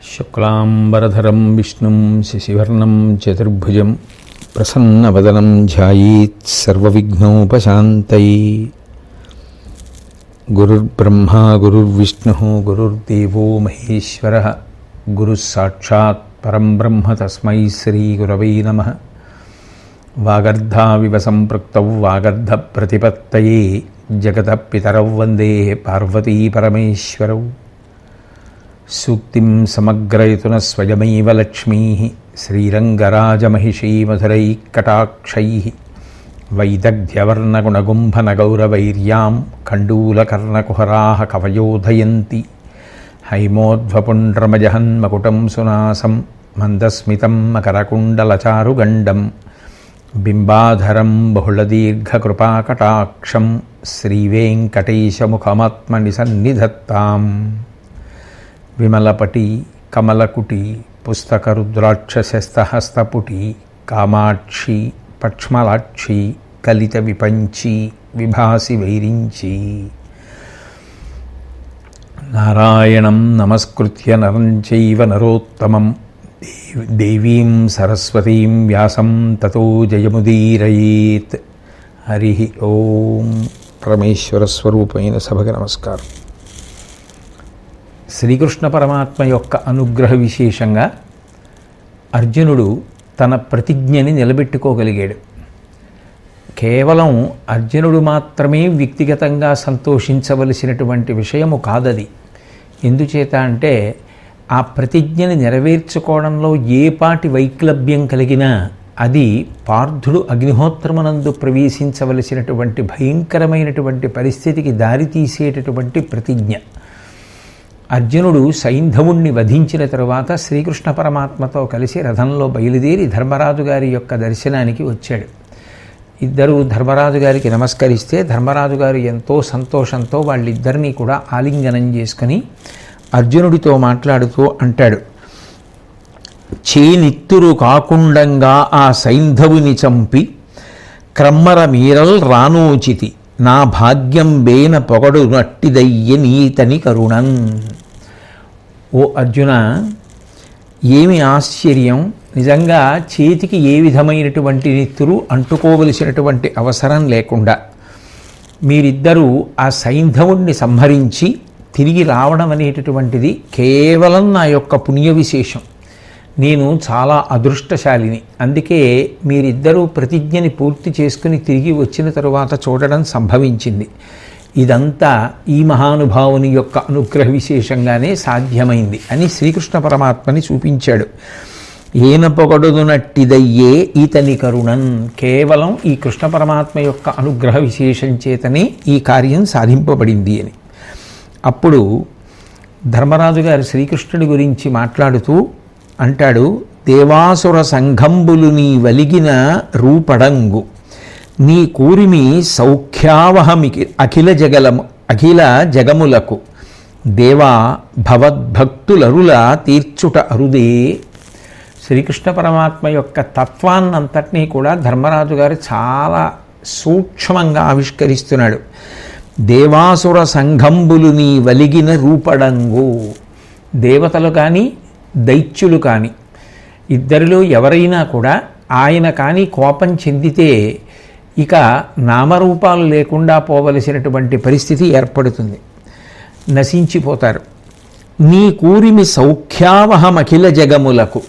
శుక్లాంబరధరం విష్ణుం శశివర్ణం చతుర్భుజం ప్రసన్నవదనం ధ్యాయేత్ సర్వవిఘ్నోపశాంతయే. గురుర్బ్రహ్మా గురుర్విష్ణుః గురుర్దేవో మహేశ్వరః గురుస్సాక్షాత్ పరం బ్రహ్మ తస్మై శ్రీగురవై నమః. వాగర్ధావివ సంపృక్తౌ వాగర్ధ ప్రతిపత్తయే జగతః పితరౌ వందే పార్వతీ పరమేశ్వరౌ. సూక్తిం సమగ్రయతున స్వయమైవ లక్ష్మీః శ్రీరంగరాజమహిషీ మధురైఃకటాక్షైః వైదగ్ధ్యవర్ణగుణగుంభనగౌరవైర్యాం కండూలకర్ణకుహరాः కవయోధయంతి. హైమోధ్వపుండ్రమజహన్మకుటం సునాసం మందస్మితం మకరకుండలచారుగండం బింబాధరం బహుళదీర్ఘకృపాకటాక్షం శ్రీవేంకటేశముఖమాత్మని సన్నిధత్తాం. విమలపటి కమలకుటి పుస్తకరుద్రాక్షశస్తహస్తపుటి కామాక్షి పక్ష్మలాక్షి కలిత విపంచి విభాసి వైరించి. నారాయణం నమస్కృత్య నరం చైవ నరోత్తమం దేవీం సరస్వతీం వ్యాసం తతో జయముదీరయేత్. హరి ఓం. పరమేశ్వర స్వరూపమైన సభకు నమస్కారం. శ్రీకృష్ణ పరమాత్మ యొక్క అనుగ్రహ విశేషంగా అర్జునుడు తన ప్రతిజ్ఞని నిలబెట్టుకోగలిగాడు. కేవలం అర్జునుడు మాత్రమే వ్యక్తిగతంగా సంతోషించవలసినటువంటి విషయము కాదది. ఎందుచేత అంటే ఆ ప్రతిజ్ఞని నెరవేర్చుకోవడంలో ఏ పాటి వైక్లభ్యం కలిగినా అది పార్థుడు అగ్నిహోత్రమునందు ప్రవేశించవలసినటువంటి భయంకరమైనటువంటి పరిస్థితికి దారితీసేటటువంటి ప్రతిజ్ఞ. అర్జునుడు సైంధవుణ్ణి వధించిన తరువాత శ్రీకృష్ణ పరమాత్మతో కలిసి రథంలో బయలుదేరి ధర్మరాజు గారి యొక్క దర్శనానికి వచ్చాడు. ఇద్దరు ధర్మరాజు గారికి నమస్కరిస్తే ధర్మరాజు గారు ఎంతో సంతోషంతో వాళ్ళిద్దరినీ కూడా ఆలింగనం చేసుకుని అర్జునుడితో మాట్లాడుతూ అంటాడు, చేనిత్తురు కాకుండంగా ఆ సైంధవుని చంపి క్రమ్మర మీరల్ రానోచితి నా భాగ్యం బేన పొగడు నట్టిదయ్య నీతని కరుణన్. ఓ అర్జున, ఏమి ఆశ్చర్యం! నిజంగా చేతికి ఏ విధమైనటువంటి నెత్తురు అంటుకోవలసినటువంటి అవసరం లేకుండా మీరిద్దరూ ఆ సైంధవుణ్ణి సంహరించి తిరిగి రావడం అనేటటువంటిది కేవలం నా యొక్క పుణ్య విశేషం. నేను చాలా అదృష్టశాలిని. అందుకే మీరిద్దరూ ప్రతిజ్ఞని పూర్తి చేసుకుని తిరిగి వచ్చిన తరువాత చూడడం సంభవించింది. ఇదంతా ఈ మహానుభావుని యొక్క అనుగ్రహ విశేషంగానే సాధ్యమైంది అని శ్రీకృష్ణ పరమాత్మని చూపించాడు. ఏన పొగడునట్టిదయ్యే ఈతని కరుణన్. కేవలం ఈ కృష్ణ పరమాత్మ యొక్క అనుగ్రహ విశేషం చేతనే ఈ కార్యం సాధింపబడింది అని. అప్పుడు ధర్మరాజు గారు శ్రీకృష్ణుడి గురించి మాట్లాడుతూ అంటాడు, దేవాసుర సంఘంబులు నీ వలిగిన రూపడంగు నీ కూరిమి సౌఖ్యావహమికి అఖిల జగములకు దేవా భవద్భక్తులరుల తీర్చుట అరుదే. శ్రీకృష్ణ పరమాత్మ యొక్క తత్వాన్నంతటినీ కూడా ధర్మరాజు గారు చాలా సూక్ష్మంగా ఆవిష్కరిస్తున్నాడు. దేవాసుర సంఘంబులు నీ వలిగిన రూపడంగు. దేవతలు కానీ దైత్యులు కానీ ఇద్దరిలో ఎవరైనా కూడా ఆయన కానీ కోపం చెందితే ఇక నామరూపాలు లేకుండా పోవలసినటువంటి పరిస్థితి ఏర్పడుతుంది, నశించిపోతారు. నీ కూరిమి సౌఖ్యావహమఖిల జగములకు.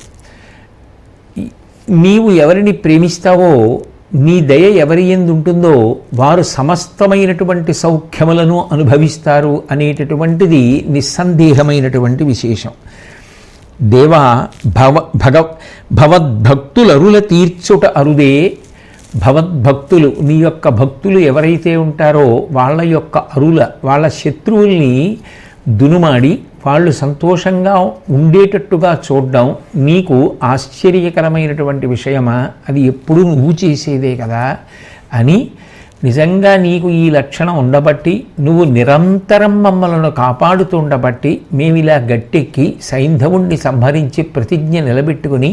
నీవు ఎవరిని ప్రేమిస్తావో, నీ దయ ఎవరి యందు ఉంటుందో వారు సమస్తమైనటువంటి సౌఖ్యములను అనుభవిస్తారు అనేటటువంటిది నిస్సందేహమైనటువంటి విశేషం. దేవా భవద్భక్తులరుల తీర్చుట అరుదే. భవద్భక్తులు, నీ యొక్క భక్తులు ఎవరైతే ఉంటారో వాళ్ళ యొక్క వాళ్ళ శత్రువుల్ని దునుమాడి వాళ్ళు సంతోషంగా ఉండేటట్టుగా చూడడం నీకు ఆశ్చర్యకరమైనటువంటి విషయమా? అది ఎప్పుడూ నువ్వు చేసేదే కదా అని. నిజంగా నీకు ఈ లక్షణం ఉండబట్టి, నువ్వు నిరంతరం మమ్మలను కాపాడుతుండబట్టి మేమిలా గట్టెక్కి సైంధవుణ్ణి సంహరించి ప్రతిజ్ఞ నిలబెట్టుకుని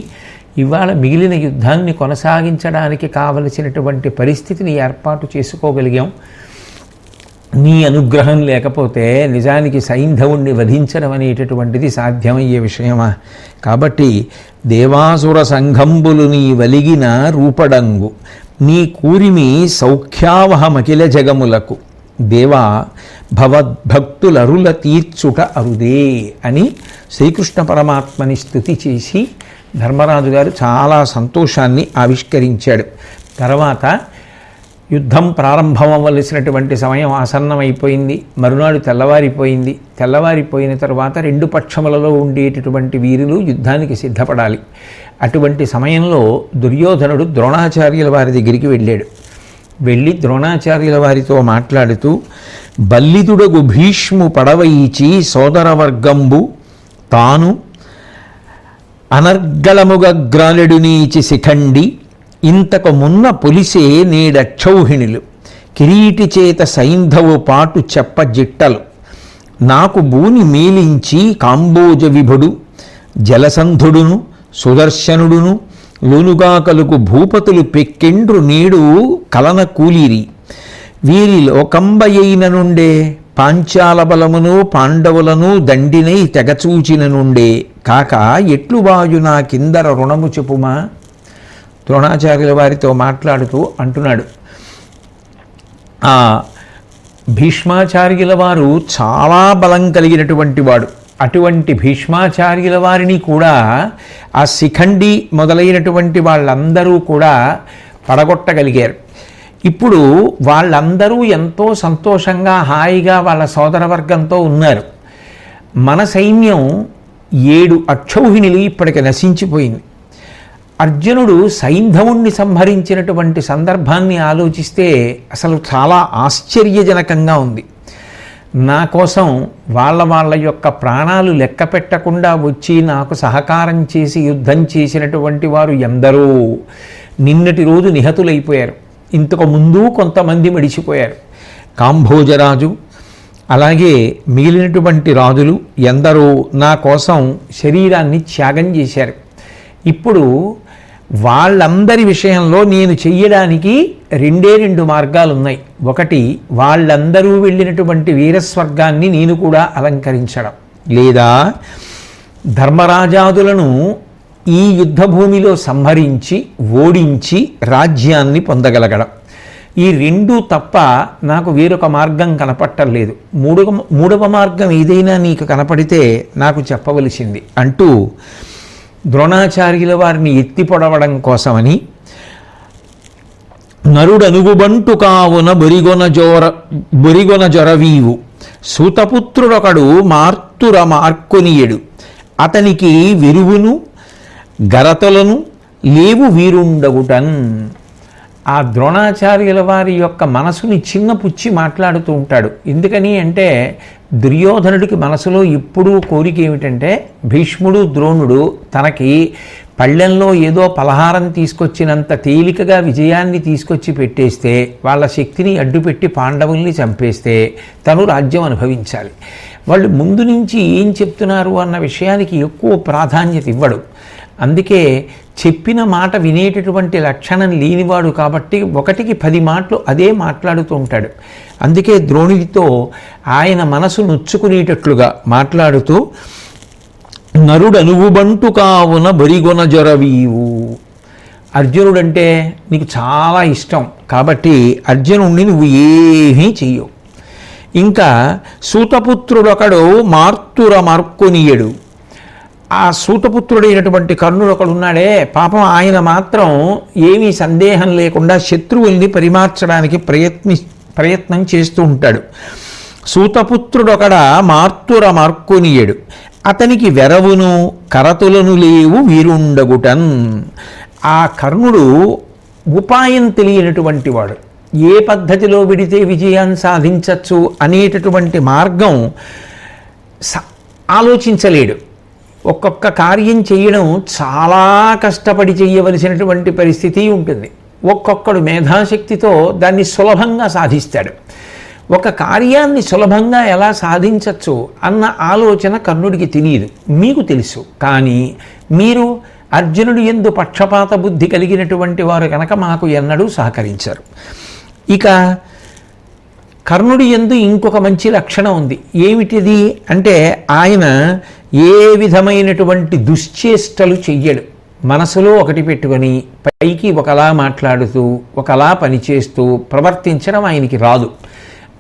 ఇవాళ మిగిలిన యుద్ధాన్ని కొనసాగించడానికి కావలసినటువంటి పరిస్థితిని ఏర్పాటు చేసుకోగలిగాం. నీ అనుగ్రహం లేకపోతే నిజానికి సైంధవుణ్ణి వధించడం అనేటటువంటిది సాధ్యమయ్యే విషయమా? కాబట్టి దేవాసుర సంఘంబులు నీ వలిగిన రూపడంగు నీ కూరిమి సౌఖ్యావహమఖిల జగములకు దేవా భవద్భక్తులరుల తీర్చుట అరుదే అని శ్రీకృష్ణ పరమాత్మని స్తుతి చేసి ధర్మరాజు గారు చాలా సంతోషాన్ని ఆవిష్కరించాడు. తర్వాత యుద్ధం ప్రారంభం అవ్వవలసినటువంటి సమయం ఆసన్నమైపోయింది. మరునాడు తెల్లవారిపోయింది. తెల్లవారిపోయిన తర్వాత రెండు పక్షములలో ఉండేటటువంటి వీరులు యుద్ధానికి సిద్ధపడాలి. అటువంటి సమయంలో దుర్యోధనుడు ద్రోణాచార్యుల వారి దగ్గరికి వెళ్ళాడు. వెళ్ళి ద్రోణాచార్యుల వారితో మాట్లాడుతూ, బల్లిదుడగు భీష్ము పడవయిచి సోదరవర్గంబు తాను అనర్గళముగ్రాలుడు నీచి శిఖండి ఇంతకు మున్న పొలిసే నేడక్షౌహిణులు కిరీటి చేత సైంధవు పాటు చెప్పజిట్టలు నాకు భూని మేలించి కాంబోజ విభుడు జలసంధుడును సుదర్శనుడును లోనుగా కలుగు భూపతులు పెక్కెండ్రు నేడు కలన కూలిరి వీరి లోకంబయైన నుండే పాంచాల బలమును పాండవులను దండినై తెగచూచిన నుండే కాక ఎట్లు వాయు నా కిందర రుణము చెప్పుమా. ద్రోణాచార్యుల వారితో మాట్లాడుతూ అంటున్నాడు, ఆ భీష్మాచార్యుల వారు చాలా బలం కలిగినటువంటి వాడు. అటువంటి భీష్మాచార్యుల వారిని కూడా ఆ శిఖండి మొదలైనటువంటి వాళ్ళందరూ కూడా పడగొట్టగలిగారు. ఇప్పుడు వాళ్ళందరూ ఎంతో సంతోషంగా హాయిగా వాళ్ళ సోదరవర్గంతో ఉన్నారు. మన సైన్యం 7 అక్షౌహిణులు ఇప్పటికి నశించిపోయింది. అర్జునుడు సైంధవుణ్ణి సంహరించినటువంటి సందర్భాన్ని ఆలోచిస్తే అసలు చాలా ఆశ్చర్యజనకంగా ఉంది. నా కోసం వాళ్ళ యొక్క ప్రాణాలు లెక్క పెట్టకుండా వచ్చి నాకు సహకారం చేసి యుద్ధం చేసినటువంటి వారు ఎందరో నిన్నటి రోజు నిహతులైపోయారు. ఇంతకు ముందు కొంతమంది మడిచిపోయారు. కాంభోజరాజు అలాగే మిగిలినటువంటి రాజులు ఎందరో నా కోసం శరీరాన్ని త్యాగం చేశారు. ఇప్పుడు వాళ్ళందరి విషయంలో నేను చెయ్యడానికి 2 మార్గాలు ఉన్నాయి. ఒకటి, వాళ్ళందరూ వెళ్ళినటువంటి వీరస్వర్గాన్ని నేను కూడా అలంకరించడం, లేదా ధర్మరాజాదులను ఈ యుద్ధభూమిలో సంహరించి ఓడించి రాజ్యాన్ని పొందగలగడం. ఈ 2 తప్ప నాకు వేరొక మార్గం కనపట్టలేదు. మూడవ మార్గం ఏదైనా నీకు కనపడితే నాకు చెప్పవలసింది అంటూ ద్రోణాచార్యుల వారిని ఎత్తి పొడవడం కోసమని నరుడనుగుబంటు కావున బొరిగొన జొరవీవు సూతపుత్రుడొకడు మార్తుర మార్కొనియడు అతనికి విరువును గరతలను లేవు వీరుండగుటన్. ఆ ద్రోణాచార్యుల వారి యొక్క మనసుని చిన్నపుచ్చి మాట్లాడుతూ ఉంటాడు. ఎందుకని అంటే దుర్యోధనుడికి మనసులో ఎప్పుడూ కోరిక ఏమిటంటే భీష్ముడు ద్రోణుడు తనకి పళ్ళెంలో ఏదో పలహారం తీసుకొచ్చినంత తేలికగా విజయాన్ని తీసుకొచ్చి పెట్టేస్తే, వాళ్ళ శక్తిని అడ్డుపెట్టి పాండవుల్ని చంపేస్తే తను రాజ్యం అనుభవించాలి. వాళ్ళు ముందు నుంచి ఏం చెప్తున్నారు అన్న విషయానికి ఎక్కువ ప్రాధాన్యత ఇవ్వడు. అందుకే చెప్పిన మాట వినేటటువంటి లక్షణం లేనివాడు కాబట్టి 1కి 10 మాటలు అదే మాట్లాడుతూ ఉంటాడు. అందుకే ద్రోణుడితో ఆయన మనసు నొచ్చుకునేటట్లుగా మాట్లాడుతూ నరుడనుగుబంటు కావున బొరిగొన జొరవీవు. అర్జునుడంటే నీకు చాలా ఇష్టం కాబట్టి అర్జునుడిని నువ్వు ఏమీ చెయ్యవు. ఇంకా సూతపుత్రుడొకడు మార్తుర మార్కొనియడు. ఆ సూతపుత్రుడైనటువంటి కర్ణుడు ఒకడు ఉన్నాడే, పాపం ఆయన మాత్రం ఏమీ సందేహం లేకుండా శత్రువుల్ని పరిమార్చడానికి ప్రయత్నం చేస్తూ ఉంటాడు. సూతపుత్రుడొకడ మార్తుర మార్కొనియడు అతనికి వెరవును కరతులను లేవు వీరుండగుటన్. ఆ కర్ణుడు ఉపాయం తెలియనటువంటి వాడు. ఏ పద్ధతిలో విడితే విజయాన్ని సాధించవచ్చు అనేటటువంటి మార్గం ఆలోచించలేడు. ఒక్కొక్క కార్యం చేయడం చాలా కష్టపడి చేయవలసినటువంటి పరిస్థితి ఉంటుంది. ఒక్కొక్కడు మేధాశక్తితో దాన్ని సులభంగా సాధిస్తాడు. ఒక కార్యాన్ని సులభంగా ఎలా సాధించవచ్చు అన్న ఆలోచన కర్ణుడికి తెలియదు, మీకు తెలుసు. కానీ మీరు అర్జునుడు యందు పక్షపాత బుద్ధి కలిగినటువంటి వారు కనుక మాకు ఎన్నడూ సహకరించారు. ఇక కర్ణుడి యందు ఇంకొక మంచి లక్షణం ఉంది. ఏమిటిది అంటే ఆయన ఏ విధమైనటువంటి దుశ్చేష్టలు చెయ్యడు. మనసులో ఒకటి పెట్టుకొని పైకి ఒకలా మాట్లాడుతూ ఒకలా పనిచేస్తూ ప్రవర్తించడం ఆయనకి రాదు.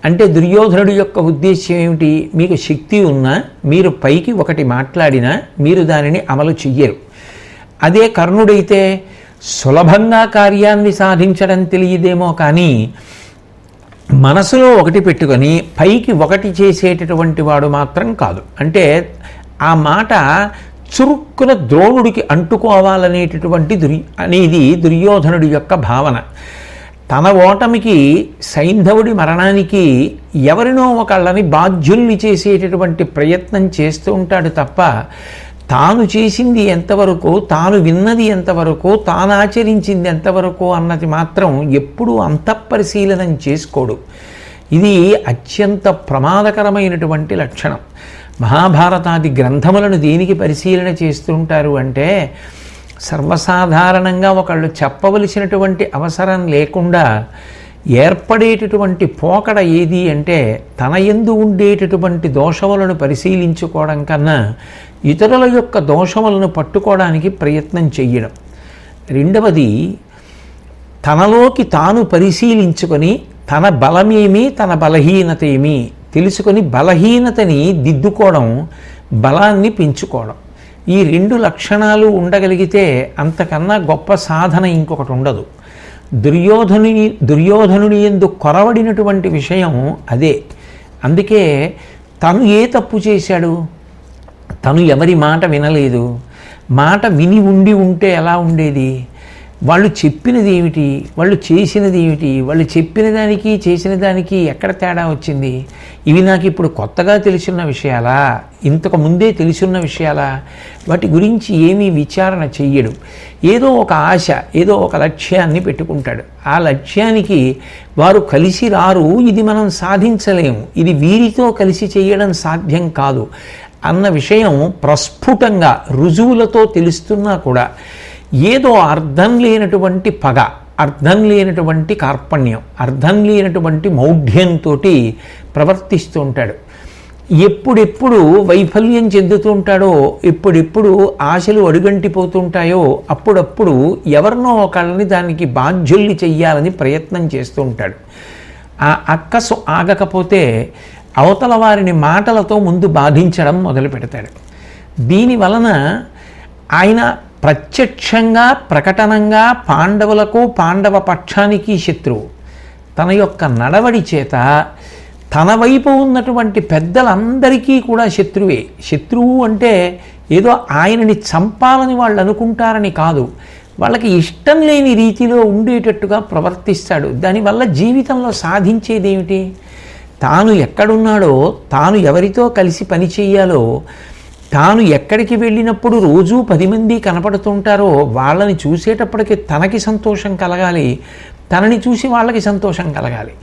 అంటే దుర్యోధనుడి యొక్క ఉద్దేశ్యం ఏమిటి? మీకు శక్తి ఉన్నా మీరు పైకి ఒకటి మాట్లాడినా మీరు దానిని అమలు చెయ్యరు. అదే కర్ణుడైతే సులభంగా కార్యాన్ని సాధించడం తెలియదేమో కానీ మనసులో ఒకటి పెట్టుకొని పైకి ఒకటి చేసేటటువంటి వాడు మాత్రం కాదు. అంటే ఆ మాట చురుక్కున ద్రోణుడికి అంటుకోవాలనేటటువంటి అనేది దుర్యోధనుడి యొక్క భావన. తన ఓటమికి, సైంధవుడి మరణానికి ఎవరినో ఒకళ్ళని బాధ్యుల్ని చేసేటటువంటి ప్రయత్నం చేస్తూ ఉంటాడు తప్ప తాను చేసింది ఎంతవరకు, తాను విన్నది ఎంతవరకు, తాను ఆచరించింది ఎంతవరకు అన్నది మాత్రం ఎప్పుడూ అంతఃపరిశీలనం చేసుకోడు. ఇది అత్యంత ప్రమాదకరమైనటువంటి లక్షణం. మహాభారతాది గ్రంథములను దేనికి పరిశీలన చేస్తుంటారు అంటే సర్వసాధారణంగా ఒకళ్ళు చెప్పవలసినటువంటి అవసరం లేకుండా ఏర్పడేటటువంటి పోకడ ఏది అంటే తన యందు ఉండేటటువంటి దోషములను పరిశీలించుకోవడం కన్నా ఇతరుల యొక్క దోషములను పట్టుకోవడానికి ప్రయత్నం చెయ్యడం. రెండవది, తనలోకి తాను పరిశీలించుకొని తన బలమేమి తన బలహీనత ఏమి తెలుసుకొని బలహీనతని దిద్దుకోవడం, బలాన్ని పెంచుకోవడం. ఈ రెండు లక్షణాలు ఉండగలిగితే అంతకన్నా గొప్ప సాధన ఇంకొకటి ఉండదు. దుర్యోధనుని యందు కొరవడినటువంటి విషయం అదే. అందుకే తను ఏ తప్పు చేశాడు? తను ఎవరి మాట వినలేదు. మాట విని ఉంటే ఎలా ఉండేది? వాళ్ళు చెప్పినది ఏమిటి, వాళ్ళు చేసినది ఏమిటి, వాళ్ళు చెప్పిన దానికి చేసిన దానికి ఎక్కడ తేడా వచ్చింది? ఇవి నాకు ఇప్పుడు కొత్తగా తెలుసున్న విషయాలా, ఇంతకు ముందే తెలుసున్న విషయాలా? వాటి గురించి ఏమీ విచారణ చెయ్యడు. ఏదో ఒక ఆశ, ఏదో ఒక లక్ష్యాన్ని పెట్టుకుంటాడు. ఆ లక్ష్యానికి వారు కలిసి రారు, ఇది మనం సాధించలేము, ఇది వీరితో కలిసి చేయడం సాధ్యం కాదు అన్న విషయం ప్రస్ఫుటంగా రుజువులతో తెలుస్తున్నా కూడా ఏదో అర్థం లేనటువంటి పగ, అర్థం లేనటువంటి కార్పణ్యం, అర్థం లేనటువంటి మౌఢ్యంతో ప్రవర్తిస్తూ ఉంటాడు. ఎప్పుడెప్పుడు వైఫల్యం చెందుతూ ఉంటాడో, ఎప్పుడెప్పుడు ఆశలు అడుగంటిపోతుంటాయో అప్పుడప్పుడు ఎవరినో ఒకళ్ళని దానికి బాధ్యుల్ని చెయ్యాలని ప్రయత్నం చేస్తూ ఉంటాడు. ఆ అక్కసు ఆగకపోతే అవతల వారిని మాటలతో ముందు బాధించడం మొదలు పెడతాడు. దీని వలన ఆయన ప్రత్యక్షంగా ప్రకటనంగా పాండవులకు, పాండవ పక్షానికి శత్రువు. తన యొక్క నడవడి చేత తన వైపు ఉన్నటువంటి పెద్దలందరికీ కూడా శత్రువే. శత్రువు అంటే ఏదో ఆయనని చంపాలని వాళ్ళు అనుకుంటారని కాదు, వాళ్ళకి ఇష్టం లేని రీతిలో ఉండేటట్టుగా ప్రవర్తిస్తాడు. దానివల్ల జీవితంలో సాధించేదేమిటి? తాను ఎక్కడున్నాడో, తాను ఎవరితో కలిసి పని చేయాలో, తాను ఎక్కడికి వెళ్ళినప్పుడు రోజూ 10 మంది కనపడుతుంటారో వాళ్ళని చూసేటప్పటికి తనకి సంతోషం కలగాలి, తనని చూసి వాళ్ళకి సంతోషం కలగాలి.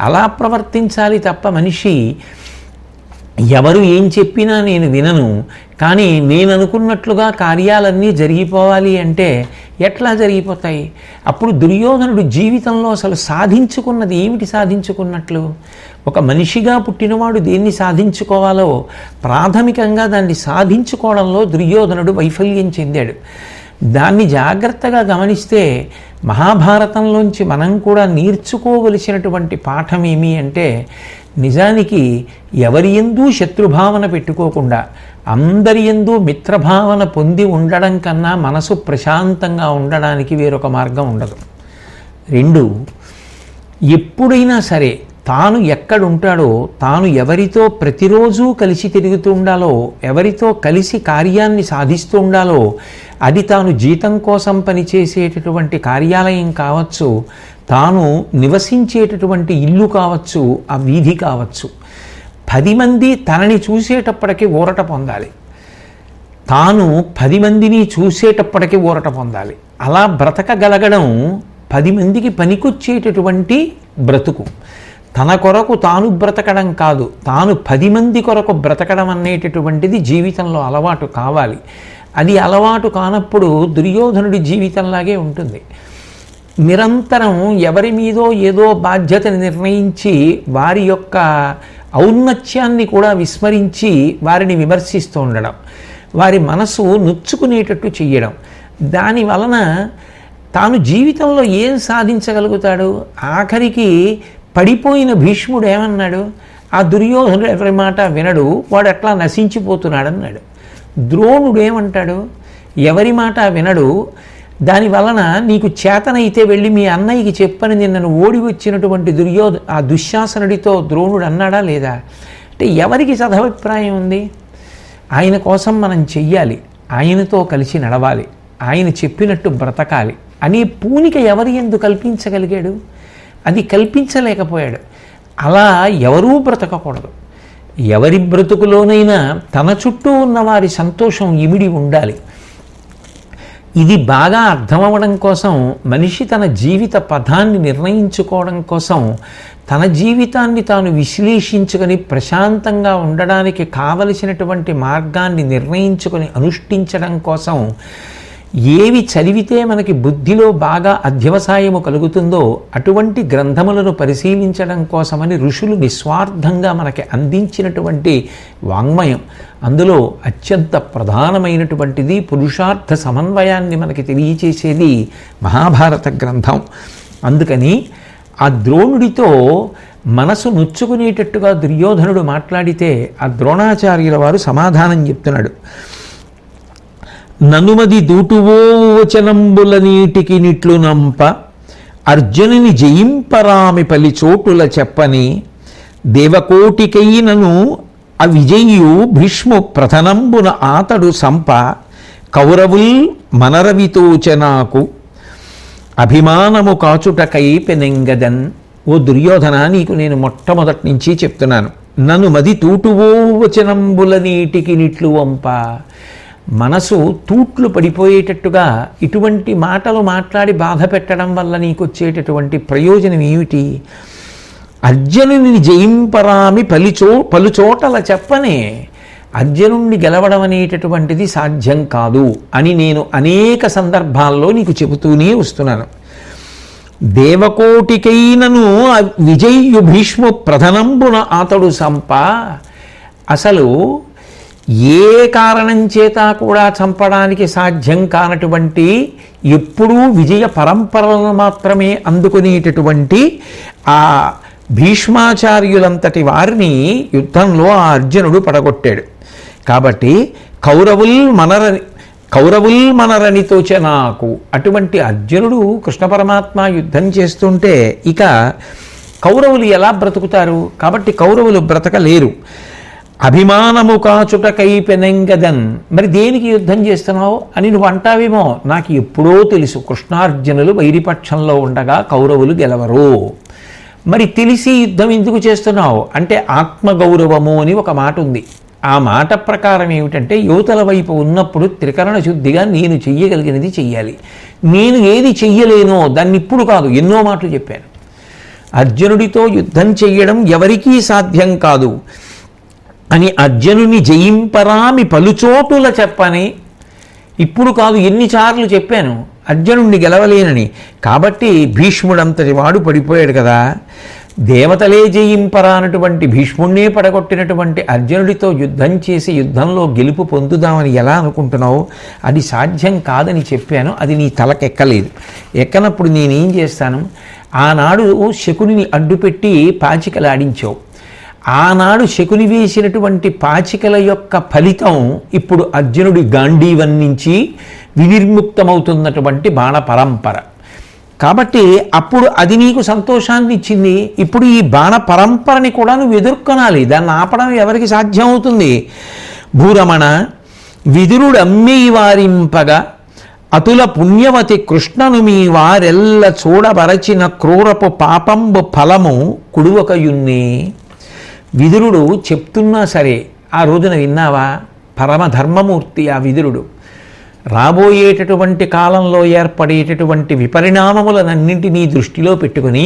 అలా ప్రవర్తించాలి తప్ప మనిషి ఎవరు ఏం చెప్పినా నేను వినను, కానీ నేను అనుకున్నట్లుగా కార్యాలన్నీ జరిగిపోవాలి అంటే ఎట్లా జరిగిపోతాయి? అప్పుడు దుర్యోధనుడు జీవితంలో అసలు సాధించుకున్నది ఏమిటి? సాధించుకున్నట్లు ఒక మనిషిగా పుట్టినవాడు దేన్ని సాధించుకోవాలో ప్రాథమికంగా దాన్ని సాధించుకోవడంలో దుర్యోధనుడు వైఫల్యం చెందాడు. దాన్ని జాగ్రత్తగా గమనిస్తే మహాభారతంలోంచి మనం కూడా నేర్చుకోవలసినటువంటి పాఠం ఏమి అంటే నిజానికి ఎవరి యందు శత్రుభావన పెట్టుకోకుండా అందరి యందు మిత్రభావన పొంది ఉండడం కన్నా మనసు ప్రశాంతంగా ఉండడానికి వేరొక మార్గం ఉండదు. 2, ఎప్పుడైనా సరే తాను ఎక్కడుంటాడో, తాను ఎవరితో ప్రతిరోజు కలిసి తిరుగుతూ ఉండాలో, ఎవరితో కలిసి కార్యాన్ని సాధిస్తూ ఉండాలో, అది తాను జీతం కోసం పనిచేసేటటువంటి కార్యాలయం కావచ్చు, తాను నివసించేటటువంటి ఇల్లు కావచ్చు, ఆ వీధి కావచ్చు. 10 మంది తనని చూసేటప్పటికీ ఊరట పొందాలి, తాను 10 మందిని చూసేటప్పటికీ ఊరట పొందాలి. అలా బ్రతకగలగడం 10 మందికి పనికొచ్చేటటువంటి బ్రతుకు. తన కొరకు తాను బ్రతకడం కాదు, తాను 10 మంది కొరకు బ్రతకడం అనేటటువంటిది జీవితంలో అలవాటు కావాలి. అది అలవాటు కానప్పుడు దుర్యోధనుడి జీవితంలాగే ఉంటుంది. నిరంతరం ఎవరి మీదో ఏదో బాధ్యతని నిర్ణయించి వారి యొక్క ఔన్నత్యాన్ని కూడా విస్మరించి వారిని విమర్శిస్తూ ఉండడం, వారి మనసు నొచ్చుకునేటట్టు చెయ్యడం, దాని వలన తాను జీవితంలో ఏం సాధించగలుగుతాడు? ఆఖరికి పడిపోయిన భీష్ముడు ఏమన్నాడు? ఆ దుర్యోధనుడు ఎవరి మాట వినడు, వాడు అట్లా నశించిపోతున్నాడన్నాడు. ద్రోణుడు ఏమంటాడు? ఎవరి మాట వినడు, దాని వలన నీకు చేతనైతే వెళ్ళి మీ అన్నయ్యకి చెప్పని నిన్నను ఓడి వచ్చినటువంటి ఆ దుశ్శాసనుడితో ద్రోణుడు అన్నాడా లేదా? అంటే ఎవరికి సదభిప్రాయం ఉంది? ఆయన కోసం మనం చెయ్యాలి, ఆయనతో కలిసి నడవాలి, ఆయన చెప్పినట్టు బ్రతకాలి అనే పూనిక ఎవరి యందు కల్పించగలిగాడు? అది కల్పించలేకపోయాడు. అలా ఎవరూ బ్రతకకూడదు. ఎవరి బ్రతుకులోనైనా తన చుట్టూ ఉన్న వారి సంతోషం ఇమిడి ఉండాలి. ఇది బాగా అర్థమవడం కోసం మనిషి తన జీవిత పథాన్ని నిర్ణయించుకోవడం కోసం, తన జీవితాన్ని తాను విశ్లేషించుకొని ప్రశాంతంగా ఉండడానికి కావలసినటువంటి మార్గాన్ని నిర్ణయించుకొని అనుష్ఠించడం కోసం ఏవి చదివితే మనకి బుద్ధిలో బాగా అధ్యవసాయము కలుగుతుందో అటువంటి గ్రంథములను పరిశీలించడం కోసమని ఋషులు నిస్వార్థంగా మనకి అందించినటువంటి వాంగ్మయం. అందులో అత్యంత ప్రధానమైనటువంటిది పురుషార్థ సమన్వయాన్ని మనకి తెలియచేసేది మహాభారత గ్రంథం. అందుకని ఆ ద్రోణుడితో మనసు నొచ్చుకునేటట్టుగా దుర్యోధనుడు మాట్లాడితే ఆ ద్రోణాచార్యుల వారు సమాధానం చెప్తున్నాడు. ననుమది దూటువో వచనంబుల నీటికి నిట్లు నంప అర్జునుని జయింపరామి పలి చోటుల చెప్పని దేవకోటికైనను అవిజయు భీష్ము ప్రథనంబున ఆతడు సంప కౌరవుల్ మనరవితోచనాకు అభిమానము కాచుటకై పెనెంగదన్. ఓ దుర్యోధన, నీకు నేను మొట్టమొదటి నుంచి చెప్తున్నాను, నన్ను మది తూటువో వచనంబుల నీటికి నిట్లు వంప. మనసు తూట్లు పడిపోయేటట్టుగా ఇటువంటి మాటలు మాట్లాడి బాధ పెట్టడం వల్ల నీకు వచ్చేటటువంటి ప్రయోజనం ఏమిటి? అర్జునుని జయింపరామి పలుచోటల చెప్పనే. అర్జునుణ్ణి గెలవడం అనేటటువంటిది సాధ్యం కాదు అని నేను అనేక సందర్భాల్లో నీకు చెబుతూనే వస్తున్నాను. దేవకోటికైనను విజయ్యు భీష్ము ప్రథనంబున ఆతడు సంప. అసలు ఏ కారణం చేత కూడా చంపడానికి సాధ్యం కానటువంటి, ఎప్పుడూ విజయ పరంపరలను మాత్రమే అందుకునేటటువంటి ఆ భీష్మాచార్యులంతటి వారిని యుద్ధంలో ఆ అర్జునుడు పడగొట్టాడు. కాబట్టి కౌరవుల్ మనరనితోచే నాకు. అటువంటి అర్జునుడు కృష్ణ పరమాత్మ యుద్ధం చేస్తుంటే ఇక కౌరవులు ఎలా బ్రతుకుతారు? కాబట్టి కౌరవులు బ్రతకలేరు. అభిమానము కాచుటకై పెనెంగదన్. మరి దేనికి యుద్ధం చేస్తున్నావు అని నువ్వు అంటావేమో. నాకు ఎప్పుడో తెలుసు, కృష్ణార్జునులు వైరిపక్షంలో ఉండగా కౌరవులు గెలవరు. మరి తెలిసి యుద్ధం ఎందుకు చేస్తున్నావు అంటే ఆత్మగౌరవము అని ఒక మాట ఉంది. ఆ మాట ప్రకారం ఏమిటంటే యువతల వైపు ఉన్నప్పుడు త్రికరణ శుద్ధిగా నేను చెయ్యగలిగినది చెయ్యాలి, నేను ఏది చెయ్యలేనో దాన్ని ఇప్పుడు కాదు ఎన్నో మాటలు చెప్పాను. అర్జునుడితో యుద్ధం చెయ్యడం ఎవరికీ సాధ్యం కాదు అని అర్జునుని జయింపరామి పలుచోటుల చెప్పని. ఇప్పుడు కాదు ఎన్నిసార్లు చెప్పాను అర్జునుడిని గెలవలేనని. కాబట్టి భీష్ముడంతటి వాడు పడిపోయాడు కదా. దేవతలే జయింపరా అన్నటువంటి భీష్ముడినే పడగొట్టినటువంటి అర్జునుడితో యుద్ధం చేసి యుద్ధంలో గెలుపు పొందుదామని ఎలా అనుకుంటున్నావు? అది సాధ్యం కాదని చెప్పాను. అది నీ తలకెక్కలేదు. ఎక్కనప్పుడు నేనేం చేస్తాను? ఆనాడు శకునిని అడ్డుపెట్టి పాచికలు ఆడించావు. ఆనాడు శకుని వేసినటువంటి పాచికల యొక్క ఫలితం ఇప్పుడు అర్జునుడి గాంధీవం నుంచి వినిర్ముక్తమవుతున్నటువంటి బాణ పరంపర. కాబట్టి అప్పుడు అది నీకు సంతోషాన్ని ఇచ్చింది. ఇప్పుడు ఈ బాణ పరంపరని కూడా నువ్వు ఎదుర్కొనాలి. దాన్ని ఆపడం ఎవరికి సాధ్యం అవుతుంది? భూరమణ విదురుడు అమ్మి వారింపగా అతుల పుణ్యవతి కృష్ణను మీ వారెల్ల చూడబరచిన క్రూరపు పాపంబు ఫలము కుడువకయున్నే. విదురుడు చెప్తున్నా సరే ఆ రోజున విన్నావా? పరమధర్మమూర్తి ఆ విదురుడు. రాబోయేటటువంటి కాలంలో ఏర్పడేటటువంటి విపరిణామములనన్నింటినీ దృష్టిలో పెట్టుకుని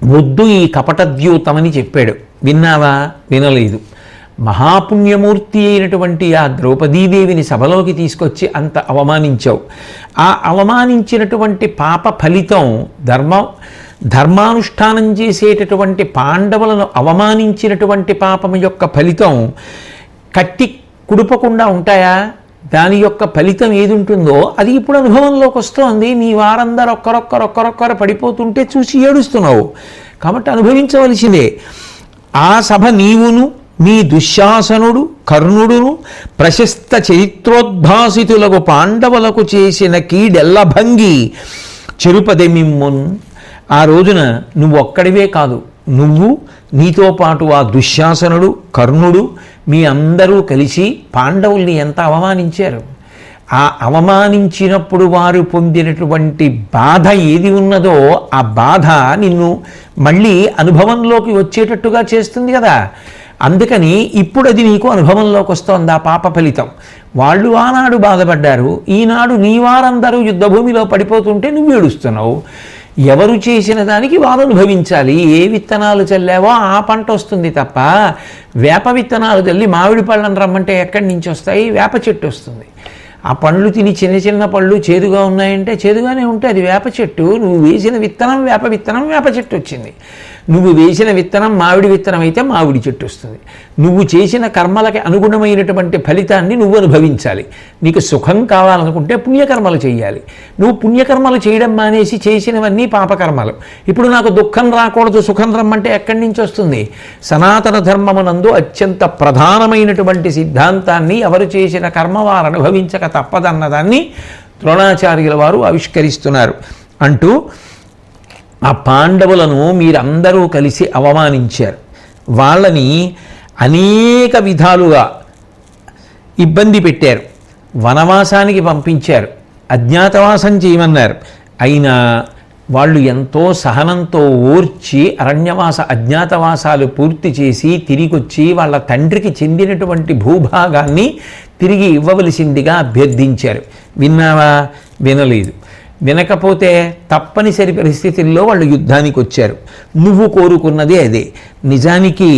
వద్దు ఈ కపటద్యూతమని చెప్పాడు. విన్నావా? వినలేదు. మహాపుణ్యమూర్తి అయినటువంటి ఆ ద్రౌపదీదేవిని సభలోకి తీసుకొచ్చి అంత అవమానించావు. ఆ అవమానించినటువంటి పాప ఫలితం ధర్మానుష్ఠానం చేసేటటువంటి పాండవులను అవమానించినటువంటి పాపం యొక్క ఫలితం కట్టి కుడుపకుండా ఉంటాయా? దాని యొక్క ఫలితం ఏది ఉంటుందో అది ఇప్పుడు అనుభవంలోకి వస్తోంది. మీ వారందరూ ఒక్కరొక్కరు పడిపోతుంటే చూసి ఏడుస్తున్నావు, కాబట్టి అనుభవించవలసిందే. ఆ సభ నీవును మీ దుశ్శాసనుడు కర్ణుడును ప్రశస్త చరిత్రోద్భాసితులకు పాండవులకు చేసిన కీడెల్లభంగి చెరుపది మిమ్మున్. ఆ రోజున నువ్వు ఒక్కడివే కాదు, నువ్వు నీతో పాటు ఆ దుశ్శాసనుడు కర్ణుడు మీ అందరూ కలిసి పాండవుల్ని ఎంత అవమానించారు. ఆ అవమానించినప్పుడు వారు పొందినటువంటి బాధ ఏది ఉన్నదో ఆ బాధ నిన్ను మళ్ళీ అనుభవంలోకి వచ్చేటట్టుగా చేస్తుంది కదా. అందుకని ఇప్పుడు అది నీకు అనుభవంలోకి వస్తోంది ఆ పాప ఫలితం. వాళ్ళు ఆనాడు బాధపడ్డారు, ఈనాడు నీ వారందరూ యుద్ధభూమిలో పడిపోతుంటే నువ్వు ఏడుస్తున్నావు. ఎవరు చేసిన దానికి వారు అనుభవించాలి. ఏ విత్తనాలు చల్లావో ఆ పంట వస్తుంది తప్ప వేప విత్తనాలు చల్లి మామిడి పళ్ళని రమ్మంటే ఎక్కడి నుంచి వస్తాయి? వేప చెట్టు వస్తుంది. ఆ పండ్లు తిని చిన్న చిన్న పళ్ళు చేదుగా ఉన్నాయంటే చేదుగానే ఉంటే అది వేప చెట్టు. నువ్వు వేసిన విత్తనం వేప చెట్టు వచ్చింది. నువ్వు వేసిన విత్తనం మామిడి విత్తనం అయితే మామిడి చెట్టు వస్తుంది. నువ్వు చేసిన కర్మలకి అనుగుణమైనటువంటి ఫలితాన్ని నువ్వు అనుభవించాలి. నీకు సుఖం కావాలనుకుంటే పుణ్యకర్మలు చేయాలి. నువ్వు పుణ్యకర్మలు చేయడం మానేసి చేసినవన్నీ పాపకర్మలు. ఇప్పుడు నాకు దుఃఖం రాకూడదు సుఖం రమ్మంటే ఎక్కడి నుంచి వస్తుంది? సనాతన ధర్మమునందు అత్యంత ప్రధానమైనటువంటి సిద్ధాంతాన్ని ఎవరు చేసిన కర్మ వారు అనుభవించక తప్పదన్నదాన్ని ద్రోణాచార్యుల వారు ఆవిష్కరిస్తున్నారు. అంటూ ఆ పాండవులను మీరందరూ కలిసి అవమానించారు. వాళ్ళని అనేక విధాలుగా ఇబ్బంది పెట్టారు. వనవాసానికి పంపించారు, అజ్ఞాతవాసం చేయమన్నారు. అయినా వాళ్ళు ఎంతో సహనంతో ఓర్చి అజ్ఞాతవాసాలు పూర్తి చేసి తిరిగొచ్చి వాళ్ళ తండ్రికి చెందినటువంటి భూభాగాన్ని తిరిగి ఇవ్వవలసిందిగా అభ్యర్థించారు. విన్నావా? వినలేదు. వినకపోతే తప్పనిసరి పరిస్థితుల్లో వాళ్ళు యుద్ధానికి వచ్చారు. నువ్వు కోరుకున్నదే అదే. నిజానికి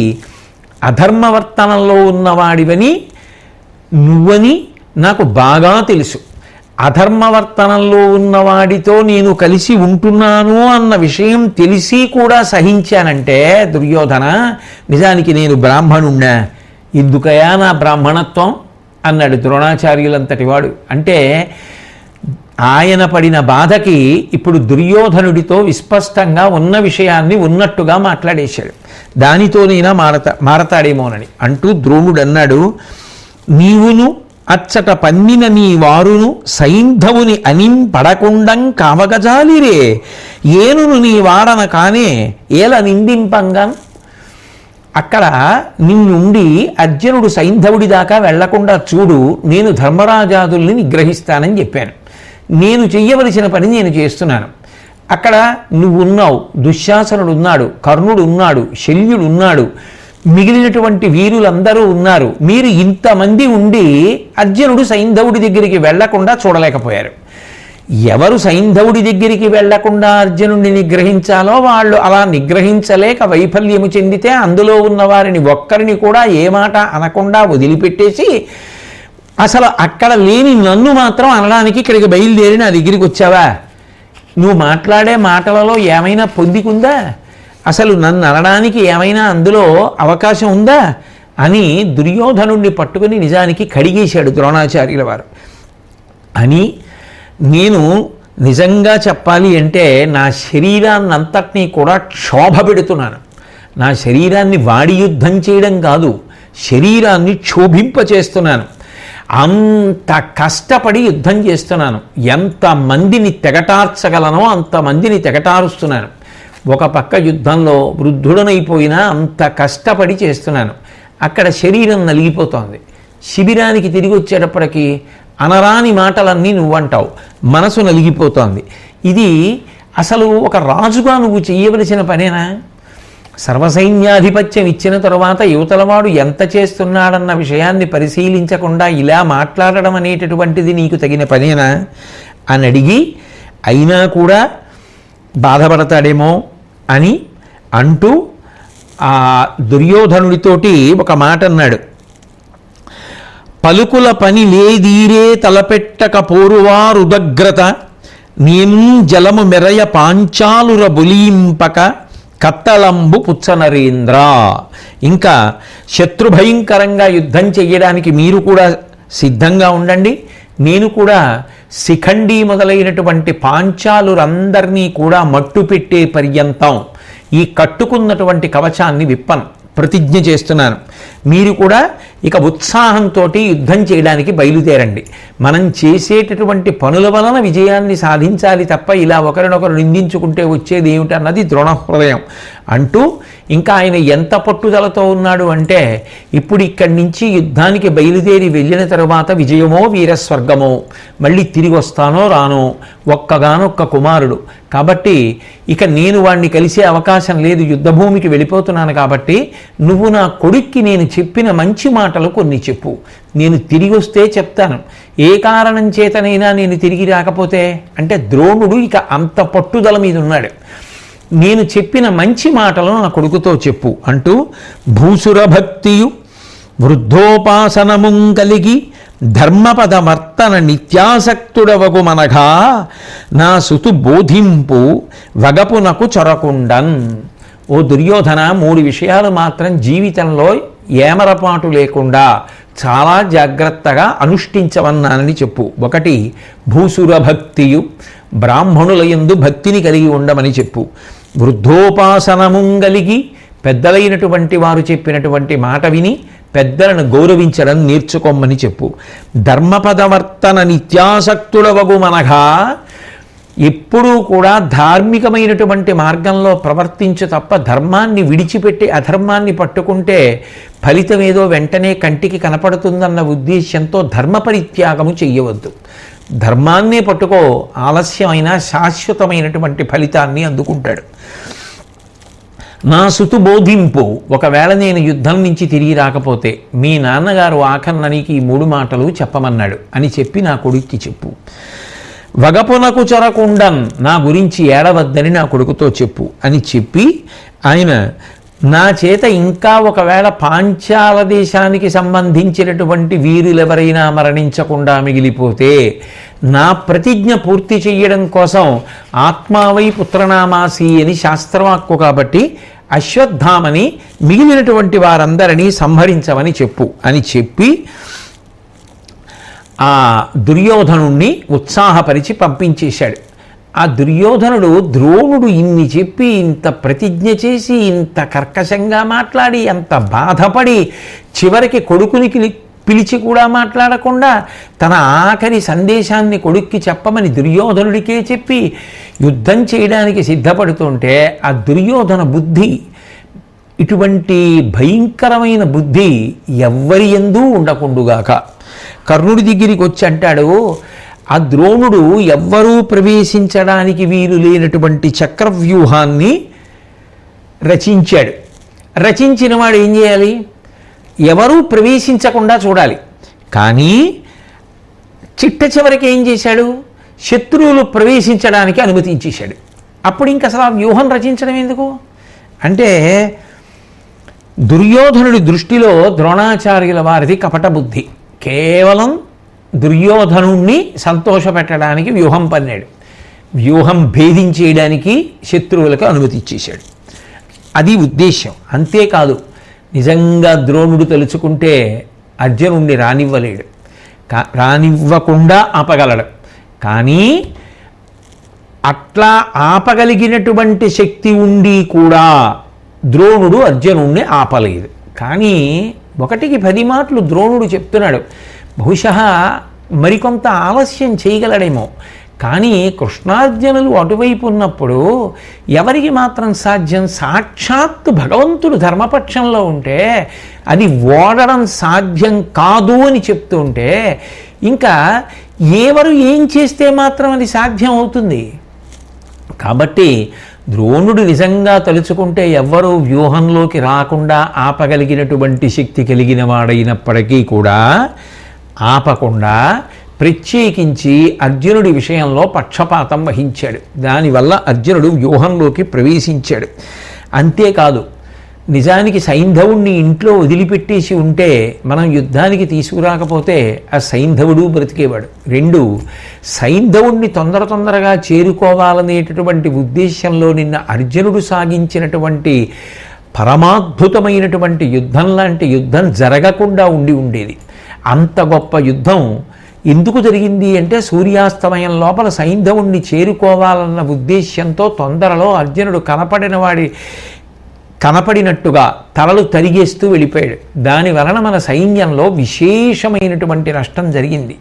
అధర్మవర్తనంలో ఉన్నవాడివని నువ్వని నాకు బాగా తెలుసు. అధర్మవర్తనంలో ఉన్నవాడితో నేను కలిసి ఉంటున్నాను అన్న విషయం తెలిసి కూడా సహించానంటే దుర్యోధన, నిజానికి నేను బ్రాహ్మణుణ్ణా? ఎందుకయా నా బ్రాహ్మణత్వం అన్నాడు ద్రోణాచార్యులంతటి వాడు. అంటే ఆయన పడిన బాధకి ఇప్పుడు దుర్యోధనుడితో విస్పష్టంగా ఉన్న విషయాన్ని ఉన్నట్టుగా మాట్లాడేశాడు. దానితోనైనా మారతాడేమోనని అంటూ ద్రోణుడు అన్నాడు, నీవును అచ్చట పన్నిన నీ వారును సైంధవుని అనింపడకుండం కావగజాలిరే, ఏనును నీ వాడన కానే ఏల నిందింపంగా. అక్కడ నిన్నుండి అర్జునుడు సైంధవుడి దాకా వెళ్లకుండా చూడు, నేను ధర్మరాజాదుల్ని నిగ్రహిస్తానని చెప్పాను. నేను చెయ్యవలసిన పని నేను చేస్తున్నాను. అక్కడ నువ్వు ఉన్నావు, దుశ్శాసనుడు ఉన్నాడు, కర్ణుడు ఉన్నాడు, శల్యుడు ఉన్నాడు, మిగిలినటువంటి వీరులందరూ ఉన్నారు. మీరు ఇంతమంది ఉండి అర్జునుడు సైంధవుడి దగ్గరికి వెళ్లకుండా చూడలేకపోయారు. ఎవరు సైంధవుడి దగ్గరికి వెళ్లకుండా అర్జునుడిని నిగ్రహించాలో వాళ్ళు అలా నిగ్రహించలేక వైఫల్యము చెందితే అందులో ఉన్న వారిని ఒక్కరిని కూడా ఏ మాట అనకుండా వదిలిపెట్టేసి అసలు అక్కడ లేని నన్ను మాత్రం అనడానికి ఇక్కడికి బయలుదేరి నా దగ్గరికి వచ్చావా? నువ్వు మాట్లాడే మాటలలో ఏమైనా పొందికుందా? అసలు నన్ను అనడానికి ఏమైనా అందులో అవకాశం ఉందా అని దుర్యోధనుడిని పట్టుకుని నిజానికి కడిగేశాడు ద్రోణాచార్యుల వారు. అని నేను నిజంగా చెప్పాలి అంటే నా శరీరాన్నంతటినీ కూడా క్షోభ పెడుతున్నాను. నా శరీరాన్ని వాడి యుద్ధం చేయడం కాదు, శరీరాన్ని క్షోభింపచేస్తున్నాను. అంత కష్టపడి యుద్ధం చేస్తున్నాను. ఎంతమందిని తెగటార్చగలనో అంతమందిని తెగటారుస్తున్నాను. ఒక పక్క యుద్ధంలో వృద్ధుడనైపోయినా అంత కష్టపడి చేస్తున్నాను. అక్కడ శరీరం నలిగిపోతోంది. శిబిరానికి తిరిగి వచ్చేటప్పటికి అనరాని మాటలన్నీ నువ్వంటావు, మనసు నలిగిపోతోంది. ఇది అసలు ఒక రాజుగా నువ్వు చెయ్యవలసిన పనేనా? సర్వసైన్యాధిపత్యం ఇచ్చిన తరువాత యువతలవాడు ఎంత చేస్తున్నాడన్న విషయాన్ని పరిశీలించకుండా ఇలా మాట్లాడడం అనేటటువంటిది నీకు తగిన పనేనా అని అడిగి, అయినా కూడా బాధపడతాడేమో అని అంటూ ఆ దుర్యోధనుడితోటి ఒక మాట అన్నాడు. పలుకుల పని లేదీరే తలపెట్టక పోరువారుదగ్రత నేను జలము మెరయ పాంచాలుర బులీంపక కత్తలంబు పుచ్చనరేంద్ర. ఇంకా శత్రుభయంకరంగా యుద్ధం చెయ్యడానికి మీరు కూడా సిద్ధంగా ఉండండి. నేను కూడా శిఖండి మొదలైనటువంటి పాంచాలురందరినీ కూడా మట్టు పెట్టే పర్యంతం ఈ కట్టుకున్నటువంటి కవచాన్ని విప్పను, ప్రతిజ్ఞ చేస్తున్నాను. మీరు కూడా ఇక ఉత్సాహంతో యుద్ధం చేయడానికి బయలుదేరండి. మనం చేసేటటువంటి పనుల వలన విజయాన్ని సాధించాలి తప్ప ఇలా ఒకరినొకరు నిందించుకుంటే వచ్చేది ఏమిటన్నది ద్రోణ హృదయం అంటూ, ఇంకా ఆయన ఎంత పట్టుదలతో ఉన్నాడు అంటే, ఇప్పుడు ఇక్కడి నుంచి యుద్ధానికి బయలుదేరి వెళ్ళిన తరువాత విజయమో వీరస్వర్గమో, మళ్ళీ తిరిగి వస్తానో రానో, ఒక్కగానొక్క కుమారుడు కాబట్టి ఇక నేను వాణ్ణి కలిసే అవకాశం లేదు, యుద్ధభూమికి వెళ్ళిపోతున్నాను. కాబట్టి నువ్వు నా కొడుక్కి నేను చెప్పిన మంచి మాటలు కొన్ని చెప్పు, నేను తిరిగి వస్తే చెప్తాను. ఏ కారణం చేతనైనా నేను తిరిగి రాకపోతే అంటే ద్రోణుడు ఇక అంత పట్టుదల మీద ఉన్నాడు. నేను చెప్పిన మంచి మాటలు నా కొడుకుతో చెప్పు అంటూ, భూసుర భక్తియు వృద్ధోపాసనముం కలిగి ధర్మపదమర్తన నిత్యాసక్తుడవగు మనగా నా సుతు బోధింపు వగపునకు చొరకుండన్. ఓ దుర్యోధన, 3 విషయాలు మాత్రం జీవితంలో ఏమరపాటు లేకుండా చాలా జాగ్రత్తగా అనుష్ఠించవన్నానని చెప్పు. 1 భూసుర భక్తియు, బ్రాహ్మణుల యందు భక్తిని కలిగి ఉండమని చెప్పు. వృద్ధోపాసనముం కలిగి, పెద్దలైనటువంటి వారు చెప్పినటువంటి మాట విని పెద్దలను గౌరవించడం నేర్చుకోమని చెప్పు. ధర్మపదవర్తన నిత్యాసక్తుడవగు మనగా, ఎప్పుడూ కూడా ధార్మికమైనటువంటి మార్గంలో ప్రవర్తించు తప్ప ధర్మాన్ని విడిచిపెట్టి అధర్మాన్ని పట్టుకుంటే ఫలితం ఏదో వెంటనే కంటికి కనపడుతుందన్న ఉద్దేశ్యంతో ధర్మ పరిత్యాగము చెయ్యవద్దు. ధర్మాన్నే పట్టుకో, ఆలస్యమైన శాశ్వతమైనటువంటి ఫలితాన్ని అందుకుంటాడు. నా సుతు బోధింపు, ఒకవేళ నేను యుద్ధం నుంచి తిరిగి రాకపోతే మీ నాన్నగారు ఆఖరణ నీకు ఈ 3 మాటలు చెప్పమన్నాడు అని చెప్పి నా కొడుక్కి చెప్పు. వగపునకు చొరకుండన్, నా గురించి ఏడవద్దని నా కొడుకుతో చెప్పు అని చెప్పి, ఆయన నా చేత ఇంకా ఒకవేళ పాంచాల దేశానికి సంబంధించినటువంటి వీరులెవరైనా మరణించకుండా మిగిలిపోతే నా ప్రతిజ్ఞ పూర్తి చెయ్యడం కోసం ఆత్మావై పుత్రనామాసి అని శాస్త్రవాక్కు కాబట్టి అశ్వత్థామని మిగిలినటువంటి వారందరినీ సంహరించమని చెప్పు అని చెప్పి ఆ దుర్యోధనుణ్ణి ఉత్సాహపరిచి పంపించేశాడు. ఆ దుర్యోధనుడు ద్రోణుడు ఇన్ని చెప్పి, ఇంత ప్రతిజ్ఞ చేసి, ఇంత కర్కశంగా మాట్లాడి, అంత బాధపడి, చివరికి కొడుకుని పిలిచి కూడా మాట్లాడకుండా తన ఆఖరి సందేశాన్ని కొడుక్కి చెప్పమని దుర్యోధనుడికే చెప్పి యుద్ధం చేయడానికి సిద్ధపడుతుంటే ఆ దుర్యోధన బుద్ధి, ఇటువంటి భయంకరమైన బుద్ధి ఎవ్వరి యందు ఉండకుండుగాక. కర్ణుడి దగ్గరికి వచ్చి అంటాడు, ఆ ద్రోణుడు ఎవ్వరూ ప్రవేశించడానికి వీలు లేనటువంటి చక్రవ్యూహాన్ని రచించాడు. రచించిన వాడు ఏం చేయాలి? ఎవరూ ప్రవేశించకుండా చూడాలి. కానీ చిట్ట చివరికి ఏం చేశాడు? శత్రువులు ప్రవేశించడానికి అనుమతించేశాడు. అప్పుడు ఇంక అసలు ఆ వ్యూహం రచించడం ఎందుకు అంటే, దుర్యోధనుడి దృష్టిలో ద్రోణాచార్యుల వారిది కపట బుద్ధి. కేవలం దుర్యోధనుణ్ణి సంతోషపెట్టడానికి వ్యూహం పన్నాడు. వ్యూహం భేదించేయడానికి శత్రువులకు అనుమతి ఇచ్చేశాడు. అది ఉద్దేశం. అంతేకాదు, నిజంగా ద్రోణుడు తలుచుకుంటే అర్జునుణ్ణి రానివ్వలేడు, రానివ్వకుండా ఆపగలడు. కానీ అట్లా ఆపగలిగినటువంటి శక్తి ఉండి కూడా ద్రోణుడు అర్జునుణ్ణి ఆపలేదు. కానీ 1కి 10 మాటలు ద్రోణుడు చెప్తున్నాడు. బహుశः మరికొంత ఆలస్యం చేయగలడేమో. కానీ కృష్ణార్జునులు అటువైపు ఉన్నప్పుడు ఎవరికి మాత్రం సాధ్యం? సాక్షాత్తు భగవంతుడు ధర్మపక్షంలో ఉంటే అది ఓడడం సాధ్యం కాదు అని చెప్తుంటే ఇంకా ఎవరు ఏం చేస్తే మాత్రం అది సాధ్యం అవుతుంది? కాబట్టి ద్రోణుడు నిజంగా తలుచుకుంటే ఎవ్వరూ వ్యూహంలోకి రాకుండా ఆపగలిగినటువంటి శక్తి కలిగిన వాడైనప్పటికీ కూడా ఆపకుండా ప్రత్యేకించి అర్జునుడి విషయంలో పక్షపాతం వహించాడు. దానివల్ల అర్జునుడు వ్యూహంలోకి ప్రవేశించాడు. అంతేకాదు, నిజానికి సైంధవుణ్ణి ఇంట్లో వదిలిపెట్టేసి ఉంటే మనం యుద్ధానికి తీసుకురాకపోతే ఆ సైంధవుడు బ్రతికేవాడు. 2, సైంధవుణ్ణి తొందరగా చేరుకోవాలనేటటువంటి ఉద్దేశంలో నిన్న అర్జునుడు సాగించినటువంటి పరమాద్భుతమైనటువంటి యుద్ధం లాంటి యుద్ధం జరగకుండా ఉండేది. అంత గొప్ప యుద్ధం ఎందుకు జరిగింది అంటే సూర్యాస్తమయం లోపల సైంధవుణ్ణి చేరుకోవాలన్న ఉద్దేశ్యంతో తొందరలో అర్జునుడు కనపడినట్టుగా తలలు తరిగేస్తూ వెళ్ళిపోయాడు. దాని వలన మన సైన్యంలో విశేషమైనటువంటి నష్టం జరిగింది.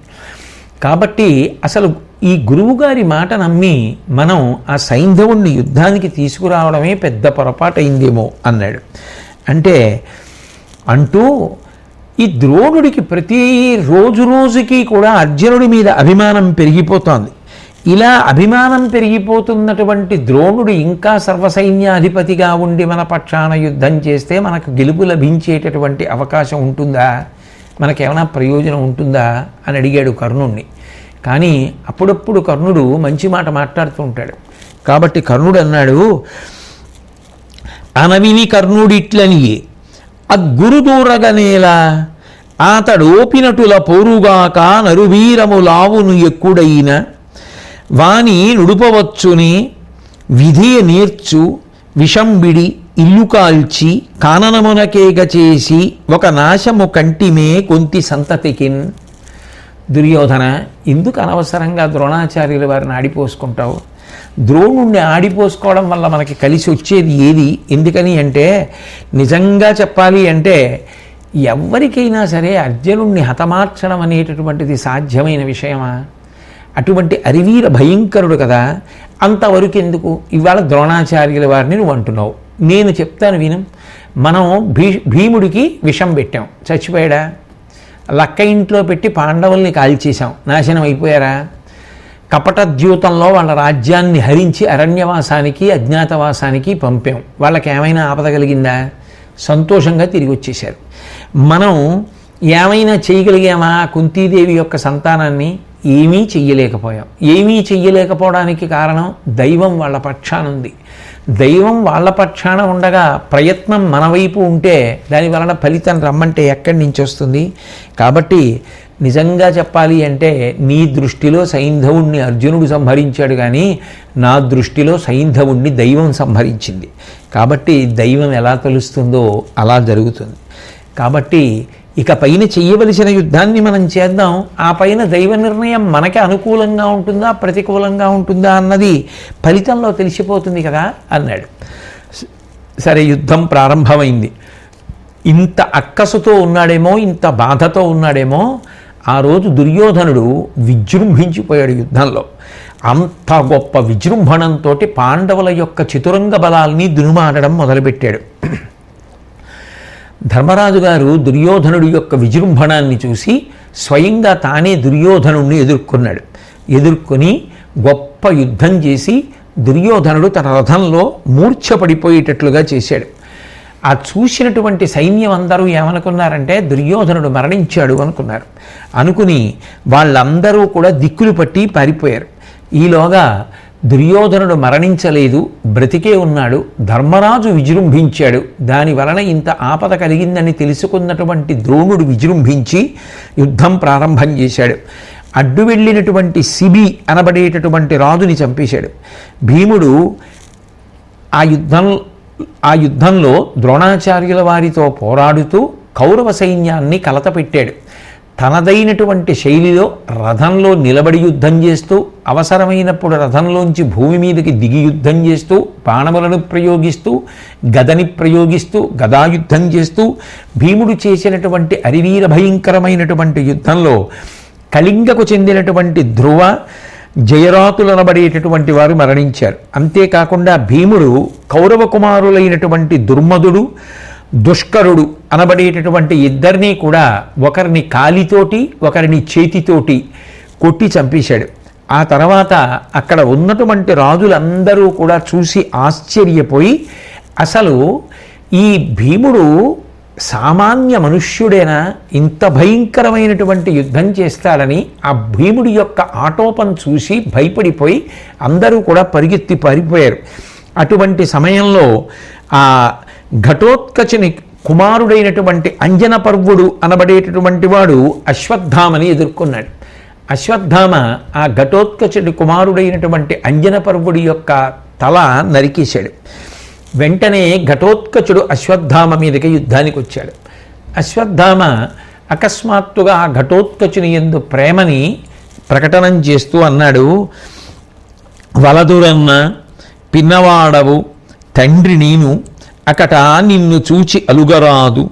కాబట్టి అసలు ఈ గురువుగారి మాట నమ్మి మనం ఆ సైంధవుణ్ణి యుద్ధానికి తీసుకురావడమే పెద్ద పొరపాటు అయిందేమో అన్నాడు. అంటూ ఈ ద్రోణుడికి ప్రతి రోజుకి కూడా అర్జునుడి మీద అభిమానం పెరిగిపోతోంది. ఇలా అభిమానం పెరిగిపోతున్నటువంటి ద్రోణుడు ఇంకా సర్వసైన్యాధిపతిగా ఉండి మన పక్షాన యుద్ధం చేస్తే మనకు గెలుపు లభించేటటువంటి అవకాశం ఉంటుందా, మనకేమైనా ప్రయోజనం ఉంటుందా అని అడిగాడు కర్ణుణ్ణి. కానీ అప్పుడప్పుడు కర్ణుడు మంచి మాట మాట్లాడుతూ ఉంటాడు. కాబట్టి కర్ణుడు అన్నాడు, అనవిని కర్ణుడిట్లనియే అగ్గురుదూరగనేలా ఆతడోపినటుల పోరుగాక నరువీరములావును ఎక్కుడైన వాని నుడుపవచ్చుని విధియ నేర్చు విషంబిడి ఇల్లు కాల్చి కాననమునకేగ చేసి ఒక నాశము కంటిమే కొంతి సంతతికిన్. దుర్యోధన, ఎందుకు అనవసరంగా ద్రోణాచార్యుల వారిని ఆడిపోసుకుంటావు? ద్రోణుణ్ణి ఆడిపోసుకోవడం వల్ల మనకి కలిసి వచ్చేది ఏది? ఎందుకని అంటే నిజంగా చెప్పాలి అంటే ఎవరికైనా సరే అర్జునుణ్ణి హతమార్చడం అనేటటువంటిది సాధ్యమైన విషయమా? అటువంటి అరివీర భయంకరుడు కదా. అంతవరకు ఎందుకు ఇవాళ ద్రోణాచార్యుల వారిని నువ్వు అంటున్నావు. నేను చెప్తాను విను. మనం భీముడికి విషం పెట్టాం, చచ్చిపోయాడా? లక్క ఇంట్లో పెట్టి పాండవుల్ని కాల్చేశాం, నాశనం అయిపోయారా? కపటద్యూతంలో వాళ్ళ రాజ్యాన్ని హరించి అరణ్యవాసానికి అజ్ఞాతవాసానికి పంపాం, వాళ్ళకి ఏమైనా ఆపద కలిగిందా? సంతోషంగా తిరిగి వచ్చేశారు. మనం ఏమైనా చేయగలిగామా కుంతీదేవి యొక్క సంతానాన్ని? ఏమీ చెయ్యలేకపోయాం. ఏమీ చెయ్యలేకపోవడానికి కారణం దైవం వాళ్ళ పక్షాన ఉంది. దైవం వాళ్ళ పక్షాన ఉండగా ప్రయత్నం మన వైపు ఉంటే దాని వలన ఫలితం రమ్మంటే ఎక్కడి నుంచి వస్తుంది? కాబట్టి నిజంగా చెప్పాలి అంటే నీ దృష్టిలో సైంధవుణ్ణి అర్జునుడు సంహరించాడు, కానీ నా దృష్టిలో సైంధవుణ్ణి దైవం సంహరించింది. కాబట్టి దైవం ఎలా తెలుస్తుందో అలా జరుగుతుంది. కాబట్టి ఇక పైన చెయ్యవలసిన యుద్ధాన్ని మనం చేద్దాం. ఆ పైన దైవ నిర్ణయం మనకి అనుకూలంగా ఉంటుందా ప్రతికూలంగా ఉంటుందా అన్నది ఫలితంలో తెలిసిపోతుంది కదా అన్నాడు. సరే, యుద్ధం ప్రారంభమైంది. ఇంత అక్కసుతో ఉన్నాడేమో, ఇంత బాధతో ఉన్నాడేమో, ఆ రోజు దుర్యోధనుడు విజృంభించిపోయాడు యుద్ధంలో. అంత గొప్ప విజృంభణంతో పాండవుల యొక్క చతురంగ బలాల్ని దునుమాడడం మొదలుపెట్టాడు. ధర్మరాజు గారు దుర్యోధనుడి యొక్క విజృంభణాన్ని చూసి స్వయంగా తానే దుర్యోధనుడిని ఎదుర్కొని గొప్ప యుద్ధం చేసి దుర్యోధనుడు తన రథంలో మూర్ఛపడిపోయేటట్లుగా చేశాడు. ఆ చూసినటువంటి సైన్యం అందరూ ఏమనుకున్నారంటే దుర్యోధనుడు మరణించాడు అనుకున్నారు. అనుకుని వాళ్ళందరూ కూడా దిక్కులు పట్టి పారిపోయారు. ఈలోగా దుర్యోధనుడు మరణించలేదు, బ్రతికే ఉన్నాడు. ధర్మరాజు విజృంభించాడు. దాని వలన ఇంత ఆపద కలిగిందని తెలుసుకున్నటువంటి ద్రోణుడు విజృంభించి యుద్ధం ప్రారంభం చేశాడు. అడ్డు వెళ్ళినటువంటి శిబి అనబడేటటువంటి రాజుని చంపేశాడు. భీముడు ఆ యుద్ధంలో ద్రోణాచార్యుల వారితో పోరాడుతూ కౌరవ సైన్యాన్ని కలతపెట్టాడు. తనదైనటువంటి శైలిలో రథంలో నిలబడి యుద్ధం చేస్తూ, అవసరమైనప్పుడు రథంలోంచి భూమి మీదకి దిగి యుద్ధం చేస్తూ, బాణములను ప్రయోగిస్తూ, గదని ప్రయోగిస్తూ, గదాయుద్ధం చేస్తూ భీముడు చేసినటువంటి అరివీర భయంకరమైనటువంటి యుద్ధంలో కళింగకు చెందినటువంటి ధ్రువ, జయరాతులనబడేటటువంటి వారు మరణించారు. అంతేకాకుండా భీముడు కౌరవ కుమారులైనటువంటి దుర్మదుడు, దుష్కరుడు అనబడేటటువంటి ఇద్దరినీ కూడా ఒకరిని కాలితోటి ఒకరిని చేతితోటి కొట్టి చంపేశాడు. ఆ తర్వాత అక్కడ ఉన్నటువంటి రాజులందరూ కూడా చూసి ఆశ్చర్యపోయి అసలు ఈ భీముడు సామాన్య మనుష్యుడేనా, ఇంత భయంకరమైనటువంటి యుద్ధం చేస్తాడని ఆ భీముడి యొక్క ఆటోపం చూసి భయపడిపోయి అందరూ కూడా పరిగెత్తి పారిపోయారు. అటువంటి సమయంలో ఆ ఘటోత్కచుని కుమారుడైనటువంటి అంజనపర్వుడు అనబడేటటువంటి వాడు అశ్వత్థామని ఎదుర్కొన్నాడు. అశ్వత్థామ ఆ ఘటోత్కచుడి కుమారుడైనటువంటి అంజనపర్వుడి యొక్క తల నరికేశాడు. వెంటనే ఘటోత్కచుడు అశ్వత్థామ మీదకి యుద్ధానికి వచ్చాడు. అశ్వత్థామ అకస్మాత్తుగా ఆ ఘటోత్కచుని యందు ప్రేమని ప్రకటనం చేస్తూ అన్నాడు, వలదురన్న పిన్నవాడవు తండ్రి నేను అకట నిన్ను చూచి అలుగరాదు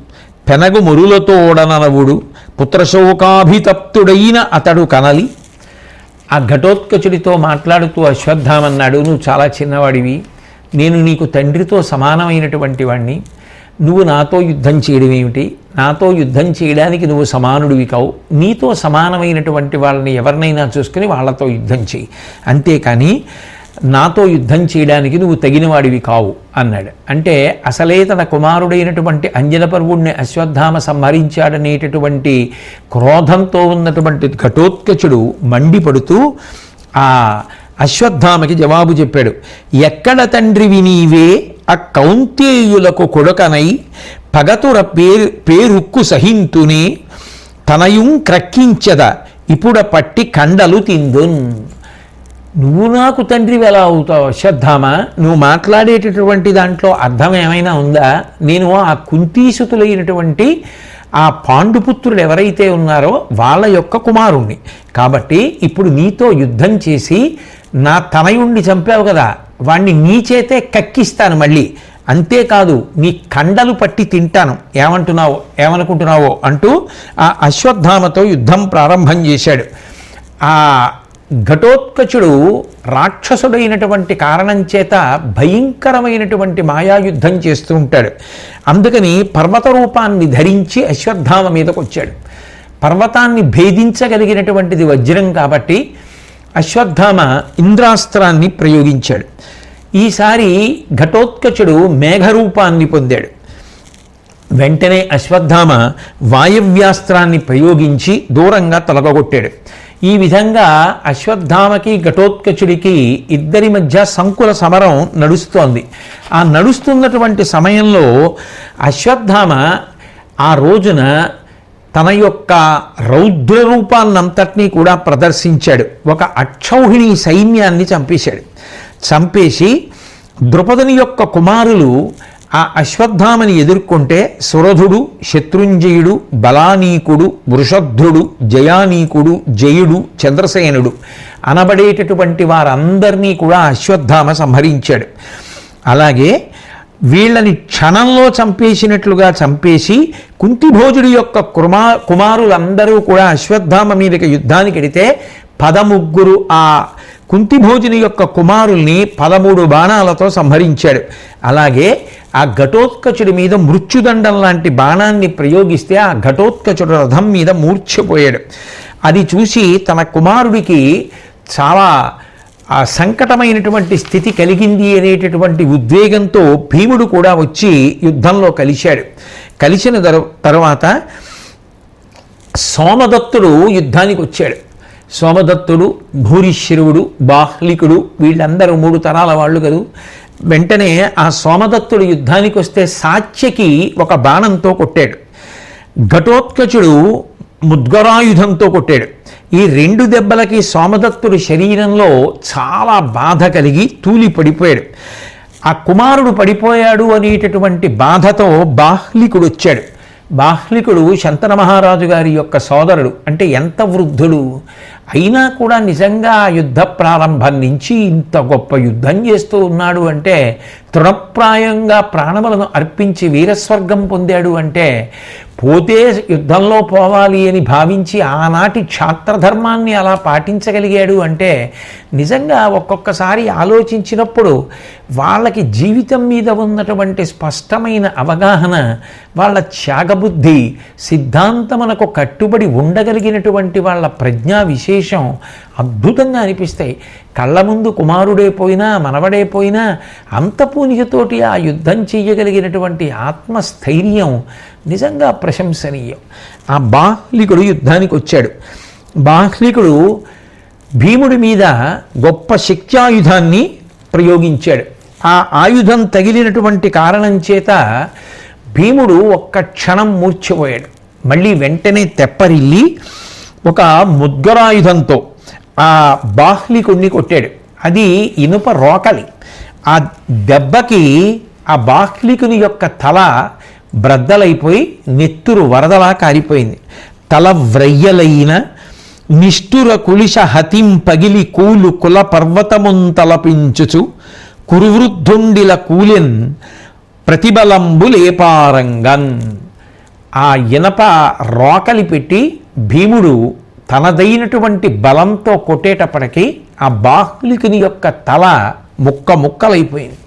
పెనగు మురులతోడననవుడు పుత్రశోకాభితప్తుడైన అతడు కనలి. ఆ ఘటోత్కచుడితో మాట్లాడుతూ అశ్వత్థామన్నాడు, నువ్వు చాలా చిన్నవాడివి, నేను నీకు తండ్రితో సమానమైనటువంటి వాణ్ణి, నువ్వు నాతో యుద్ధం చేయడం ఏమిటి? నాతో యుద్ధం చేయడానికి నువ్వు సమానుడివి కావు. నీతో సమానమైనటువంటి వాళ్ళని ఎవరినైనా చూసుకుని వాళ్ళతో యుద్ధం చేయి, అంతేకాని నాతో యుద్ధం చేయడానికి నువ్వు తగినవాడివి కావు అన్నాడు. అంటే అసలే తన కుమారుడైనటువంటి అంజనపర్వుడిని అశ్వత్థామ సంహరించాడనేటటువంటి క్రోధంతో ఉన్నటువంటి ఘటోత్కచుడు మండిపడుతూ ఆ అశ్వత్థామకి జవాబు చెప్పాడు, ఎక్కడ తండ్రివి నీవే ఆ కౌంతేయులకు కొడుకనై పగతుర పేరుక్కు సహింతునే తనయుం క్రక్కించద ఇప్పుడ పట్టి కండలు తిందున్. నువ్వు నాకు తండ్రివి ఎలా అవుతావు అశ్వత్థామ? నువ్వు మాట్లాడేటటువంటి దాంట్లో అర్థం ఏమైనా ఉందా? నేను ఆ కుంతీసుతులైనటువంటి ఆ పాండుపుత్రులు ఎవరైతే ఉన్నారో వాళ్ళ యొక్క కుమారుణ్ణి కాబట్టి ఇప్పుడు నీతో యుద్ధం చేసి నా తనయుణ్ణి చంపావు కదా, వాణ్ణి నీ చేతే కక్కిస్తాను మళ్ళీ, అంతేకాదు నీ కండలు పట్టి తింటాను, ఏమనుకుంటున్నావో అంటూ ఆ అశ్వత్థామతో యుద్ధం ప్రారంభం చేశాడు. ఆ ఘటోత్కచుడు రాక్షసుడైనటువంటి కారణం చేత భయంకరమైనటువంటి మాయాయుద్ధం చేస్తూ ఉంటాడు. అందుకని పర్వత రూపాన్ని ధరించి అశ్వత్థామ మీదకు వచ్చాడు. పర్వతాన్ని భేదించగలిగినటువంటిది వజ్రం కాబట్టి అశ్వత్థామ ఇంద్రాస్త్రాన్ని ప్రయోగించాడు. ఈసారి ఘటోత్కచుడు మేఘరూపాన్ని పొందాడు. వెంటనే అశ్వత్థామ వాయవ్యాస్త్రాన్ని ప్రయోగించి దూరంగా తొలగొట్టాడు. ఈ విధంగా అశ్వత్థామకి ఘటోత్కచుడికి ఇద్దరి మధ్య సంకుల సమరం నడుస్తోంది. ఆ నడుస్తున్నటువంటి సమయంలో అశ్వత్థామ ఆ రోజున తన యొక్క రౌద్ర రూపాన్నంతటినీ కూడా ప్రదర్శించాడు. ఒక అక్షౌహిణి సైన్యాన్ని చంపేసి ద్రుపదుని యొక్క కుమారులు ఆ అశ్వత్థామని ఎదుర్కొంటే సురధుడు, శత్రుంజయుడు, బలానీకుడు, వృషధ్రుడు, జయానీకుడు, జయుడు, చంద్రసేనుడు అనబడేటటువంటి వారందరినీ కూడా అశ్వత్థామ సంహరించాడు. అలాగే వీళ్ళని క్షణంలో చంపేసినట్లుగా చంపేసి కుంతిభోజుడి యొక్క కుమారులందరూ కూడా అశ్వత్థామ మీదకి యుద్ధానికి వెడితే 13 ఆ కుంతిభోజుని యొక్క కుమారుల్ని 13 బాణాలతో సంహరించాడు. అలాగే ఆ ఘటోత్కచుడి మీద మృత్యుదండం లాంటి బాణాన్ని ప్రయోగిస్తే ఆ ఘటోత్కచుడు రథం మీద మూర్ఛపోయాడు. అది చూసి తన కుమారుడికి చాలా ఆ సంకటమైనటువంటి స్థితి కలిగింది అనేటటువంటి ఉద్వేగంతో భీముడు కూడా వచ్చి యుద్ధంలో కలిసిన తర్వాత సోమదత్తుడు యుద్ధానికి వచ్చాడు. సోమదత్తుడు, భూరిశ్రవుడు, బాహ్లికుడు వీళ్ళందరూ 3 తరాల వాళ్ళు కదూ. వెంటనే ఆ సోమదత్తుడు యుద్ధానికి వస్తే సాత్యకి ఒక బాణంతో కొట్టాడు. ఘటోత్కచుడు ముద్గరాయుధంతో కొట్టాడు. ఈ 2 దెబ్బలకి సోమదత్తుడి శరీరంలో చాలా బాధ కలిగి తూలి పడిపోయాడు. ఆ కుమారుడు పడిపోయాడు అనేటటువంటి బాధతో బాహ్లికుడు వచ్చాడు. బాహ్లికుడు శంతన మహారాజు గారి యొక్క సోదరుడు, అంటే ఎంత వృద్ధుడు అయినా కూడా నిజంగా యుద్ధ ప్రారంభం నుంచి ఇంత గొప్ప యుద్ధం చేస్తూ ఉన్నాడు అంటే, తృణప్రాయంగా ప్రాణములను అర్పించి వీరస్వర్గం పొందాడు అంటే, పోతే యుద్ధంలో పోవాలి అని భావించి ఆనాటి క్షాత్రధర్మాన్ని అలా పాటించగలిగాడు అంటే, నిజంగా ఒక్కొక్కసారి ఆలోచించినప్పుడు వాళ్ళకి జీవితం మీద ఉన్నటువంటి స్పష్టమైన అవగాహన, వాళ్ళ త్యాగబుద్ధి, సిద్ధాంతమునకు కట్టుబడి ఉండగలిగినటువంటి వాళ్ళ ప్రజ్ఞా విశేషం అద్భుతంగా అనిపిస్తాయి. కళ్ళ ముందు కుమారుడే పోయినా మనవడే పోయినా అంత పూనికతోటి ఆ యుద్ధం చేయగలిగినటువంటి ఆత్మస్థైర్యం నిజంగా ప్రశంసనీయం. ఆ బాహ్లికుడు యుద్ధానికి వచ్చాడు. బాహ్లికుడు భీముడి మీద గొప్ప శక్త్యాయుధాన్ని ప్రయోగించాడు. ఆ ఆయుధం తగిలినటువంటి కారణం చేత భీముడు ఒక్క క్షణం మూర్ఛపోయాడు. మళ్ళీ వెంటనే తెప్పరిల్లి ఒక ముద్గరాయుధంతో ఆ బాహ్లికుణ్ణి కొట్టాడు. అది ఇనుప రోకలి. ఆ దెబ్బకి ఆ బాహ్లికుని యొక్క తల బ్రద్దలైపోయి నెత్తురు వరదలా కారిపోయింది. తల వ్రయ్యలైన నిష్ఠుర కులిశ హతిం పగిలి కూలు కుల పర్వతమున్ తలపించుచు కురువృద్ధుండిల కూలెన్ ప్రతిబలంబులేపారంగన్. ఆ ఇనప రోకలి పెట్టి భీముడు తనదైనటువంటి బలంతో కొట్టేటప్పటికీ ఆ బాహ్లికుని యొక్క తల ముక్కలైపోయింది.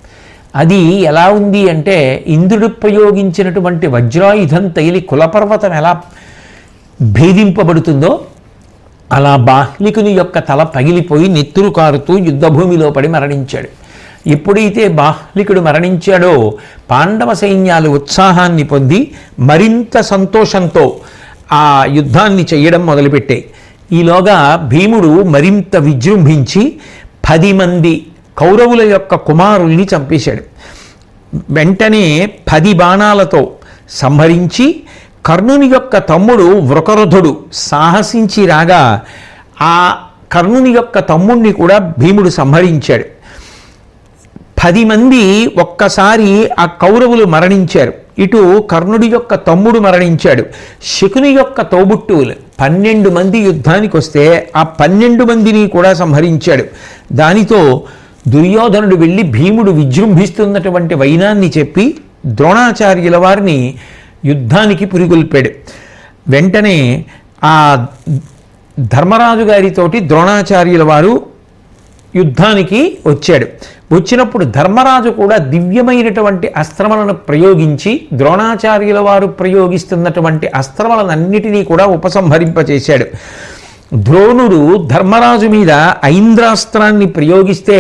అది ఎలా ఉంది అంటే ఇంద్రుడు ప్రయోగించినటువంటి వజ్రాయుధం తగిలి కులపర్వతం ఎలా భేదింపబడుతుందో అలా బాహ్లికుని యొక్క తల పగిలిపోయి నెత్తురు కారుతూ యుద్ధభూమిలో పడి మరణించాడు. ఎప్పుడైతే బాహ్లికుడు మరణించాడో పాండవ సైన్యాలు ఉత్సాహాన్ని పొంది మరింత సంతోషంతో ఆ యుద్ధాన్ని చేయడం మొదలుపెట్టాయి. ఈలోగా భీముడు మరింత విజృంభించి 10 మంది కౌరవుల యొక్క కుమారుల్ని చంపేశాడు. వెంటనే 10 బాణాలతో సంహరించి కర్ణుని యొక్క తమ్ముడు వృకరథుడు సాహసించి రాగా ఆ కర్ణుని యొక్క తమ్ముడిని కూడా భీముడు సంహరించాడు. 10 మంది ఒక్కసారి ఆ కౌరవులు మరణించారు. ఇటు కర్ణుడి యొక్క తమ్ముడు మరణించాడు. శకుని యొక్క తోబుట్టువులు 12 మంది యుద్ధానికి వస్తే ఆ 12 మందిని కూడా సంహరించాడు. దానితో దుర్యోధనుడు వెళ్ళి భీముడు విజృంభిస్తున్నటువంటి వైనాన్ని చెప్పి ద్రోణాచార్యుల వారిని యుద్ధానికి పురిగొల్పాడు. వెంటనే ఆ ధర్మరాజు గారితోటి ద్రోణాచార్యుల వారు యుద్ధానికి వచ్చాడు. వచ్చినప్పుడు ధర్మరాజు కూడా దివ్యమైనటువంటి అస్త్రములను ప్రయోగించి ద్రోణాచార్యుల వారు ప్రయోగిస్తున్నటువంటి అస్త్రములన్నిటినీ కూడా ఉపసంహరింపచేశాడు. ద్రోణుడు ధర్మరాజు మీద ఐంద్రాస్త్రాన్ని ప్రయోగిస్తే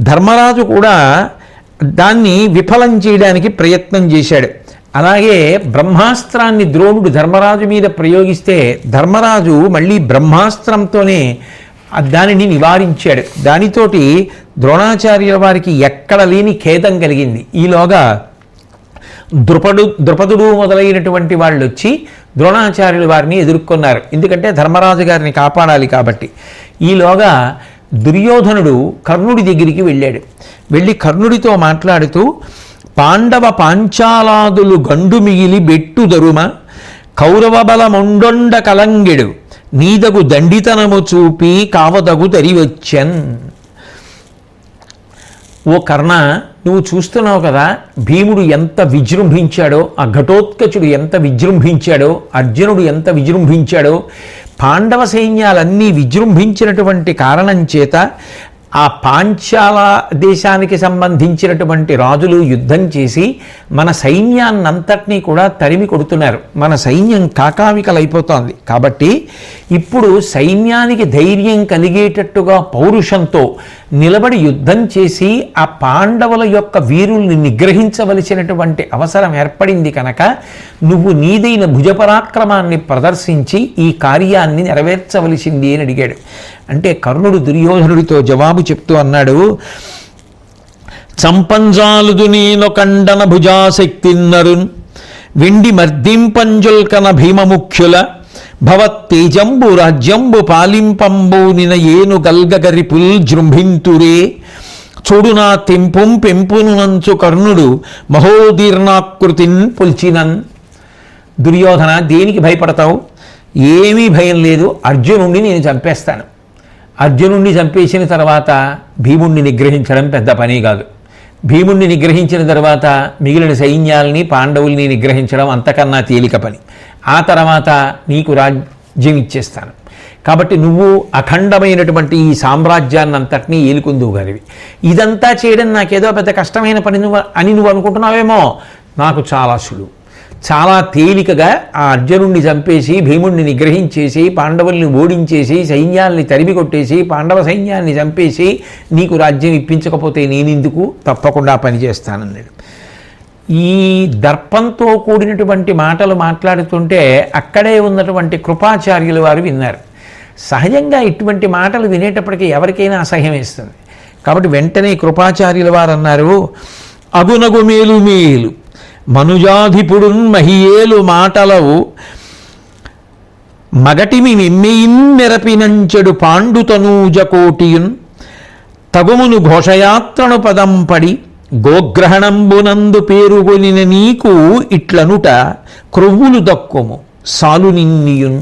ధర్మరాజు కూడా దాన్ని విఫలం చేయడానికి ప్రయత్నం చేశాడు. అలాగే బ్రహ్మాస్త్రాన్ని ద్రోణుడు ధర్మరాజు మీద ప్రయోగిస్తే ధర్మరాజు మళ్ళీ బ్రహ్మాస్త్రంతోనే దానిని నివారించాడు. దానితోటి ద్రోణాచార్యుల వారికి ఎక్కడ లేని ఖేదం కలిగింది. ఈలోగా ద్రుపదుడు మొదలైనటువంటి వాళ్ళు వచ్చి ద్రోణాచార్యుల వారిని ఎదుర్కొన్నారు. ఎందుకంటే ధర్మరాజు గారిని కాపాడాలి కాబట్టి. ఈలోగా దుర్యోధనుడు కర్ణుడి దగ్గరికి వెళ్ళాడు. వెళ్ళి కర్ణుడితో మాట్లాడుతూ పాండవ పాంచాలాదులు గండు మిగిలి బెట్టు దరుమ కౌరవ బలమొండొండ కలంగెడు నీదగు దండితనము చూపి కావదగు తరివచ్చన్. ఓ కర్ణ, నువ్వు చూస్తున్నావు కదా భీముడు ఎంత విజృంభించాడో, ఆ ఘటోత్కచుడు ఎంత విజృంభించాడో, అర్జునుడు ఎంత విజృంభించాడో. పాండవ సైన్యాలన్నీ విజృంభించినటువంటి కారణం చేత ఆ పాంచాల దేశానికి సంబంధించినటువంటి రాజులు యుద్ధం చేసి మన సైన్యాన్నంతటినీ కూడా తరిమి కొడుతున్నారు. మన సైన్యం కాకావికలైపోతోంది. కాబట్టి ఇప్పుడు సైన్యానికి ధైర్యం కలిగేటట్టుగా పౌరుషంతో నిలబడి యుద్ధం చేసి ఆ పాండవుల యొక్క వీరుల్ని నిగ్రహించవలసినటువంటి అవసరం ఏర్పడింది కనుక నువ్వు నీదైన భుజపరాక్రమాన్ని ప్రదర్శించి ఈ కార్యాన్ని నెరవేర్చవలసింది అని అడిగాడు. అంటే కర్ణుడు దుర్యోధనుడితో జవాబు చెప్తూ అన్నాడు, చంపంజాలుదు నేను కండన భుజాశక్తిన్నరున్ వెండి మర్దింపంజుల్కన భీమముఖ్యుల భవత్తేజంబు రాజ్యంబు పాలింపంబు నిన ఏను గల్గగరిపుల్ జృంభింతురే చూడునా తెంపుం పెంపును నంచు కర్ణుడు మహోదీర్ణాకృతిన్ పొల్చినన్. దుర్యోధన, దేనికి భయపడతావు? ఏమీ భయం లేదు. అర్జునుడిని నేను చంపేస్తాను. అర్జునుడిని చంపేసిన తర్వాత భీముణ్ణి నిగ్రహించడం పెద్ద పని కాదు. భీముణ్ణి నిగ్రహించిన తర్వాత మిగిలిన సైన్యాల్ని పాండవుల్ని నిగ్రహించడం అంతకన్నా తేలిక పని. ఆ తర్వాత నీకు రాజ్యం ఇచ్చేస్తాను. కాబట్టి నువ్వు అఖండమైనటువంటి ఈ సామ్రాజ్యాన్ని అంతటినీ ఏలుకుందువుగానివి. ఇదంతా చేయడం నాకేదో పెద్ద కష్టమైన పని నువ్వు అనుకుంటున్నావేమో. నాకు చాలా సులువు. చాలా తేలికగా ఆ అర్జునుడిని చంపేసి భీముడిని నిగ్రహించేసి పాండవుల్ని ఓడించేసి సైన్యాల్ని తరిమి కొట్టేసి పాండవ సైన్యాన్ని చంపేసి నీకు రాజ్యం ఇప్పించకపోతే నేనెందుకు, తప్పకుండా పనిచేస్తానన్నాడు. ఈ దర్పంతో కూడినటువంటి మాటలు మాట్లాడుతుంటే అక్కడే ఉన్నటువంటి కృపాచార్యుల వారు విన్నారు. సహజంగా ఇటువంటి మాటలు వినేటప్పటికీ ఎవరికైనా అసహ్యం వేస్తుంది. కాబట్టి వెంటనే కృపాచార్యుల వారు అన్నారు, అగునగు మేలు మేలు మనుజాధిపుడున్ మహియేలు మాటలవు మగటిమి నిమ్మెయిన్ నెరపినంచెడు పాండుతనూజ కోటియున్ తగుమును ఘోషయాత్రను పదంపడి గోగ్రహణంబునందు పేరుగొనిన నీకు ఇట్లనుట క్రొవ్వులు దక్కుము సాలు నిన్నియున్.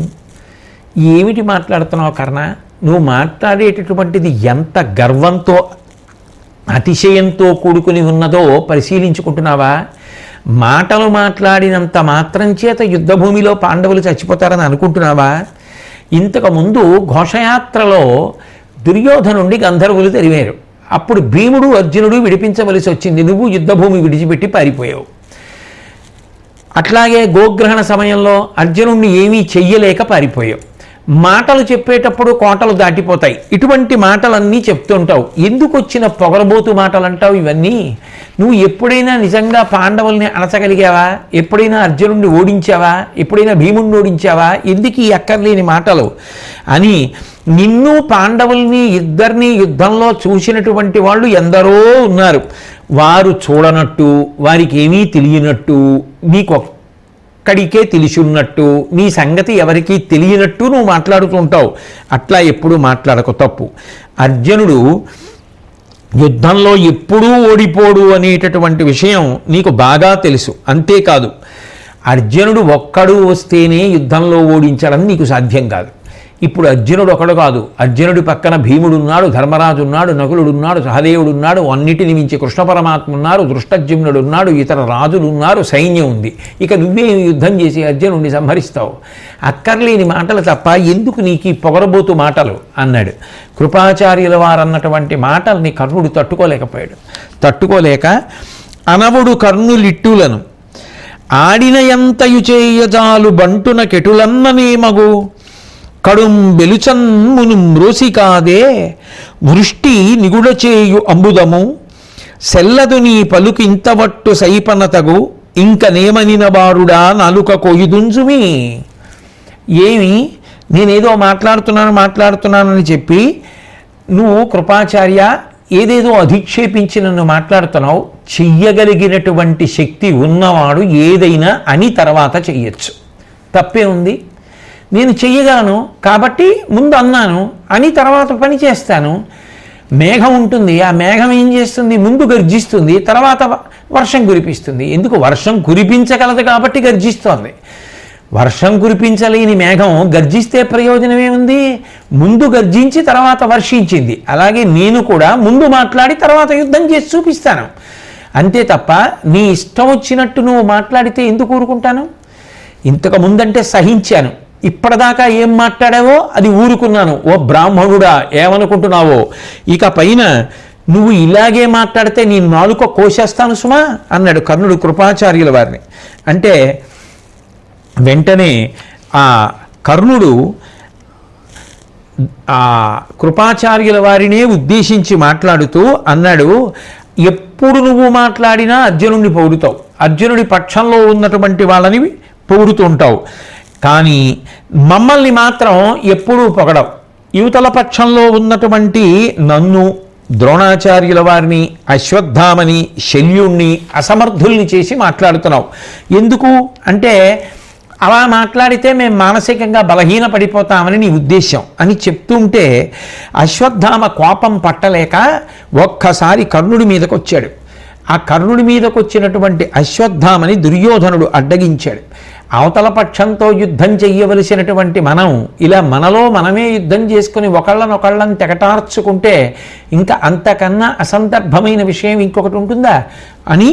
ఏమిటి మాట్లాడుతున్నావు కర్ణ? నువ్వు మాట్లాడేటటువంటిది ఎంత గర్వంతో అతిశయంతో కూడుకుని ఉన్నదో పరిశీలించుకుంటున్నావా? మాటలు మాట్లాడినంత మాత్రం చేత యుద్ధభూమిలో పాండవులు చచ్చిపోతారని అనుకుంటున్నావా? ఇంతకుముందు ఘోషయాత్రలో దుర్యోధనుండి గంధర్వులు తరివారు. అప్పుడు భీముడు అర్జునుడు విడిపించవలసి వచ్చింది. నువ్వు యుద్ధభూమి విడిచిపెట్టి పారిపోయావు. అట్లాగే గోగ్రహణ సమయంలో అర్జునుడిని ఏమీ చెయ్యలేక పారిపోయావు. మాటలు చెప్పేటప్పుడు కోటలు దాటిపోతాయి. ఇటువంటి మాటలన్నీ చెప్తుంటావు. ఎందుకు వచ్చిన పొగరబోతు మాటలు అంటావు ఇవన్నీ? నువ్వు ఎప్పుడైనా నిజంగా పాండవుల్ని అణచగలిగావా? ఎప్పుడైనా అర్జునుడిని ఓడించావా? ఎప్పుడైనా భీముడిని ఓడించావా? ఎందుకు ఈ అక్కర్లేని మాటలు అని నిన్ను పాండవుల్ని ఇద్దరిని యుద్ధంలో చూసినటువంటి వాళ్ళు ఎందరో ఉన్నారు. వారు చూడనట్టు, వారికి ఏమీ తెలియనట్టు, నీకొక్కడికే తెలిసిన్నట్టు, నీ సంగతి ఎవరికీ తెలియనట్టు నువ్వు మాట్లాడుతూ ఉంటావు. అట్లా ఎప్పుడూ మాట్లాడకు, తప్పు. అర్జునుడు యుద్ధంలో ఎప్పుడూ ఓడిపోడు అనేటటువంటి విషయం నీకు బాగా తెలుసు. అంతేకాదు, అర్జునుడు ఒక్కడు వస్తేనే యుద్ధంలో ఓడించడం నీకు సాధ్యం కాదు. ఇప్పుడు అర్జునుడు ఒకడు కాదు, అర్జునుడి పక్కన భీముడు ఉన్నాడు, ధర్మరాజు ఉన్నాడు, నకులుడు ఉన్నాడు, సహదేవుడు ఉన్నాడు, అన్నిటిని మించి కృష్ణ పరమాత్మ ఉన్నారు, దృష్టజ్యుమ్నుడు ఉన్నాడు, ఇతర రాజులు ఉన్నారు, సైన్యం ఉంది. ఇక నువ్వే యుద్ధం చేసి అర్జునుడిని సంహరిస్తావు? అక్కర్లేని మాటలు తప్ప ఎందుకు నీకు ఈ పొగరబోతు మాటలు అన్నాడు. కృపాచార్యుల వారన్నటువంటి మాటల్ని కర్ణుడు తట్టుకోలేకపోయాడు. తట్టుకోలేక అనవుడు కర్ణులిట్టులను ఆడిన ఎంతయు చేయజాలు బంటున కెటులన్ననేమగు కడుం బెలుచన్మును మ్రోసి కాదే వృష్టి నిగుడచేయు అంబుదము సెల్లదు నీ పలుకు ఇంతవట్టు సైపనతగు ఇంకనేమనిన బారుడా నాలుక కొయ్యుదుంజుమి. ఏమి నేనేదో మాట్లాడుతున్నానని చెప్పి నువ్వు కృపాచార్య ఏదేదో అధిక్షేపించి నన్ను మాట్లాడుతున్నావు. చెయ్యగలిగినటువంటి శక్తి ఉన్నవాడు ఏదైనా అని తర్వాత చెయ్యొచ్చు, తప్పే ఉంది. నేను చెయ్యగలను కాబట్టి ముందు అన్నాను అని తర్వాత పని చేస్తాను. మేఘం ఉంటుంది, ఆ మేఘం ఏం చేస్తుంది? ముందు గర్జిస్తుంది, తర్వాత వర్షం కురిపిస్తుంది. ఎందుకు? వర్షం కురిపించగలదు కాబట్టి గర్జిస్తోంది. వర్షం కురిపించలేని మేఘం గర్జిస్తే ప్రయోజనమే ఉంది? ముందు గర్జించి తర్వాత వర్షించింది. అలాగే నేను కూడా ముందు మాట్లాడి తర్వాత యుద్ధం చేసి చూపిస్తాను. అంతే తప్ప నీ ఇష్టం వచ్చినట్టు నువ్వు మాట్లాడితే ఎందుకు ఊరుకుంటాను? ఇంతకు ముందంటే సహించాను, ఇప్పటిదాకా ఏం మాట్లాడావో అది ఊరుకున్నాను. ఓ బ్రాహ్మణుడా, ఏమనుకుంటున్నావో? ఇక పైన నువ్వు ఇలాగే మాట్లాడితే నీ నాలుక కోసేస్తాను సుమా అన్నాడు కర్ణుడు కృపాచార్యుల వారిని. అంటే వెంటనే ఆ కర్ణుడు ఆ కృపాచార్యుల వారినే ఉద్దేశించి మాట్లాడుతూ అన్నాడు, ఎప్పుడు నువ్వు మాట్లాడినా అర్జునుడిని పొగుడుతావు, అర్జునుడి పక్షంలో ఉన్నటువంటి వాళ్ళని పొగుడుతుంటావు, కానీ మమ్మల్ని మాత్రం ఎప్పుడూ పొగడవు. యువతల పక్షంలో ఉన్నటువంటి నన్ను, ద్రోణాచార్యుల వారిని, అశ్వత్థామని, శల్యుణ్ణి అసమర్థుల్ని చేసి మాట్లాడుతున్నావు. ఎందుకు అంటే అలా మాట్లాడితే మేము మానసికంగా బలహీన పడిపోతామని నీ ఉద్దేశం అని చెప్తుంటే అశ్వత్థామ కోపం పట్టలేక ఒక్కసారి కర్ణుడి మీదకి వచ్చాడు. ఆ కర్ణుడి మీదకి వచ్చినటువంటి అశ్వత్థామని దుర్యోధనుడు అడ్డగించాడు. అవతల పక్షంతో యుద్ధం చెయ్యవలసినటువంటి మనం ఇలా మనలో మనమే యుద్ధం చేసుకుని ఒకళ్ళని తెగటార్చుకుంటే ఇంకా అంతకన్నా అసందర్భమైన విషయం ఇంకొకటి ఉంటుందా అని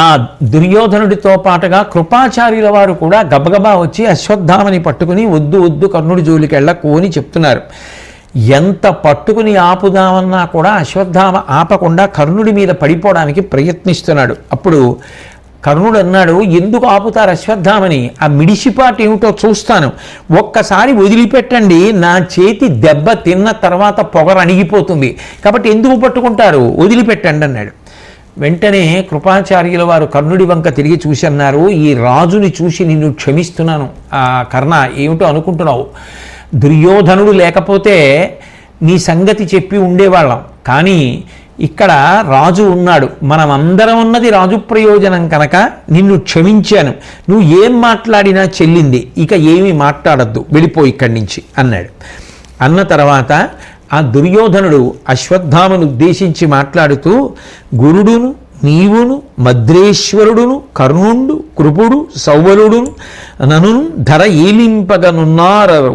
ఆ దుర్యోధనుడితో పాటుగా కృపాచార్యుల వారు కూడా గబగబా వచ్చి అశ్వత్థామని పట్టుకుని వద్దు వద్దు కర్ణుడి జోలికి వెళ్ళకు అని చెప్తున్నారు. ఎంత పట్టుకుని ఆపుదామన్నా కూడా అశ్వత్థామ ఆపకుండా కర్ణుడి మీద పడిపోవడానికి ప్రయత్నిస్తున్నాడు. అప్పుడు కర్ణుడు అన్నాడు, ఎందుకు ఆపుతారు అశ్వత్థామని? ఆ మిడిసిపాటు ఏమిటో చూస్తాను, ఒక్కసారి వదిలిపెట్టండి, నా చేతి దెబ్బ తిన్న తర్వాత పొగరు అణిగిపోతుంది, కాబట్టి ఎందుకు పట్టుకుంటారు, వదిలిపెట్టండి అన్నాడు. వెంటనే కృపాచార్యుల వారు కర్ణుడి వంక తిరిగి చూసి అన్నారు, ఈ రాజుని చూసి నిన్ను క్షమిస్తున్నాను కర్ణ, ఏమిటో అనుకుంటున్నావు, దుర్యోధనుడు లేకపోతే నీ సంగతి చెప్పి ఉండేవాళ్ళం. కానీ ఇక్కడ రాజు ఉన్నాడు, మనమందరం ఉన్నది రాజు ప్రయోజనం కనుక నిన్ను క్షమించాను, నువ్వు ఏం మాట్లాడినా చెల్లింది, ఇక ఏమీ మాట్లాడద్దు, వెళ్ళిపో ఇక్కడి నుంచి అన్నాడు. అన్న తర్వాత ఆ దుర్యోధనుడు అశ్వత్థామను ఉద్దేశించి మాట్లాడుతూ, గురుడును నీవును మద్రేశ్వరుడును కర్ణుండు కృపుడు సౌబలుడును నను ధర ఏలింపగనున్నారవు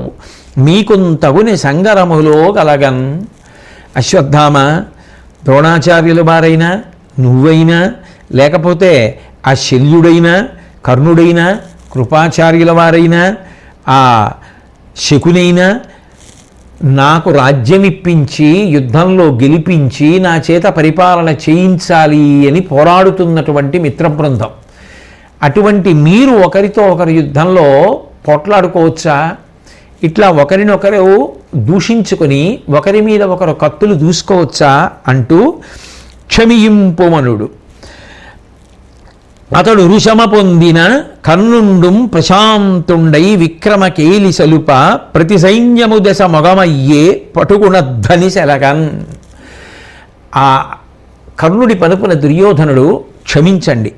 మీకుంతగుని సంగరములో కలగన్. అశ్వత్థామ, ద్రోణాచార్యుల వారైనా నువ్వైనా లేకపోతే ఆ శల్యుడైనా కర్ణుడైనా కృపాచార్యుల వారైనా ఆ శకునైనా నాకు రాజ్యం ఇప్పించి యుద్ధంలో గెలిపించి నా చేత పరిపాలన చేయించాలి అని పోరాడుతున్నటువంటి మిత్రబృందం. అటువంటి మీరు ఒకరితో ఒకరు యుద్ధంలో పోట్లాడుకోవచ్చా? ఇట్లా ఒకరినొకరు దూషించుకొని ఒకరి మీద ఒకరు కత్తులు దూసుకోవచ్చా అంటూ క్షమియింపుమనుడు. అతడు రుషమ పొందిన కర్ణుండు ప్రశాంతుండై విక్రమకేలి సలుప ప్రతి సైన్యము దశ మొగమయ్యే పటుగుణధ్వని సెలగన్. ఆ కర్ణుడి పలుపున దుర్యోధనుడు క్షమించండి,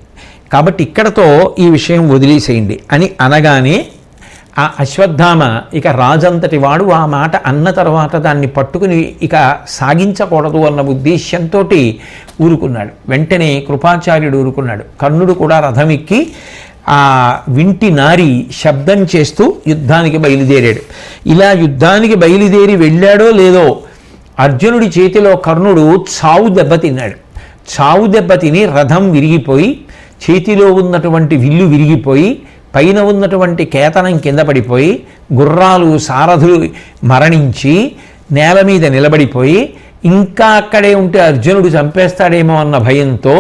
కాబట్టి ఇక్కడతో ఈ విషయం వదిలేసేయండి అని అనగానే ఆ అశ్వత్థామ ఇక రాజంతటి వాడు ఆ మాట అన్న తర్వాత దాన్ని పట్టుకుని ఇక సాగించకూడదు అన్న ఉద్దేశ్యంతో ఊరుకున్నాడు. వెంటనే కృపాచార్యుడు ఊరుకున్నాడు. కర్ణుడు కూడా రథం ఎక్కి ఆ వింటి నారి శబ్దం చేస్తూ యుద్ధానికి బయలుదేరాడు. ఇలా యుద్ధానికి బయలుదేరి వెళ్ళాడో లేదో అర్జునుడి చేతిలో కర్ణుడు చావు దెబ్బతిన్నాడు. చావు దెబ్బతిని రథం విరిగిపోయి చేతిలో ఉన్నటువంటి విల్లు విరిగిపోయి పైన ఉన్నటువంటి కేతనం కింద పడిపోయి గుర్రాలు సారథులు మరణించి నేల మీద నిలబడిపోయి ఇంకా అక్కడే ఉంటే అర్జునుడు చంపేస్తాడేమో అన్న భయంతో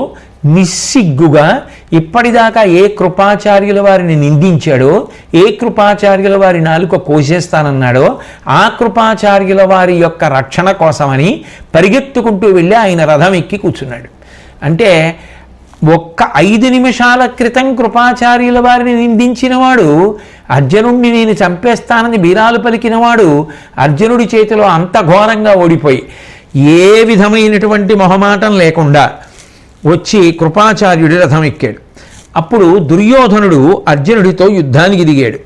నిస్సిగ్గుగా ఇప్పటిదాకా ఏ కృపాచార్యుల వారిని నిందించాడో, ఏ కృపాచార్యుల వారి నాలుక కోసేస్తానన్నాడో ఆ కృపాచార్యుల వారి యొక్క రక్షణ కోసమని పరిగెత్తుకుంటూ వెళ్ళి ఆయన రథం ఎక్కి కూర్చున్నాడు. అంటే ఒక్క 5 నిమిషాల క్రితం కృపాచార్యుల వారిని నిందించినవాడు, అర్జునుడిని నేను చంపేస్తానని బీరాలు పలికినవాడు అర్జునుడి చేతిలో అంత ఘోరంగా ఓడిపోయి ఏ విధమైనటువంటి మొహమాటం లేకుండా వచ్చి కృపాచార్యుడి రథం ఎక్కాడు. అప్పుడు దుర్యోధనుడు అర్జునుడితో యుద్ధానికి దిగాడు.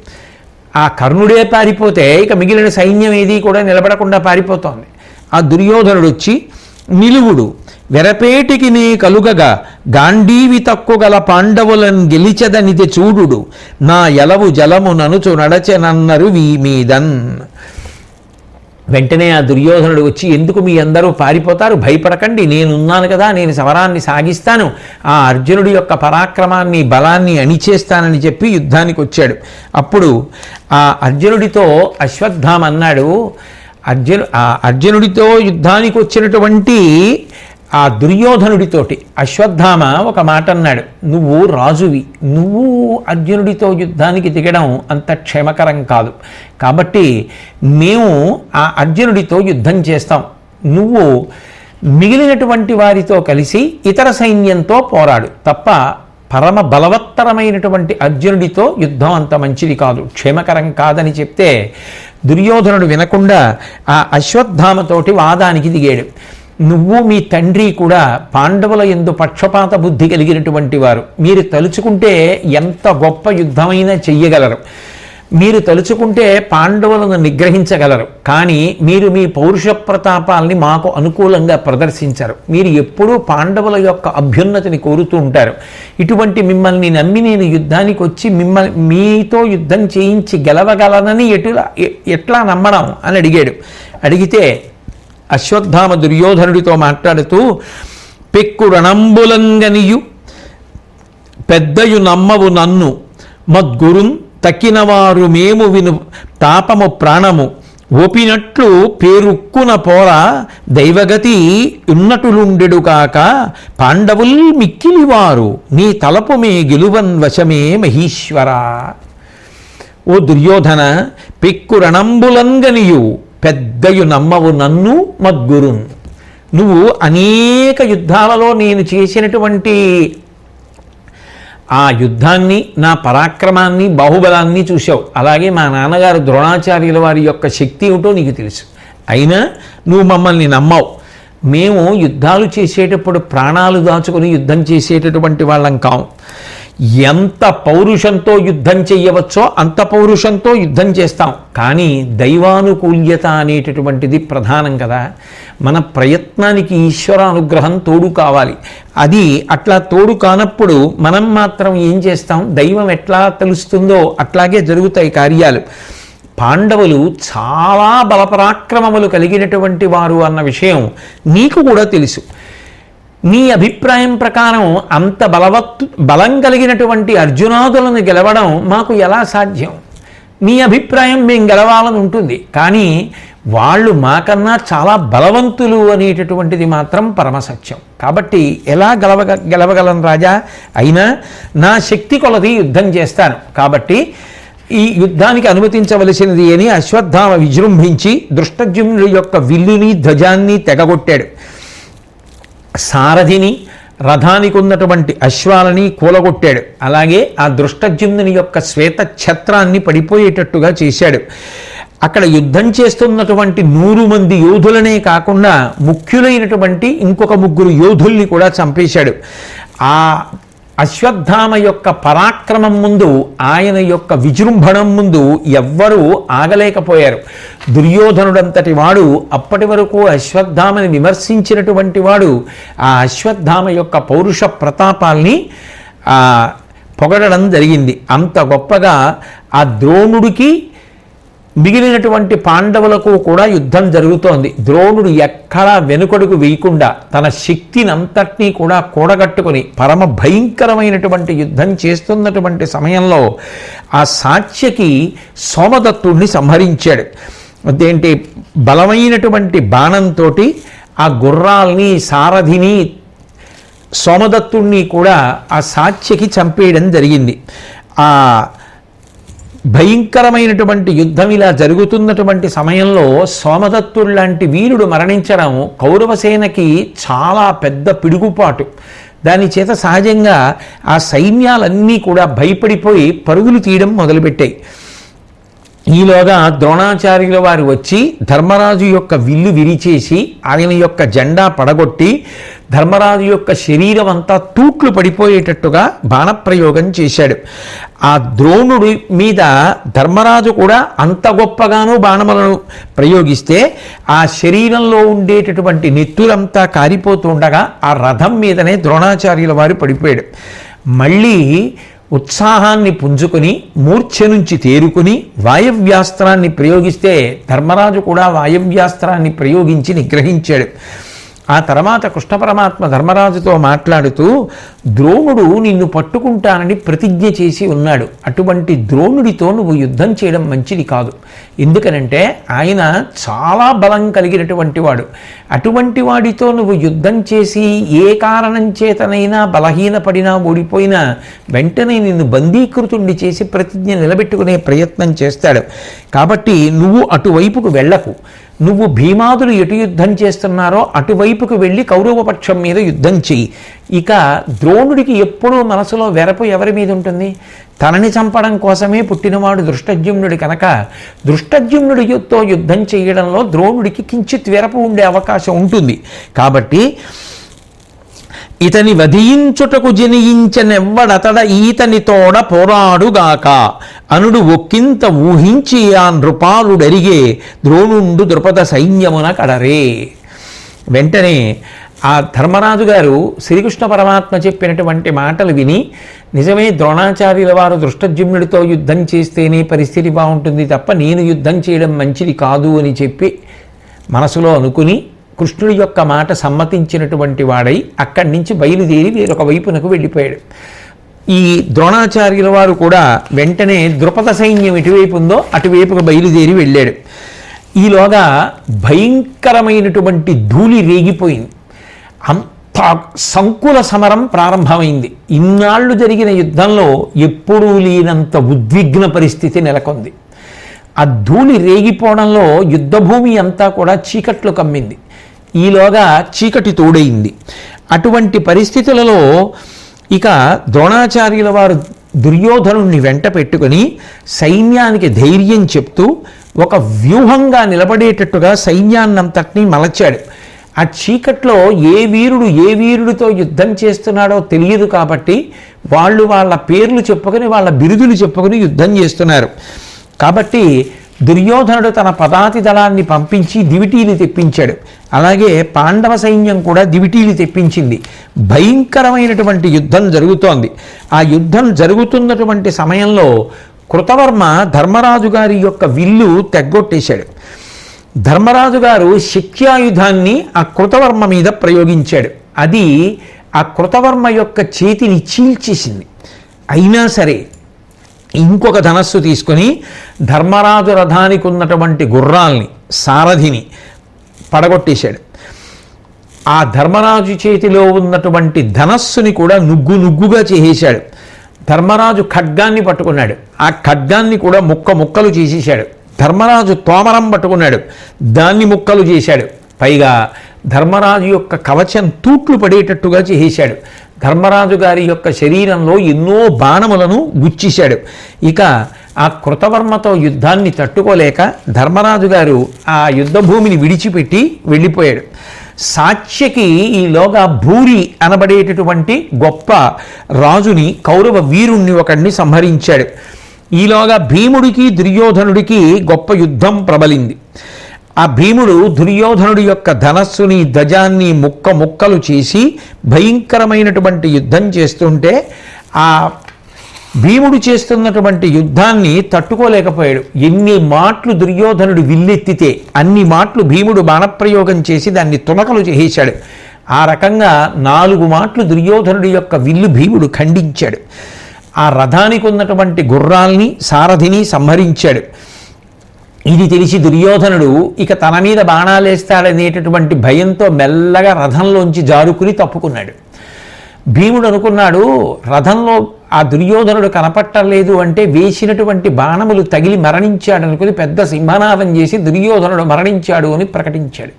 ఆ కర్ణుడే పారిపోతే ఇక మిగిలిన సైన్యం ఏది కూడా నిలబడకుండా పారిపోతోంది. ఆ దుర్యోధనుడు వచ్చి నిలువుడు వెరపేటికి నీ కలుగగా గాంధీవి తక్కుగల పాండవులను గెలిచదనిది చూడుడు నా ఎలవు జలము ననుచు నడచెనన్నరు వీమీదన్. వెంటనే ఆ దుర్యోధనుడు వచ్చి, ఎందుకు మీ అందరూ పారిపోతారు, భయపడకండి, నేనున్నాను కదా, నేను సమరాన్ని సాగిస్తాను, ఆ అర్జునుడి యొక్క పరాక్రమాన్ని బలాన్ని అణిచేస్తానని చెప్పి యుద్ధానికి వచ్చాడు. అప్పుడు ఆ అర్జునుడితో అశ్వత్థామ అన్నాడు, అర్జునుడితో యుద్ధానికి వచ్చినటువంటి ఆ దుర్యోధనుడితోటి అశ్వత్థామ ఒక మాట అన్నాడు, నువ్వు రాజువి, నువ్వు అర్జునుడితో యుద్ధానికి దిగడం అంత క్షేమకరం కాదు, కాబట్టి మేము ఆ అర్జునుడితో యుద్ధం చేస్తాం, నువ్వు మిగిలినటువంటి వారితో కలిసి ఇతర సైన్యంతో పోరాడు తప్ప పరమ బలవత్తరమైనటువంటి అర్జునుడితో యుద్ధం అంత మంచిది కాదు, క్షేమకరం కాదని చెప్తే దుర్యోధనుడు వినకుండా ఆ అశ్వత్థామతోటి వాదానికి దిగాడు. నువ్వు మీ తండ్రి కూడా పాండవుల యందు పక్షపాత బుద్ధి కలిగినటువంటి వారు, మీరు తలుచుకుంటే ఎంత గొప్ప యుద్ధమైనా చెయ్యగలరు, మీరు తలుచుకుంటే పాండవులను నిగ్రహించగలరు, కానీ మీరు మీ పౌరుష ప్రతాపాల్ని మాకు అనుకూలంగా ప్రదర్శించరు, మీరు ఎప్పుడూ పాండవుల యొక్క అభ్యున్నతిని కోరుతూ ఉంటారు, ఇటువంటి మిమ్మల్ని నమ్మి నేను యుద్ధానికి వచ్చి మీతో యుద్ధం చేయించి గెలవగలనని ఎట్లా నమ్మడం అని అడిగాడు. అడిగితే అశ్వత్థామ దుర్యోధనుడితో మాట్లాడుతూ, పెక్కు రణంబులంగనియు పెద్దయు నమ్మవు నన్ను మద్గురున్ తక్కినవారు మేము విను తాపము ప్రాణము ఓపినట్లు పేరుక్కున పోర దైవగతి ఉన్నటులుండెడు కాక పాండవుల్ మిక్కిలివారు నీ తలపు మే గెలువన్ వశమే మహీశ్వర. ఓ దుర్యోధన, పెక్కు రణంబులంగనియు పెద్దయు నమ్మవు నన్ను మద్గురున్, నువ్వు అనేక యుద్ధాలలో నేను చేసినటువంటి ఆ యుద్ధాన్ని, నా పరాక్రమాన్ని, బాహుబలాన్ని చూశావు, అలాగే మా నాన్నగారు ద్రోణాచార్యుల వారి యొక్క శక్తి ఏమిటో నీకు తెలుసు, అయినా నువ్వు మమ్మల్ని నమ్మావు. మేము యుద్ధాలు చేసేటప్పుడు ప్రాణాలు దాచుకుని యుద్ధం చేసేటటువంటి వాళ్ళం కాము. ఎంత పౌరుషంతో యుద్ధం చెయ్యవచ్చో అంత పౌరుషంతో యుద్ధం చేస్తాం. కానీ దైవానుకూల్యత అనేటటువంటిది ప్రధానం కదా. మన ప్రయత్నానికి ఈశ్వర అనుగ్రహం తోడు కావాలి. అది అట్లా తోడు కానప్పుడు మనం మాత్రం ఏం చేస్తాం? దైవం ఎట్లా తెలుస్తుందో అట్లాగే జరుగుతాయి కార్యాలు. పాండవులు చాలా బలపరాక్రమములు కలిగినటువంటి వారు అన్న విషయం నీకు కూడా తెలుసు. నీ అభిప్రాయం ప్రకారం అంత బలం కలిగినటువంటి అర్జునాదులను గెలవడం మాకు ఎలా సాధ్యం? నీ అభిప్రాయం మేము గెలవాలని ఉంటుంది, కానీ వాళ్ళు మాకన్నా చాలా బలవంతులు అనేటటువంటిది మాత్రం పరమసత్యం. కాబట్టి ఎలా గెలవగలను రాజా? అయినా నా శక్తి కొలది యుద్ధం చేస్తాను. కాబట్టి ఈ యుద్ధానికి అనుమతించవలసినది అని అశ్వత్థామ విజృంభించి దృష్టద్యుమ్నుడి యొక్క విల్లుని ధ్వజాన్ని తెగగొట్టాడు. సారథిని, రథానికి ఉన్నటువంటి అశ్వాలని కూలగొట్టాడు. అలాగే ఆ దృష్టద్యుమ్నుని యొక్క శ్వేత ఛత్రాన్ని పడిపోయేటట్టుగా చేశాడు. అక్కడ యుద్ధం చేస్తున్నటువంటి 100 మంది యోధులనే కాకుండా ముఖ్యులైనటువంటి ఇంకొక 3 యోధుల్ని కూడా చంపేశాడు. ఆ అశ్వత్థామ యొక్క పరాక్రమం ముందు, ఆయన యొక్క విజృంభణం ముందు ఎవ్వరూ ఆగలేకపోయారు. దుర్యోధనుడంతటి వాడు అప్పటి వరకు అశ్వత్థామని విమర్శించినటువంటి వాడు ఆ అశ్వత్థామ యొక్క పౌరుష ప్రతాపాల్ని పొగడడం జరిగింది. అంత గొప్పగా ఆ ద్రోణుడికి మిగిలినటువంటి పాండవులకు కూడా యుద్ధం జరుగుతోంది. ద్రోణుడు ఎక్కడా వెనుకడుగు వేయకుండా తన శక్తిని అంతటినీ కూడా కూడగట్టుకుని పరమ భయంకరమైనటువంటి యుద్ధం చేస్తున్నటువంటి సమయంలో ఆ సాత్యకి సోమదత్తుడిని సంహరించాడు. అదేంటి, బలమైనటువంటి బాణంతో ఆ గుర్రాల్ని, సారథిని, సోమదత్తుడిని కూడా ఆ సాత్యకి చంపేయడం జరిగింది. ఆ భయంకరమైనటువంటి యుద్ధం ఇలా జరుగుతున్నటువంటి సమయంలో సోమదత్తుడు లాంటి వీరుడు మరణించడం కౌరవసేనకి చాలా పెద్ద పిడుగుపాటు. దాని చేత సహజంగా ఆ సైన్యాలన్నీ కూడా భయపడిపోయి పరుగులు తీయడం మొదలుపెట్టాయి. ఈలోగా ద్రోణాచార్యుల వారు వచ్చి ధర్మరాజు యొక్క విల్లు విరిచేసి ఆయన యొక్క జెండా పడగొట్టి ధర్మరాజు యొక్క శరీరం అంతా తూట్లు పడిపోయేటట్టుగా బాణప్రయోగం చేశాడు. ఆ ద్రోణుడి మీద ధర్మరాజు కూడా అంత గొప్పగానూ బాణములను ప్రయోగిస్తే ఆ శరీరంలో ఉండేటటువంటి నెత్తురంతా కారిపోతుండగా ఆ రథం మీదనే ద్రోణాచార్యుల వారు పడిపోయాడు. మళ్ళీ ఉత్సాహాన్ని పుంజుకొని మూర్ఛ నుంచి తేరుకుని వాయవ్యాస్త్రాన్ని ప్రయోగిస్తే ధర్మరాజు కూడా వాయవ్యాస్త్రాన్ని ప్రయోగించి నిగ్రహించాడు. ఆ తర్వాత కృష్ణ పరమాత్మ ధర్మరాజుతో మాట్లాడుతూ, ద్రోణుడు నిన్ను పట్టుకుంటానని ప్రతిజ్ఞ చేసి ఉన్నాడు. అటువంటి ద్రోణుడితో నువ్వు యుద్ధం చేయడం మంచిది కాదు. ఎందుకనంటే ఆయన చాలా బలం కలిగినటువంటి వాడు. అటువంటి వాడితో నువ్వు యుద్ధం చేసి ఏ కారణం చేతనైనా బలహీనపడినా ఓడిపోయినా వెంటనే నిన్ను బందీకృతుణ్ణి చేసి ప్రతిజ్ఞ నిలబెట్టుకునే ప్రయత్నం చేస్తాడు. కాబట్టి నువ్వు అటువైపుకు వెళ్ళకు. నువ్వు భీమాదులు ఎటు యుద్ధం చేస్తున్నారో అటువైపుకు వెళ్ళి కౌరవపక్షం మీద యుద్ధం చెయ్యి. ఇక ద్రోణుడికి ఎప్పుడూ మనసులో వెరపు ఎవరి మీద ఉంటుంది? తనని చంపడం కోసమే పుట్టినవాడు దృష్టద్యుమ్నుడి కనుక దృష్టద్యుమ్నుడితో యుద్ధం చేయడంలో ద్రోణుడికి కించిత్ వెరపు ఉండే అవకాశం ఉంటుంది. కాబట్టి ఇతని వధించుటకు జనియించనెవ్వడతడ ఈతని తోడ పోరాడుగాక అనుడు ఒక్కింత ఊహించి ఆ నృపాలుడరిగే ద్రోణుండు ద్రుపద సైన్యమున కడరే. వెంటనే ఆ ధర్మరాజు గారు శ్రీకృష్ణ పరమాత్మ చెప్పినటువంటి మాటలు విని, నిజమే ద్రోణాచార్యుల వారు దృష్టద్యుమ్నుడితో యుద్ధం చేస్తేనే పరిస్థితి బాగుంటుంది తప్ప నేను యుద్ధం చేయడం మంచిది కాదు అని చెప్పి మనసులో అనుకుని కృష్ణుడి యొక్క మాట సమ్మతించినటువంటి వాడై అక్కడి నుంచి బయలుదేరి వేరొక వైపునకు వెళ్ళిపోయాడు. ఈ ద్రోణాచార్యుల వారు కూడా వెంటనే ద్రుపద సైన్యం ఎటువైపు ఉందో అటువైపుకు బయలుదేరి వెళ్ళాడు. ఈలోగా భయంకరమైనటువంటి ధూళి రేగిపోయింది. అంత సంకుల సమరం ప్రారంభమైంది. ఇన్నాళ్ళు జరిగిన యుద్ధంలో ఎప్పుడూ లేనంత ఉద్విగ్న పరిస్థితి నెలకొంది. ఆ ధూళి రేగిపోవడంలో యుద్ధభూమి అంతా కూడా చీకట్లు కమ్మింది. ఈలోగా చీకటి తోడైంది. అటువంటి పరిస్థితులలో ఇక ద్రోణాచార్యుల వారు దుర్యోధనుణ్ణి వెంట పెట్టుకుని సైన్యానికి ధైర్యం చెప్తూ ఒక వ్యూహంగా నిలబడేటట్టుగా సైన్యాన్నంతటినీ మలచాడు. ఆ చీకట్లో ఏ వీరుడితో యుద్ధం చేస్తున్నాడో తెలియదు కాబట్టి వాళ్ళు వాళ్ళ పేర్లు చెప్పుకొని వాళ్ళ బిరుదులు చెప్పుకొని యుద్ధం చేస్తున్నారు. కాబట్టి దుర్యోధనుడు తన పదాతి దళాన్ని పంపించి దివిటీలు తెప్పించాడు. అలాగే పాండవ సైన్యం కూడా దివిటీలు తెప్పించింది. భయంకరమైనటువంటి యుద్ధం జరుగుతోంది. ఆ యుద్ధం జరుగుతున్నటువంటి సమయంలో కృతవర్మ ధర్మరాజు గారి యొక్క విల్లు తెగ్గొట్టేశాడు. ధర్మరాజు గారు శక్త్యాయుధాన్ని ఆ కృతవర్మ మీద ప్రయోగించాడు. అది ఆ కృతవర్మ యొక్క చేతిని చీల్చేసింది. అయినా సరే ఇంకొక ధనస్సు తీసుకొని ధర్మరాజు రథానికి ఉన్నటువంటి గుర్రాల్ని సారథిని పడగొట్టేశాడు. ఆ ధర్మరాజు చేతిలో ఉన్నటువంటి ధనస్సుని కూడా నుగ్గుగా చేసేశాడు. ధర్మరాజు ఖడ్గాన్ని పట్టుకున్నాడు. ఆ ఖడ్గాన్ని కూడా ముక్కలు చేసేశాడు. ధర్మరాజు తోమరం పట్టుకున్నాడు. దాన్ని ముక్కలు చేశాడు. పైగా ధర్మరాజు యొక్క కవచం తూట్లు పడేటట్టుగా చేసేశాడు. ధర్మరాజు గారి యొక్క శరీరంలో ఎన్నో బాణములను గుచ్చేశాడు. ఇక ఆ కృతవర్మతో యుద్ధాన్ని తట్టుకోలేక ధర్మరాజు గారు ఆ యుద్ధ భూమిని విడిచిపెట్టి వెళ్ళిపోయాడు. సాత్యకి ఈలోగా భూరి అనబడేటటువంటి గొప్ప రాజుని కౌరవ వీరుణ్ణి ఒకడిని సంహరించాడు. ఈలోగా భీముడికి దుర్యోధనుడికి గొప్ప యుద్ధం ప్రబలింది. ఆ భీముడు దుర్యోధనుడి యొక్క ధనస్సుని ధ్వజాన్ని ముక్కలు చేసి భయంకరమైనటువంటి యుద్ధం చేస్తుంటే ఆ భీముడు చేస్తున్నటువంటి యుద్ధాన్ని తట్టుకోలేకపోయాడు. ఎన్ని మాటలు దుర్యోధనుడు విల్లెత్తితే అన్ని మాటలు భీముడు బాణప్రయోగం చేసి దాన్ని తునకలు చేసేశాడు. ఆ రకంగా 4 మాటలు దుర్యోధనుడి యొక్క విల్లు భీముడు ఖండించాడు. ఆ రథానికి ఉన్నటువంటి గుర్రాల్ని సారథిని సంహరించాడు. ఇది తెలిసి దుర్యోధనుడు ఇక తన మీద బాణాలేస్తాడనేటటువంటి భయంతో మెల్లగా రథంలోంచి జారుకుని తప్పుకున్నాడు. భీముడు అనుకున్నాడు, రథంలో ఆ దుర్యోధనుడు కనపట్టలేదు అంటే వేసినటువంటి బాణములు తగిలి మరణించాడు అనుకుని పెద్ద సింహనాదం చేసి దుర్యోధనుడు మరణించాడు అని ప్రకటించాడు.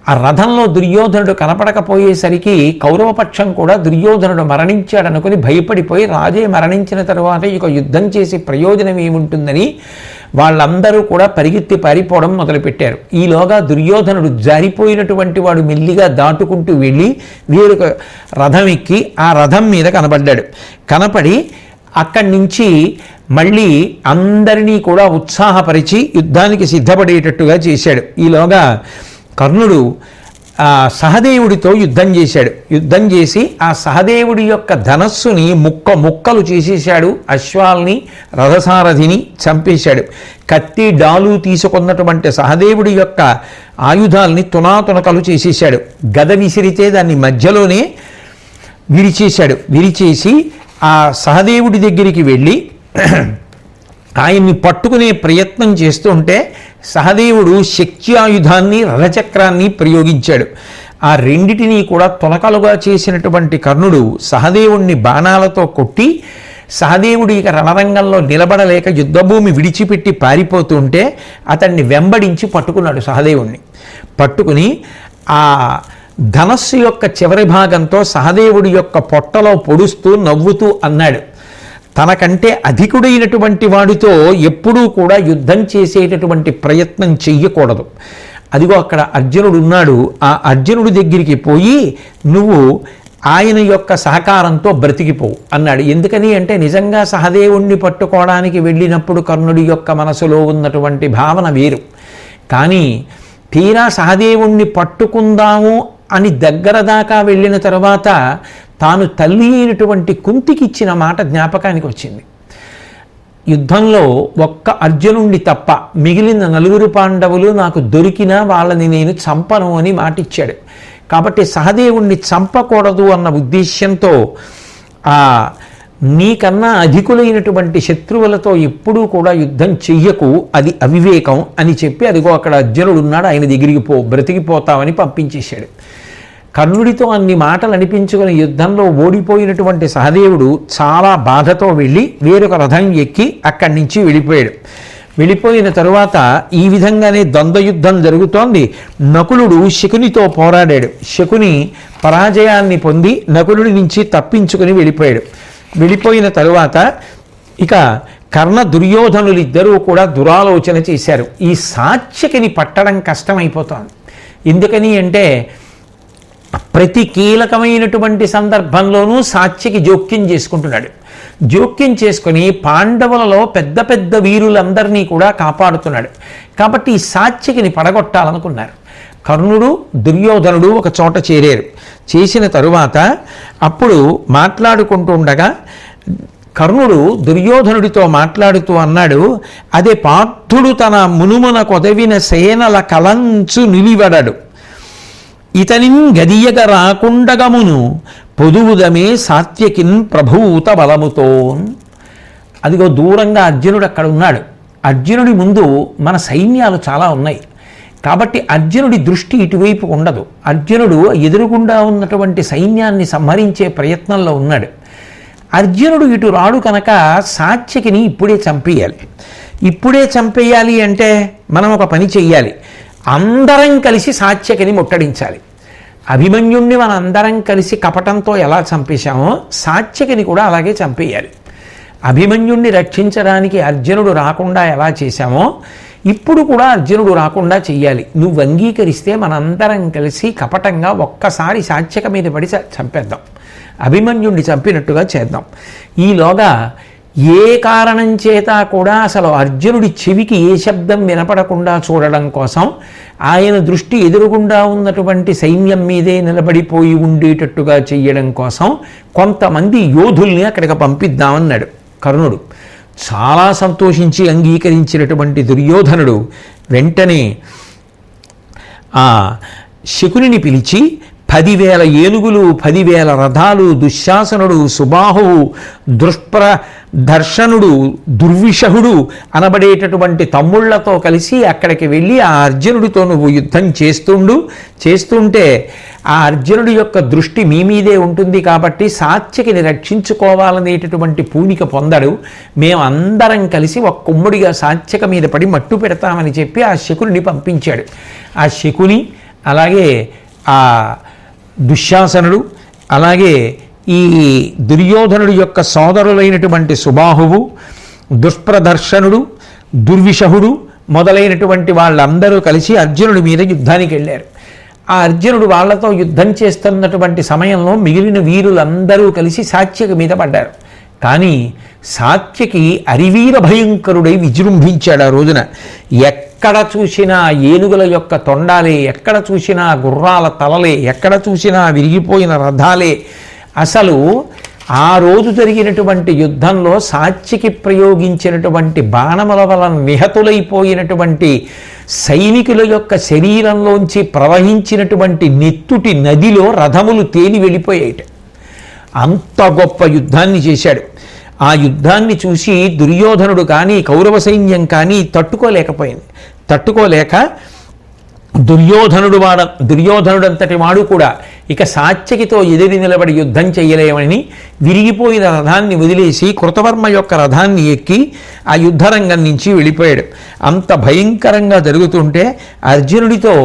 ఆ రథంలో దుర్యోధనుడు కనపడకపోయేసరికి కౌరవపక్షం కూడా దుర్యోధనుడు మరణించాడనుకుని భయపడిపోయి రాజే మరణించిన తరువాత ఇక యుద్ధం చేసి ప్రయోజనం ఏముంటుందని వాళ్ళందరూ కూడా పరిగెత్తి పారిపోవడం మొదలుపెట్టారు. ఈలోగా దుర్యోధనుడు జారిపోయినటువంటి వాడు మెల్లిగా దాటుకుంటూ వెళ్ళి వేరొక రథం ఎక్కి ఆ రథం మీద కనపడి అక్కడి నుంచి మళ్ళీ అందరినీ కూడా ఉత్సాహపరిచి యుద్ధానికి సిద్ధపడేటట్టుగా చేశాడు. ఈలోగా కర్ణుడు సహదేవుడితో యుద్ధం చేశాడు. యుద్ధం చేసి ఆ సహదేవుడి యొక్క ధనస్సుని ముక్కలు చేసేశాడు. అశ్వాల్ని రథసారథిని చంపేశాడు. కత్తి డాలు తీసుకున్నటువంటి సహదేవుడి యొక్క ఆయుధాల్ని తునాతునకలు చేసేశాడు. గద విసిరితే దాన్ని మధ్యలోనే విరిచేసి ఆ సహదేవుడి దగ్గరికి వెళ్ళి ఆయన్ని పట్టుకునే ప్రయత్నం చేస్తుంటే సహదేవుడు శక్త్యాయుధాన్ని రథచక్రాన్ని ప్రయోగించాడు. ఆ రెండిటినీ కూడా తునకలుగా చేసినటువంటి కర్ణుడు సహదేవుణ్ణి బాణాలతో కొట్టి సహదేవుడు ఇక రణరంగంలో నిలబడలేక యుద్ధభూమి విడిచిపెట్టి పారిపోతుంటే అతన్ని వెంబడించి పట్టుకున్నాడు. సహదేవుణ్ణి పట్టుకుని ఆ ధనస్సు యొక్క చివరి భాగంతో సహదేవుడి యొక్క పొట్టలో పొడుస్తూ నవ్వుతూ అన్నాడు, తనకంటే అధికుడైనటువంటి వాడితో ఎప్పుడూ కూడా యుద్ధం చేసేటటువంటి ప్రయత్నం చెయ్యకూడదు. అదిగో అక్కడ అర్జునుడు ఉన్నాడు. ఆ అర్జునుడి దగ్గరికి పోయి నువ్వు ఆయన యొక్క సహకారంతో బ్రతికిపోవు అన్నాడు. ఎందుకని అంటే నిజంగా సహదేవుణ్ణి పట్టుకోవడానికి వెళ్ళినప్పుడు కర్ణుడి యొక్క మనసులో ఉన్నటువంటి భావన వేరు. కానీ తీరా సహదేవుణ్ణి పట్టుకుందాము అని దగ్గర దాకా వెళ్ళిన తర్వాత తాను తల్లి అయినటువంటి కుంతికి ఇచ్చిన మాట జ్ఞాపకానికి వచ్చింది. యుద్ధంలో ఒక్క అర్జునుడిని తప్ప మిగిలిన 4 పాండవులు నాకు దొరికినా వాళ్ళని నేను చంపను అని మాటిచ్చాడు. కాబట్టి సహదేవుణ్ణి చంపకూడదు అన్న ఉద్దేశ్యంతో నీకన్నా అధికులైనటువంటి శత్రువులతో ఎప్పుడూ కూడా యుద్ధం చెయ్యకు, అది అవివేకం అని చెప్పి అదిగో అక్కడ అర్జునుడు ఉన్నాడు, ఆయన దగ్గరికి బ్రతికిపోతామని పంపించేశాడు. కర్ణుడితో అన్ని మాటలు అనిపించుకుని యుద్ధంలో ఓడిపోయినటువంటి సహదేవుడు చాలా బాధతో వెళ్ళి వేరొక రథం ఎక్కి అక్కడి నుంచి వెళ్ళిపోయాడు. వెళ్ళిపోయిన తరువాత ఈ విధంగానే ద్వంద్వయుద్ధం జరుగుతోంది. నకులుడు శకునితో పోరాడాడు. శకుని పరాజయాన్ని పొంది నకులుడి నుంచి తప్పించుకుని వెళ్ళిపోయాడు. వెళ్ళిపోయిన తరువాత ఇక కర్ణ దుర్యోధనులిద్దరూ కూడా దురాలోచన చేశారు. ఈ సాత్యకిని పట్టడం కష్టమైపోతోంది. ఎందుకని అంటే ప్రతి కీలకమైనటువంటి సందర్భంలోనూ సాత్యకి జోక్యం చేసుకుంటున్నాడు. జోక్యం చేసుకుని పాండవులలో పెద్ద పెద్ద వీరులందరినీ కూడా కాపాడుతున్నాడు. కాబట్టి ఈ సాత్యకిని పడగొట్టాలనుకున్నారు. కర్ణుడు దుర్యోధనుడు ఒక చోట చేరారు. చేసిన తరువాత అప్పుడు మాట్లాడుకుంటూ ఉండగా కర్ణుడు దుర్యోధనుడితో మాట్లాడుతూ అన్నాడు, అదే పార్థుడు తన మునుమున కొదవిన సేనల కలంచు నిలివడడు, ఇతనిన్ గదియగ రాకుండగమును పొదువుదమే సాత్యకిన్ ప్రభూత బలముతో. అదిగో దూరంగా అర్జునుడు అక్కడ ఉన్నాడు. అర్జునుడి ముందు మన సైన్యాలు చాలా ఉన్నాయి. కాబట్టి అర్జునుడి దృష్టి ఇటువైపు ఉండదు. అర్జునుడు ఎదురుగుండా ఉన్నటువంటి సైన్యాన్ని సంహరించే ప్రయత్నంలో ఉన్నాడు. అర్జునుడు ఇటు రాడు కనుక సాత్యకిని ఇప్పుడే చంపేయాలి. ఇప్పుడే చంపేయాలి అంటే మనం ఒక పని చెయ్యాలి. అందరం కలిసి సాత్యకిని ముట్టడించాలి. అభిమన్యుణ్ణి మన అందరం కలిసి కపటంతో ఎలా చంపేశామో సాత్యకిని కూడా అలాగే చంపేయాలి. అభిమన్యుణ్ణి రక్షించడానికి అర్జునుడు రాకుండా ఎలా చేశామో ఇప్పుడు కూడా అర్జునుడు రాకుండా చెయ్యాలి. నువ్వు అంగీకరిస్తే మనందరం కలిసి కపటంగా ఒక్కసారి సాత్యక మీద పడి చంపేద్దాం. అభిమన్యుణ్ణి చంపినట్టుగా చేద్దాం. ఈలోగా ఏ కారణం చేత కూడా అసలు అర్జునుడి చెవికి ఏ శబ్దం వినపడకుండా చూడడం కోసం ఆయన దృష్టి ఎదురుగుండా ఉన్నటువంటి సైన్యం మీదే నిలబడిపోయి ఉండేటట్టుగా చెయ్యడం కోసం కొంతమంది యోధుల్ని అక్కడికి పంపిద్దామన్నాడు కర్ణుడు. చాలా సంతోషించి అంగీకరించినటువంటి దుర్యోధనుడు వెంటనే ఆ శకునిని పిలిచి 10,000 ఏనుగులు, 10,000 రథాలు, దుశ్శాసనుడు, సుబాహువు, దర్శనుడు, దుర్విషహుడు అనబడేటటువంటి తమ్ముళ్లతో కలిసి అక్కడికి వెళ్ళి ఆ అర్జునుడితో నువ్వు యుద్ధం చేస్తుంటే ఆ అర్జునుడి యొక్క దృష్టి మీ మీదే ఉంటుంది కాబట్టి సాత్యకిని రక్షించుకోవాలనేటటువంటి పూనిక పొందడు. మేమందరం కలిసి ఒక కుమ్ముడిగా సాత్యక మీద పడి మట్టు పెడతామని చెప్పి ఆ శకుని పంపించాడు. ఆ శకుని అలాగే ఆ దుశ్శాసనుడు అలాగే ఈ దుర్యోధనుడి యొక్క సోదరులైనటువంటి సుబాహువు, దుష్ప్రదర్శనుడు, దుర్విషహుడు మొదలైనటువంటి వాళ్ళందరూ కలిసి అర్జునుడి మీద యుద్ధానికి వెళ్ళారు. ఆ అర్జునుడు వాళ్లతో యుద్ధం చేస్తున్నటువంటి సమయంలో మిగిలిన వీరులందరూ కలిసి సాత్యకి మీద పడ్డారు. కానీ సాత్యకి అరివీర భయంకరుడై విజృంభించాడు. ఆ రోజున ఎక్కడ చూసినా ఏనుగుల యొక్క తొండాలే, ఎక్కడ చూసినా గుర్రాల తలలే, ఎక్కడ చూసినా విరిగిపోయిన రథాలే. అసలు ఆ రోజు జరిగినటువంటి యుద్ధంలో సాత్యకి ప్రయోగించినటువంటి బాణముల వలన నిహతులైపోయినటువంటి సైనికుల యొక్క శరీరంలోంచి ప్రవహించినటువంటి నెత్తుటి నదిలో రథములు తేలి వెళ్ళిపోయాయి. అంత గొప్ప యుద్ధాన్ని చేశాడు. ఆ యుద్ధాన్ని చూసి దుర్యోధనుడు కానీ కౌరవ సైన్యం కానీ తట్టుకోలేక దుర్యోధనుడంతటి వాడు కూడా ఇక సాత్యకితో ఎదిరి నిలబడి యుద్ధం చేయలేమని విరిగిపోయిన రథాన్ని వదిలేసి కృతవర్మ యొక్క రథాన్ని ఎక్కి ఆ యుద్ధరంగం నుంచి వెళ్ళిపోయాడు. అంత భయంకరంగా జరుగుతుంటే అర్జునుడితో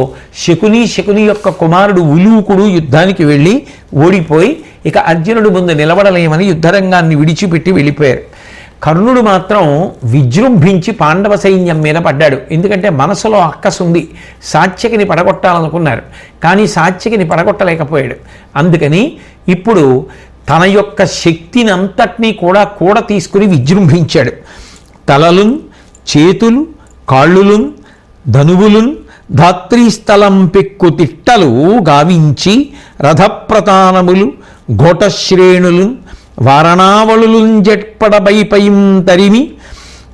శకుని యొక్క కుమారుడు ఉలూకుడు యుద్ధానికి వెళ్ళి ఓడిపోయి ఇక అర్జునుడు ముందు నిలబడలేమని యుద్ధరంగాన్ని విడిచిపెట్టి వెళ్ళిపోయారు. కర్ణుడు మాత్రం విజృంభించి పాండవ సైన్యం మీద పడ్డాడు. ఎందుకంటే మనసులో అక్కసుంది. సాత్యకిని పడగొట్టాలనుకున్నారు కానీ సాత్యకిని పడగొట్టలేకపోయాడు. అందుకని ఇప్పుడు తన యొక్క శక్తిని అంతటినీ కూడా తీసుకుని విజృంభించాడు. తలలున్, చేతులు, కాళ్ళులున్, ధనువులున్, ధాత్రీస్థలం పెక్కు తిట్టలు గావించి రథప్రతానములు, ఘోటశ్రేణులు, వారణావళులుంజెట్పడబైపయం తరిమి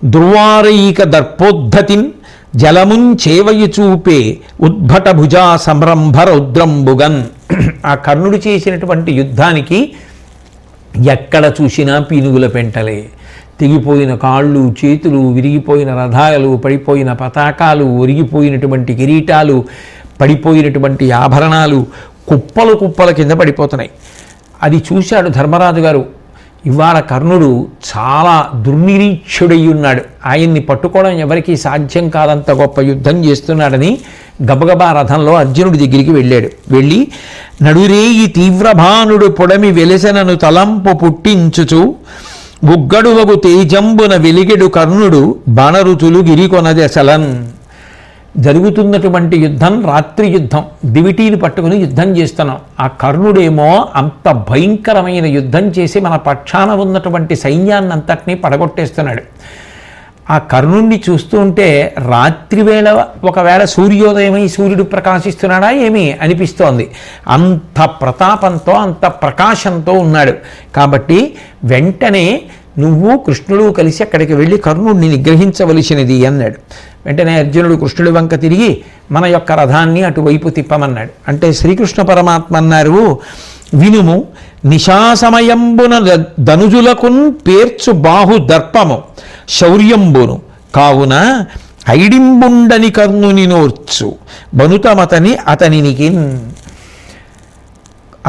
దుర్వారైక దర్పోద్ధతిన్ జలమున్ చేవయి చూపే ఉద్భట భుజా సంరంభ రౌద్రంబుగన్. ఆ కర్ణుడు చేసినటువంటి యుద్ధానికి ఎక్కడ చూసినా పీనుగుల పెంటలే, తెగిపోయిన కాళ్ళు, చేతులు, విరిగిపోయిన రథాలు, పడిపోయిన పతాకాలు, ఒరిగిపోయినటువంటి కిరీటాలు, పడిపోయినటువంటి ఆభరణాలు కుప్పలు కింద పడిపోతున్నాయి. అది చూశాడు ధర్మరాజు గారు. ఇవాళ కర్ణుడు చాలా దుర్నిరీక్షుడై ఉన్నాడు. ఆయన్ని పట్టుకోవడం ఎవరికీ సాధ్యం కాదంత గొప్ప యుద్ధం చేస్తున్నాడని గబగబా రథంలో అర్జునుడి దగ్గరికి వెళ్ళాడు. వెళ్ళి నడురేయి తీవ్రభానుడు పొడమి వెలసెనను తలంపు పుట్టించుచు బుగ్గడువగు తేజంబున వెలిగెడు కర్ణుడు బాణరుతులు గిరికొనదెసలన్. జరుగుతున్నటువంటి యుద్ధం రాత్రి యుద్ధం, దివిటీలు పట్టుకుని యుద్ధం చేస్తున్నాం. ఆ కర్ణుడేమో అంత భయంకరమైన యుద్ధం చేసి మన పక్షాన ఉన్నటువంటి సైన్యాన్ని అంతటినీ పడగొట్టేస్తున్నాడు. ఆ కర్ణుణ్ణి చూస్తూ ఉంటే రాత్రివేళ ఒకవేళ సూర్యోదయమై సూర్యుడు ప్రకాశిస్తున్నాడా ఏమి అనిపిస్తోంది. అంత ప్రతాపంతో అంత ప్రకాశంతో ఉన్నాడు. కాబట్టి వెంటనే నువ్వు కృష్ణుడు కలిసి అక్కడికి వెళ్ళి కర్ణుడిని నిగ్రహించవలసినది అన్నాడు. వెంటనే అర్జునుడు కృష్ణుడి వంక తిరిగి మన యొక్క రథాన్ని అటువైపు తిప్పమన్నాడు. అంటే శ్రీకృష్ణ పరమాత్మ అన్నారు, వినుము, నిశాసమయంబున ధనుజులకున్ పేర్చు బాహు దర్పము శౌర్యంబును కావున ఐడింబుండని కర్ణుని నోర్చు బనుతమతని అతనికి.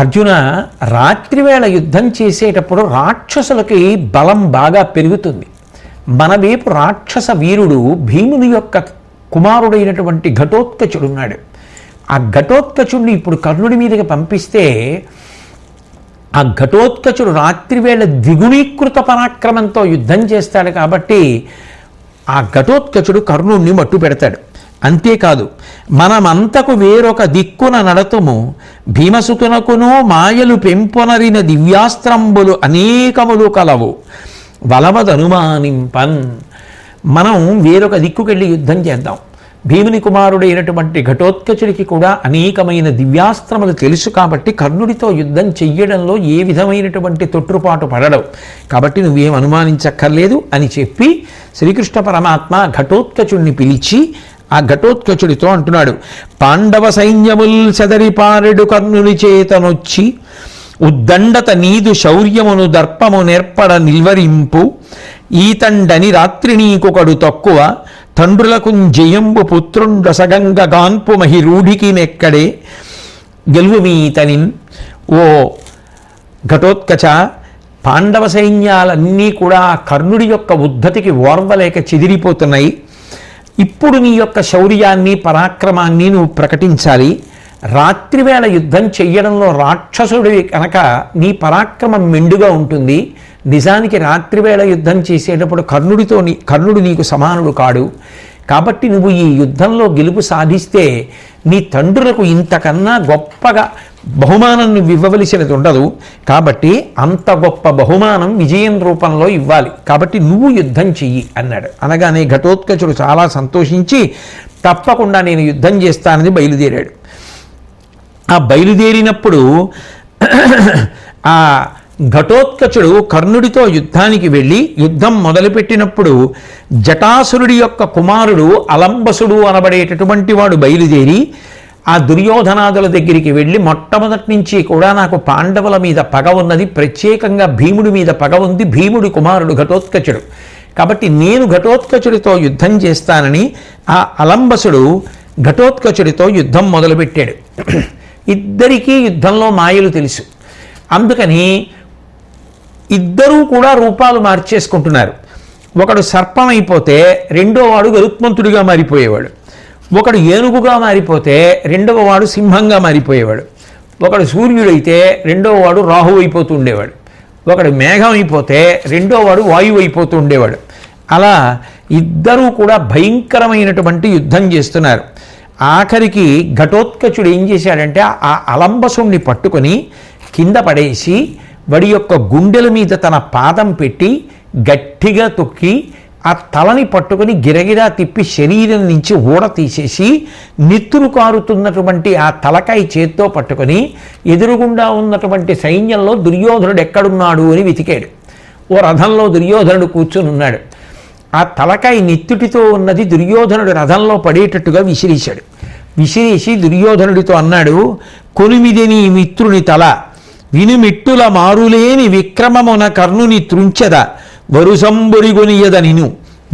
అర్జున, రాత్రివేళ యుద్ధం చేసేటప్పుడు రాక్షసులకి బలం బాగా పెరుగుతుంది. మన వైపు రాక్షస వీరుడు భీముని యొక్క కుమారుడైనటువంటి ఘటోత్కచుడున్నాడు. ఆ ఘటోత్కచుడిని ఇప్పుడు కర్ణుడి మీదకి పంపిస్తే ఆ ఘటోత్కచుడు రాత్రివేళ ద్విగుణీకృత పరాక్రమంతో యుద్ధం చేస్తాడు. కాబట్టి ఆ ఘటోత్కచుడు కర్ణుడిని మట్టు పెడతాడు. అంతేకాదు, మనమంతకు వేరొక దిక్కున నడతుము భీమసుతునకును మాయలు పెంపొనరిన దివ్యాస్త్రంబులు అనేకములు కలవు వలవదనుమానింపన్. మనం వేరొక దిక్కుకెళ్ళి యుద్ధం చేద్దాం. భీముని కుమారుడైనటువంటి ఘటోత్కచుడికి కూడా అనేకమైన దివ్యాస్త్రములు తెలుసు. కాబట్టి కర్ణుడితో యుద్ధం చెయ్యడంలో ఏ విధమైనటువంటి తొట్టుపాటు పడడం. కాబట్టి నువ్వేం అనుమానించక్కర్లేదు అని చెప్పి శ్రీకృష్ణ పరమాత్మ ఘటోత్కచుడిని పిలిచి ఆ ఘటోత్కచుడితో అంటున్నాడు, పాండవ సైన్యముల్ సెదరిపారెడు కర్ణుని చేతనొచ్చి ఉద్దండత నీదు శౌర్యమును దర్పము నేర్పడ నిల్వరింపు ఈతండని రాత్రి నీకొకడు తక్కువ తండ్రులకు జయంబు పుత్రుండసగంగ గాన్పు మహిరూఢికి నెక్కడే గెలువుమీతనిన్. ఓ ఘటోత్కచ, పాండవ సైన్యాలన్నీ కూడా కర్ణుడి యొక్క ఉద్ధతికి ఓర్వలేక చెదిరిపోతున్నాయి. ఇప్పుడు నీ యొక్క శౌర్యాన్ని పరాక్రమాన్ని నువ్వు ప్రకటించాలి. రాత్రివేళ యుద్ధం చెయ్యడంలో రాక్షసుడివి కనుక నీ పరాక్రమం మెండుగా ఉంటుంది. నిజానికి రాత్రివేళ యుద్ధం చేసేటప్పుడు కర్ణుడు నీకు సమానుడు కాడు. కాబట్టి నువ్వు ఈ యుద్ధంలో గెలుపు సాధిస్తే నీ తండ్రులకు ఇంతకన్నా గొప్పగా బహుమానం నువ్వు ఇవ్వవలసినది ఉండదు. కాబట్టి అంత గొప్ప బహుమానం విజయం రూపంలో ఇవ్వాలి. కాబట్టి నువ్వు యుద్ధం చెయ్యి అన్నాడు. అనగానే ఘటోత్కచుడు చాలా సంతోషించి తప్పకుండా నేను యుద్ధం చేస్తానని బయలుదేరాడు. ఆ బయలుదేరినప్పుడు ఆ ఘటోత్కచుడు కర్ణుడితో యుద్ధానికి వెళ్ళి యుద్ధం మొదలుపెట్టినప్పుడు జటాసురుడి యొక్క కుమారుడు అలంబసుడు అనబడేటటువంటి వాడు బయలుదేరి ఆ దుర్యోధనాదుల దగ్గరికి వెళ్ళి మొట్టమొదటి నుంచి కూడా నాకు పాండవుల మీద పగ ఉన్నది, ప్రత్యేకంగా భీముడి మీద పగ ఉంది, భీముడి కుమారుడు ఘటోత్కచుడు, కాబట్టి నేను ఘటోత్కచుడితో యుద్ధం చేస్తానని ఆ అలంబసుడు ఘటోత్కచుడితో యుద్ధం మొదలుపెట్టాడు. ఇద్దరికీ యుద్ధంలో మాయలు తెలుసు. అందుకని ఇద్దరూ కూడా రూపాలు మార్చేసుకుంటున్నారు. ఒకడు సర్పం అయిపోతే రెండో వాడు గరుత్మంతుడిగా మారిపోయేవాడు. ఒకడు ఏనుగుగా మారిపోతే రెండవ వాడు సింహంగా మారిపోయేవాడు. ఒకడు సూర్యుడైతే రెండవ వాడు రాహు అయిపోతూ ఉండేవాడు. ఒకడు మేఘం అయిపోతే రెండో వాడు వాయువు అయిపోతూ ఉండేవాడు. అలా ఇద్దరూ కూడా భయంకరమైనటువంటి యుద్ధం చేస్తున్నారు. ఆఖరికి ఘటోత్కచుడు ఏం చేశాడంటే ఆ అలంబసుణ్ణి పట్టుకొని కింద పడేసి వాడి యొక్క గుండెల మీద తన పాదం పెట్టి గట్టిగా తొక్కి ఆ తలని పట్టుకొని గిరగిరా తిప్పి శరీరం నుంచి ఊడ తీసేసి నెత్తురు కారుతున్నటువంటి ఆ తలకాయ చేత్తో పట్టుకొని ఎదురుగుండా ఉన్నటువంటి సైన్యంలో దుర్యోధనుడు ఎక్కడున్నాడు అని వెతికాడు. ఓ రథంలో దుర్యోధనుడు కూర్చుని ఉన్నాడు. ఆ తలకాయ నెత్తుటితో ఉన్నది దుర్యోధనుడు రథంలో పడేటట్టుగా విసిరేశాడు. విసిరేసి దుర్యోధనుడితో అన్నాడు, కొనిమిది నీ మిత్రుని తల వినుమిట్టుల మారులేని విక్రమమున కర్ణుని త్రుంచెద వరుసంబురిగొనియద నిను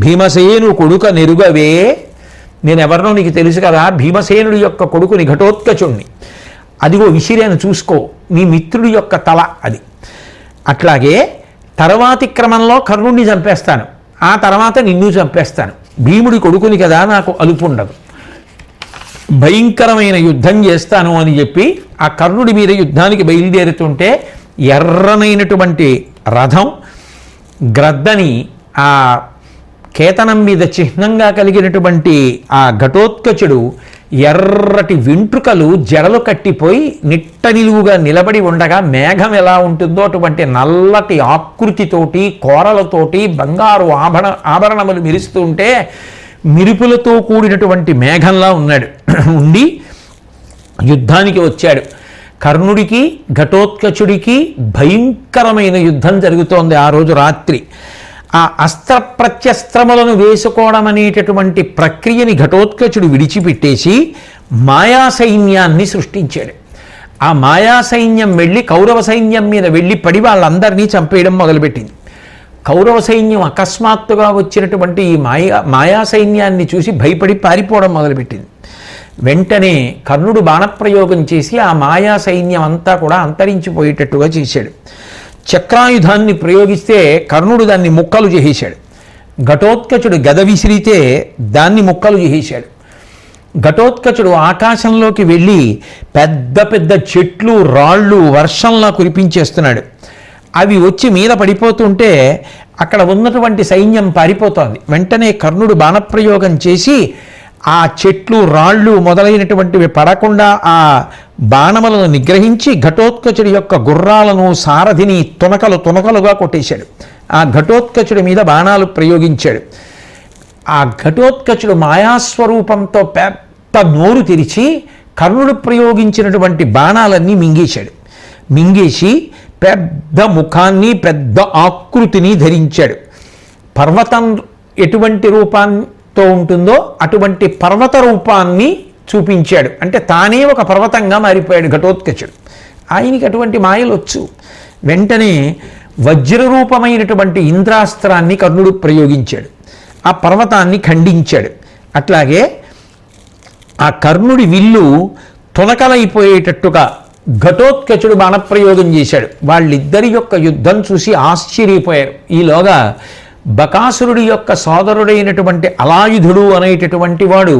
భీమసేను కొడుక నెరుగవే. నేనెవరినో నీకు తెలుసు కదా, భీమసేనుడి యొక్క కొడుకుని ఘటోత్కచుణ్ణి. అదిగో విసిరేను చూసుకో, నీ మిత్రుడి యొక్క తల అది. అట్లాగే తర్వాతి క్రమంలో కర్ణుడిని చంపేస్తాను, ఆ తర్వాత నిన్ను చంపేస్తాను, భీముడి కొడుకుని కదా నాకు అలుపు ఉండదు, భయంకరమైన యుద్ధం చేస్తాను అని చెప్పి ఆ కర్ణుడి మీద యుద్ధానికి బయలుదేరుతుంటే ఎర్రనైనటువంటి రథం గ్రద్దని ఆ కేతనం మీద చిహ్నంగా కలిగినటువంటి ఆ ఘటోత్కచుడు ఎర్రటి వెంట్రుకలు జడలు కట్టిపోయి నిట్ట నిలువుగా నిలబడి ఉండగా మేఘం ఎలా ఉంటుందో అటువంటి నల్లటి ఆకృతితోటి కోరలతోటి బంగారు ఆభరణములు మెరుస్తూ ఉంటే మిరుపులతో కూడినటువంటి మేఘంలా ఉన్నాడు. ఉండి యుద్ధానికి వచ్చాడు. కర్ణుడికి ఘటోత్కచుడికి భయంకరమైన యుద్ధం జరుగుతోంది ఆ రోజు రాత్రి. ఆ అస్త్ర ప్రత్యస్త్రములను వేసుకోవడం అనేటటువంటి ప్రక్రియని ఘటోత్కచుడు విడిచిపెట్టేసి మాయా సైన్యాన్ని సృష్టించాడు. ఆ మాయా సైన్యం వెళ్ళి కౌరవ సైన్యం మీద వెళ్ళి పడి వాళ్ళందరినీ చంపేయడం మొదలుపెట్టింది. కౌరవ సైన్యం అకస్మాత్తుగా వచ్చినటువంటి ఈ మాయా సైన్యాన్ని చూసి భయపడి పారిపోవడం మొదలుపెట్టింది. వెంటనే కర్ణుడు బాణప్రయోగం చేసి ఆ మాయా సైన్యం అంతా కూడా అంతరించిపోయేటట్టుగా చేశాడు. చక్రాయుధాన్ని ప్రయోగిస్తే కర్ణుడు దాన్ని ముక్కలు చేసేశాడు. ఘటోత్కచుడు గద విసిరితే దాన్ని ముక్కలు చేసేశాడు. ఘటోత్కచుడు ఆకాశంలోకి వెళ్ళి పెద్ద పెద్ద చెట్లు రాళ్ళు వర్షంలా కురిపించేస్తున్నాడు. అవి వచ్చి మీద పడిపోతుంటే అక్కడ ఉన్నటువంటి సైన్యం పారిపోతోంది. వెంటనే కర్ణుడు బాణప్రయోగం చేసి ఆ చెట్లు రాళ్ళు మొదలైనటువంటివి పడకుండా ఆ బాణములను నిగ్రహించి ఘటోత్కచుడి యొక్క గుర్రాలను సారథిని తునకలుగా కొట్టేశాడు. ఆ ఘటోత్కచుడి మీద బాణాలు ప్రయోగించాడు. ఆ ఘటోత్కచుడు మాయాస్వరూపంతో పెద్ద నోరు తెరిచి కర్ణుడు ప్రయోగించినటువంటి బాణాలన్నీ మింగేశాడు. మింగేసి పెద్ద ముఖాన్ని పెద్ద ఆకృతిని ధరించాడు. పర్వతం ఎటువంటి రూపంతో ఉంటుందో అటువంటి పర్వత రూపాన్ని చూపించాడు. అంటే తానే ఒక పర్వతంగా మారిపోయాడు ఘటోత్కచుడు. ఆయనకి అటువంటి మాయలు వచ్చు. వెంటనే వజ్రరూపమైనటువంటి ఇంద్రాస్త్రాన్ని కర్ణుడు ప్రయోగించాడు. ఆ పర్వతాన్ని ఖండించాడు. అట్లాగే ఆ కర్ణుడి విల్లు తొనకలైపోయేటట్టుగా ఘటోత్కచుడు బాణప్రయోగం చేశాడు. వాళ్ళిద్దరి యొక్క యుద్ధం చూసి ఆశ్చర్యపోయారు. ఈలోగా బకాసురుడి యొక్క సోదరుడైనటువంటి అలాయుధుడు అనేటటువంటి వాడు,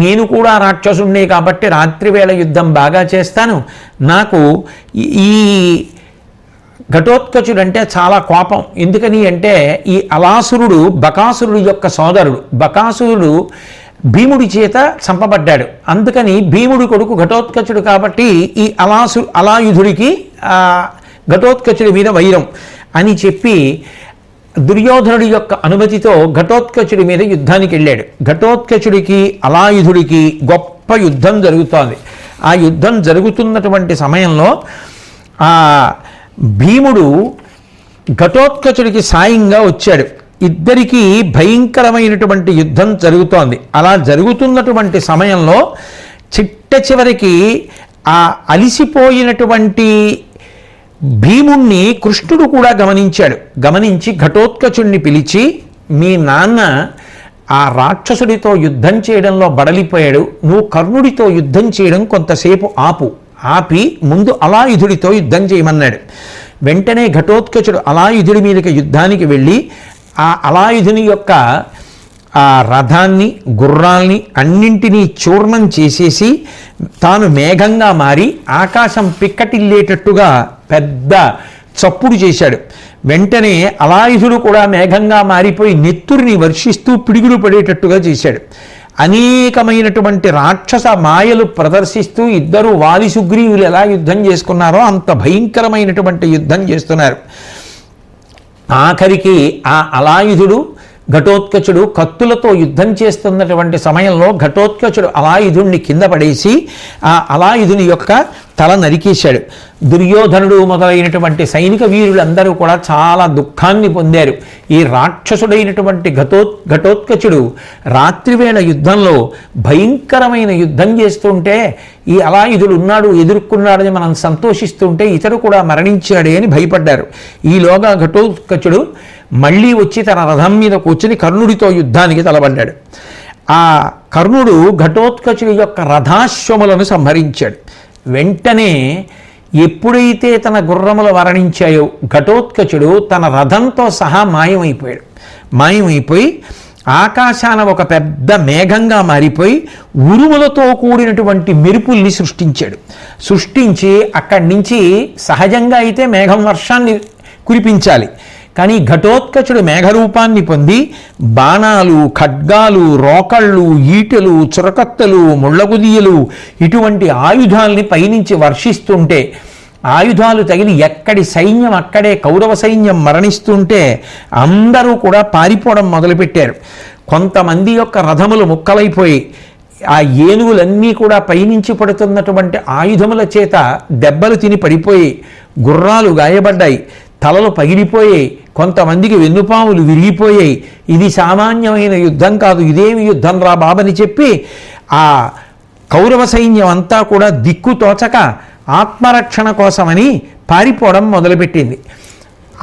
నేను కూడా రాక్షసుడినే కాబట్టి రాత్రివేళ యుద్ధం బాగా చేస్తాను, నాకు ఈ ఘటోత్కచుడు అంటే చాలా కోపం. ఎందుకని అంటే ఈ అలాసురుడు బకాసురుడి యొక్క సోదరుడు. బకాసురుడు భీముడి చేత చంపబడ్డాడు. అందుకని భీముడి కొడుకు ఘటోత్కచుడు కాబట్టి ఈ అలాయుధుడికి ఘటోత్కచుడి మీద వైరం అని చెప్పి దుర్యోధనుడి యొక్క అనుమతితో ఘటోత్కచుడి మీద యుద్ధానికి వెళ్ళాడు. ఘటోత్కచుడికి అలాయుధుడికి గొప్ప యుద్ధం జరుగుతోంది. ఆ యుద్ధం జరుగుతున్నటువంటి సమయంలో ఆ భీముడు ఘటోత్కచుడికి సాయంగా వచ్చాడు. ఇద్దరికీ భయంకరమైనటువంటి యుద్ధం జరుగుతోంది. అలా జరుగుతున్నటువంటి సమయంలో చిట్ట చివరికి ఆ అలిసిపోయినటువంటి భీముణ్ణి కృష్ణుడు కూడా గమనించాడు. గమనించి ఘటోత్కచుడిని పిలిచి, మీ నాన్న ఆ రాక్షసుడితో యుద్ధం చేయడంలో బడలిపోయాడు, నువ్వు కర్ణుడితో యుద్ధం చేయడం కొంతసేపు ఆపి ముందు అలాయుధుడితో యుద్ధం చేయమన్నాడు. వెంటనే ఘటోత్కచుడు అలాయుధుడి మీదకి యుద్ధానికి వెళ్ళి ఆ అలాయుధుని యొక్క ఆ రథాన్ని గుర్రాల్ని అన్నింటినీ చూర్ణం చేసేసి తాను మేఘంగా మారి ఆకాశం పిక్కటిల్లేటట్టుగా పెద్ద చప్పుడు చేశాడు. వెంటనే అలాయుధుడు కూడా మేఘంగా మారిపోయి నెత్తురిని వర్షిస్తూ పిడుగులు పడేటట్టుగా చేశాడు. అనేకమైనటువంటి రాక్షస మాయలు ప్రదర్శిస్తూ ఇద్దరు వాలి సుగ్రీవులు ఎలా యుద్ధం చేసుకున్నారో అంత భయంకరమైనటువంటి యుద్ధం చేస్తున్నారు. ఆఖరికి ఆ అలాయుధుడు ఘటోత్కచుడు కత్తులతో యుద్ధం చేస్తున్నటువంటి సమయంలో ఘటోత్కచుడు అలాయుధుడిని కింద పడేసి ఆ అలాయుధుని యొక్క తల నరికేశాడు. దుర్యోధనుడు మొదలైనటువంటి సైనిక వీరులందరూ కూడా చాలా దుఃఖాన్ని పొందారు. ఈ రాక్షసుడైనటువంటి ఘటోత్కచుడు రాత్రివేళ యుద్ధంలో భయంకరమైన యుద్ధం చేస్తుంటే ఈ అలాయుధుడు ఉన్నాడు, ఎదుర్కొన్నాడని మనం సంతోషిస్తుంటే ఇతడు కూడా మరణించాడే అని భయపడ్డారు. ఈలోగా ఘటోత్కచుడు మళ్ళీ వచ్చి తన రథం మీద కూర్చుని కర్ణుడితో యుద్ధానికి తలబడ్డాడు. ఆ కర్ణుడు ఘటోత్కచుడి యొక్క రథాశ్వములను సంహరించాడు. వెంటనే ఎప్పుడైతే తన గుర్రములు మరణించాయో ఘటోత్కచుడు తన రథంతో సహా మాయమైపోయి ఆకాశాన ఒక పెద్ద మేఘంగా మారిపోయి ఉరుములతో కూడినటువంటి మెరుపుల్ని సృష్టించి అక్కడి నుంచి సహజంగా అయితే మేఘం వర్షాన్ని కురిపించాలి. కానీ ఘటోత్కచుడు మేఘరూపాన్ని పొంది బాణాలు, ఖడ్గాలు, రోకళ్ళు, ఈటెలు, చురకత్తలు, ముళ్ళగుదియలు ఇటువంటి ఆయుధాల్ని పైనుంచి వర్షిస్తుంటే ఆయుధాలు తగిలి ఎక్కడి సైన్యం అక్కడే కౌరవ సైన్యం మరణిస్తుంటే అందరూ కూడా పారిపోవడం మొదలుపెట్టారు. కొంతమంది యొక్క రథములు ముక్కలైపోయి ఆ ఏనుగులన్నీ కూడా పైనుంచి పడుతున్నటువంటి ఆయుధముల చేత దెబ్బలు తిని పడిపోయి గుర్రాలు గాయపడ్డాయి, తలలు పగిలిపోయాయి, కొంతమందికి వెన్నుపాములు విరిగిపోయాయి. ఇది సామాన్యమైన యుద్ధం కాదు, ఇదేమి యుద్ధం రా బాబని చెప్పి ఆ కౌరవ సైన్యం అంతా కూడా దిక్కుతోచక ఆత్మరక్షణ కోసమని పారిపోవడం మొదలుపెట్టింది.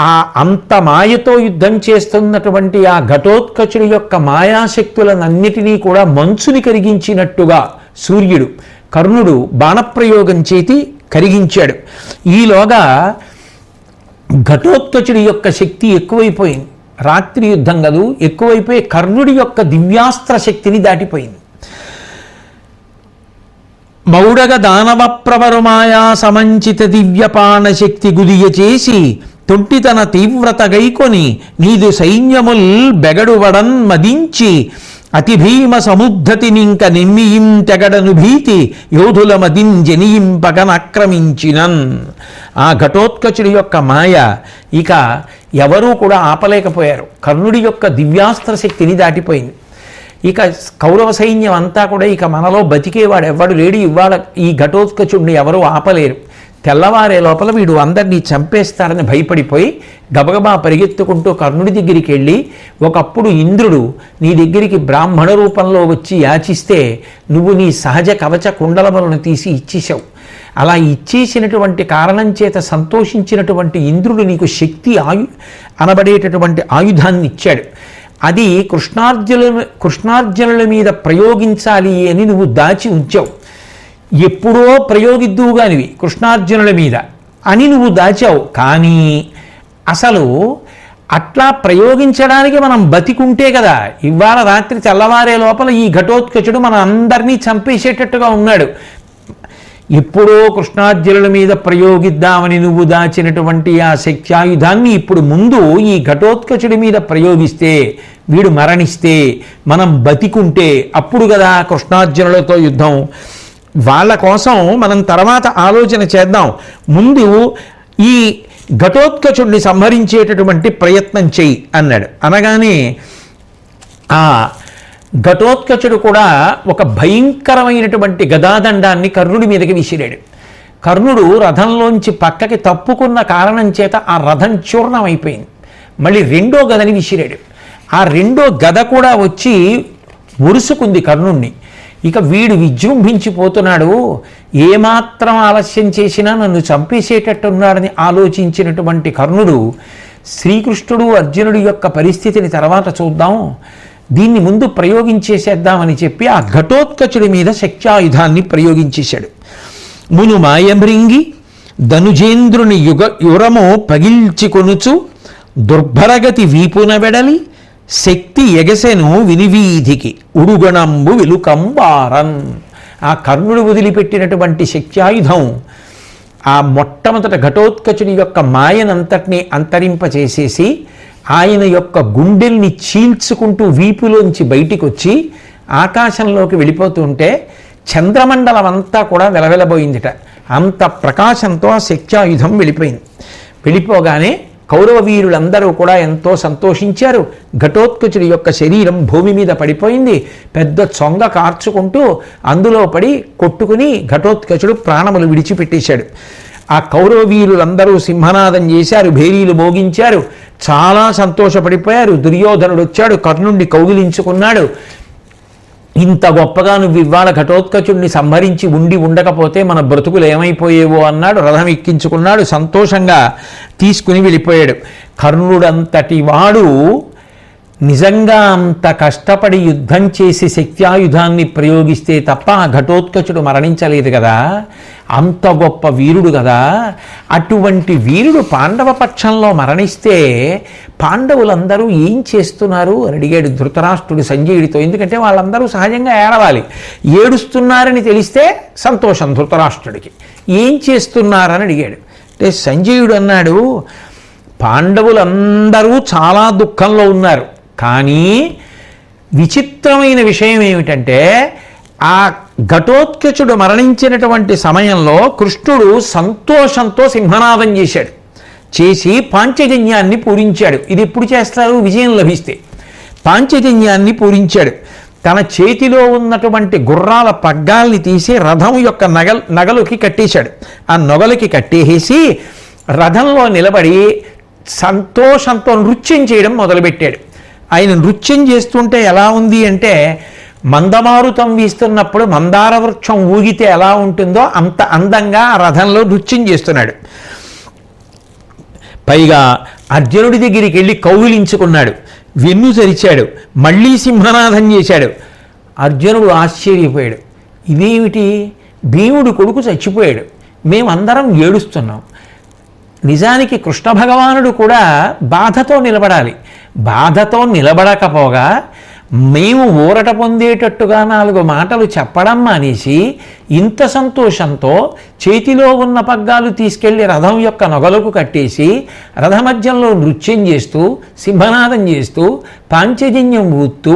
ఆ అంత మాయతో యుద్ధం చేస్తున్నటువంటి ఆ ఘటోత్కచుడి యొక్క మాయాశక్తులనన్నిటినీ కూడా మంచుని కరిగించినట్టుగా సూర్యుడు కర్ణుడు బాణప్రయోగం చేసి కరిగించాడు. ఈలోగా ఘటోత్కచుడి యొక్క శక్తి ఎక్కువైపోయింది. రాత్రి యుద్ధం కదూ, ఎక్కువైపోయి కర్ణుడి యొక్క దివ్యాస్త్ర శక్తిని దాటిపోయింది. మౌడగ దానవ ప్రవరుమాయా సమంచిత దివ్యపాణ శక్తి గుదియ చేసి తొంటితన తీవ్రత గైకొని నీదు సైన్యముల్ బెగడువడన్ మదించి అతి భీమ సముద్ధతినింక నిమ్మియిం తెగడను భీతి యోధుల మదిం జనియింపగనక్రమించినన్. ఆ ఘటోత్కచుడి యొక్క మాయ ఇక ఎవరూ కూడా ఆపలేకపోయారు. కర్ణుడి యొక్క దివ్యాస్త్ర శక్తిని దాటిపోయింది. ఇక కౌరవ సైన్యం అంతా కూడా ఇక మనలో బతికేవాడు ఎవ్వడు లేడు, ఇవాళ ఈ ఘటోత్కచుడిని ఎవరూ ఆపలేరు. తెల్లవారే లోపల వీడు అందరినీ చంపేస్తారని భయపడిపోయి గబగబా పరిగెత్తుకుంటూ కర్ణుడి దగ్గరికి వెళ్ళి, ఒకప్పుడు ఇంద్రుడు నీ దగ్గరికి బ్రాహ్మణ రూపంలో వచ్చి యాచిస్తే నువ్వు నీ సహజ కవచ కుండలములను తీసి ఇచ్చేశావు. అలా ఇచ్చేసినటువంటి కారణం చేత సంతోషించినటువంటి ఇంద్రుడు నీకు శక్తి అనబడేటటువంటి ఆయుధాన్ని ఇచ్చాడు. అది కృష్ణార్జునుల మీద ప్రయోగించాలి అని నువ్వు దాచి ఉంచావు. ఎప్పుడో ప్రయోగిద్దువుగానివి కృష్ణార్జునుల మీద అని నువ్వు దాచావు. కానీ అసలు అట్లా ప్రయోగించడానికి మనం బతికుంటే కదా ఇవాళ రాత్రి తెల్లవారే లోపల ఈ ఘటోత్కచుడు మన అందరినీ చంపేసేటట్టుగా ఉన్నాడు. ఎప్పుడో కృష్ణార్జునుల మీద ప్రయోగిద్దామని నువ్వు దాచినటువంటి ఆ శక్త్యాయుధాన్ని ఇప్పుడు ముందు ఈ ఘటోత్కచుడి మీద ప్రయోగిస్తే వీడు మరణిస్తే మనం బతికుంటే అప్పుడు కదా కృష్ణార్జునులతో యుద్ధం. వాళ్ళ కోసం మనం తర్వాత ఆలోచన చేద్దాం. ముందు ఈ ఘటోత్కచుడిని సంహరించేటటువంటి ప్రయత్నం చెయ్యి అన్నాడు. అనగానే ఆ ఘటోత్కచుడు కూడా ఒక భయంకరమైనటువంటి గదాదండాన్ని కర్ణుడి మీదకి విసిరాడు. కర్ణుడు రథంలోంచి పక్కకి తప్పుకున్న కారణం చేత ఆ రథం చూర్ణం అయిపోయింది. మళ్ళీ రెండో గదని విసిరాడు. ఆ రెండో గద కూడా వచ్చి ఒరుసుకుంది కర్ణుణ్ణి. ఇక వీడు విజృంభించిపోతున్నాడు, ఏమాత్రం ఆలస్యం చేసినా నన్ను చంపేసేటట్టున్నాడని ఆలోచించినటువంటి కర్ణుడు శ్రీకృష్ణుడు అర్జునుడి యొక్క పరిస్థితిని తర్వాత చూద్దాం, దీన్ని ముందు ప్రయోగించేసేద్దామని చెప్పి ఆ ఘటోత్కచుడి మీద శక్త్యాయుధాన్ని ప్రయోగించేశాడు. మును మాయమృంగి ధనుజేంద్రుని యురము పగిల్చి కొనుచు దుర్భరగతి వీపున వెడలి శక్తి ఎగసెను వినివీధికి ఉడుగణంబు వెలుకంబారన్. ఆ కర్ణుడు వదిలిపెట్టినటువంటి శక్త్యాయుధం ఆ మొట్టమొదట ఘటోత్కచుడి యొక్క మాయనంతటినీ అంతరింపచేసేసి ఆయన యొక్క గుండెల్ని చీల్చుకుంటూ వీపులోంచి బయటికి వచ్చి ఆకాశంలోకి వెళ్ళిపోతుంటే చంద్రమండలం అంతా కూడా వెలవెలబోయిందిట. అంత ప్రకాశంతో ఆ శక్త్యాయుధం వెళ్ళిపోయింది. వెళ్ళిపోగానే కౌరవ వీరులందరూ కూడా ఎంతో సంతోషించారు. ఘటోత్కచుడి యొక్క శరీరం భూమి మీద పడిపోయింది. పెద్ద చొంగ కార్చుకుంటూ అందులో పడి కొట్టుకుని ఘటోత్కచుడు ప్రాణములు విడిచిపెట్టేశాడు. ఆ కౌరవ వీరులందరూ సింహనాదం చేశారు, భేరీలు మోగించారు, చాలా సంతోషపడిపోయారు. దుర్యోధనుడు వచ్చాడు, కర్ణుడిని కౌగిలించుకున్నాడు. ఇంత గొప్పగా నువ్వు ఇవాళ ఘటోత్కచుడిని సంహరించి ఉండకపోతే మన బ్రతుకులు ఏమైపోయేవో అన్నాడు. రథం ఎక్కించుకున్నాడు, సంతోషంగా తీసుకుని వెళ్ళిపోయాడు. కర్ణుడంతటి వాడు నిజంగా అంత కష్టపడి యుద్ధం చేసి శక్త్యాయుధాన్ని ప్రయోగిస్తే తప్ప ఆ ఘటోత్కచుడు మరణించలేదు కదా, అంత గొప్ప వీరుడు కదా. అటువంటి వీరుడు పాండవ పక్షంలో మరణిస్తే పాండవులందరూ ఏం చేస్తున్నారు అని అడిగాడు ధృతరాష్ట్రుడు సంజయుడితో. ఎందుకంటే వాళ్ళందరూ సహజంగా ఏడవాలి, ఏడుస్తున్నారని తెలిస్తే సంతోషం ధృతరాష్ట్రుడికి. ఏం చేస్తున్నారని అడిగాడు. అంటే సంజయుడు అన్నాడు, పాండవులందరూ చాలా దుఃఖంలో ఉన్నారు, కానీ విచిత్రమైన విషయం ఏమిటంటే ఆ ఘటోత్కచుడు మరణించినటువంటి సమయంలో కృష్ణుడు సంతోషంతో సింహనాదం చేశాడు, చేసి పాంచజన్యాన్ని పూరించాడు. ఇది ఎప్పుడు చేస్తారు? విజయం లభిస్తే. పాంచజన్యాన్ని పూరించాడు. తన చేతిలో ఉన్నటువంటి గుర్రాల పగ్గాల్ని తీసి రథం యొక్క నగలుకి కట్టేశాడు. ఆ నొగలకి కట్టేసి రథంలో నిలబడి సంతోషంతో నృత్యం చేయడం మొదలుపెట్టాడు. ఆయన నృత్యం చేస్తుంటే ఎలా ఉంది అంటే, మందమారుతం వీస్తున్నప్పుడు మందార వృక్షం ఊగితే ఎలా ఉంటుందో అంత అందంగా ఆ రథంలో నృత్యం చేస్తున్నాడు. పైగా అర్జునుడి దగ్గరికి వెళ్ళి కౌగిలించుకున్నాడు, వెన్ను తెరిచాడు, మళ్ళీ సింహనాదం చేశాడు. అర్జునుడు ఆశ్చర్యపోయాడు. ఇదేమిటి, భీముడు కొడుకు చచ్చిపోయాడు, మేమందరం ఏడుస్తున్నాం. నిజానికి కృష్ణ భగవానుడు కూడా బాధతో నిలబడాలి. బాధతో నిలబడకపోగా మేము ఊరట పొందేటట్టుగా 4 మాటలు చెప్పడం మానేసి ఇంత సంతోషంతో చేతిలో ఉన్న పగ్గాలు తీసుకెళ్లి రథం యొక్క నొగలకు కట్టేసి రథమధ్యంలో నృత్యం చేస్తూ సింహనాదం చేస్తూ పాంచజన్యం ఊత్తూ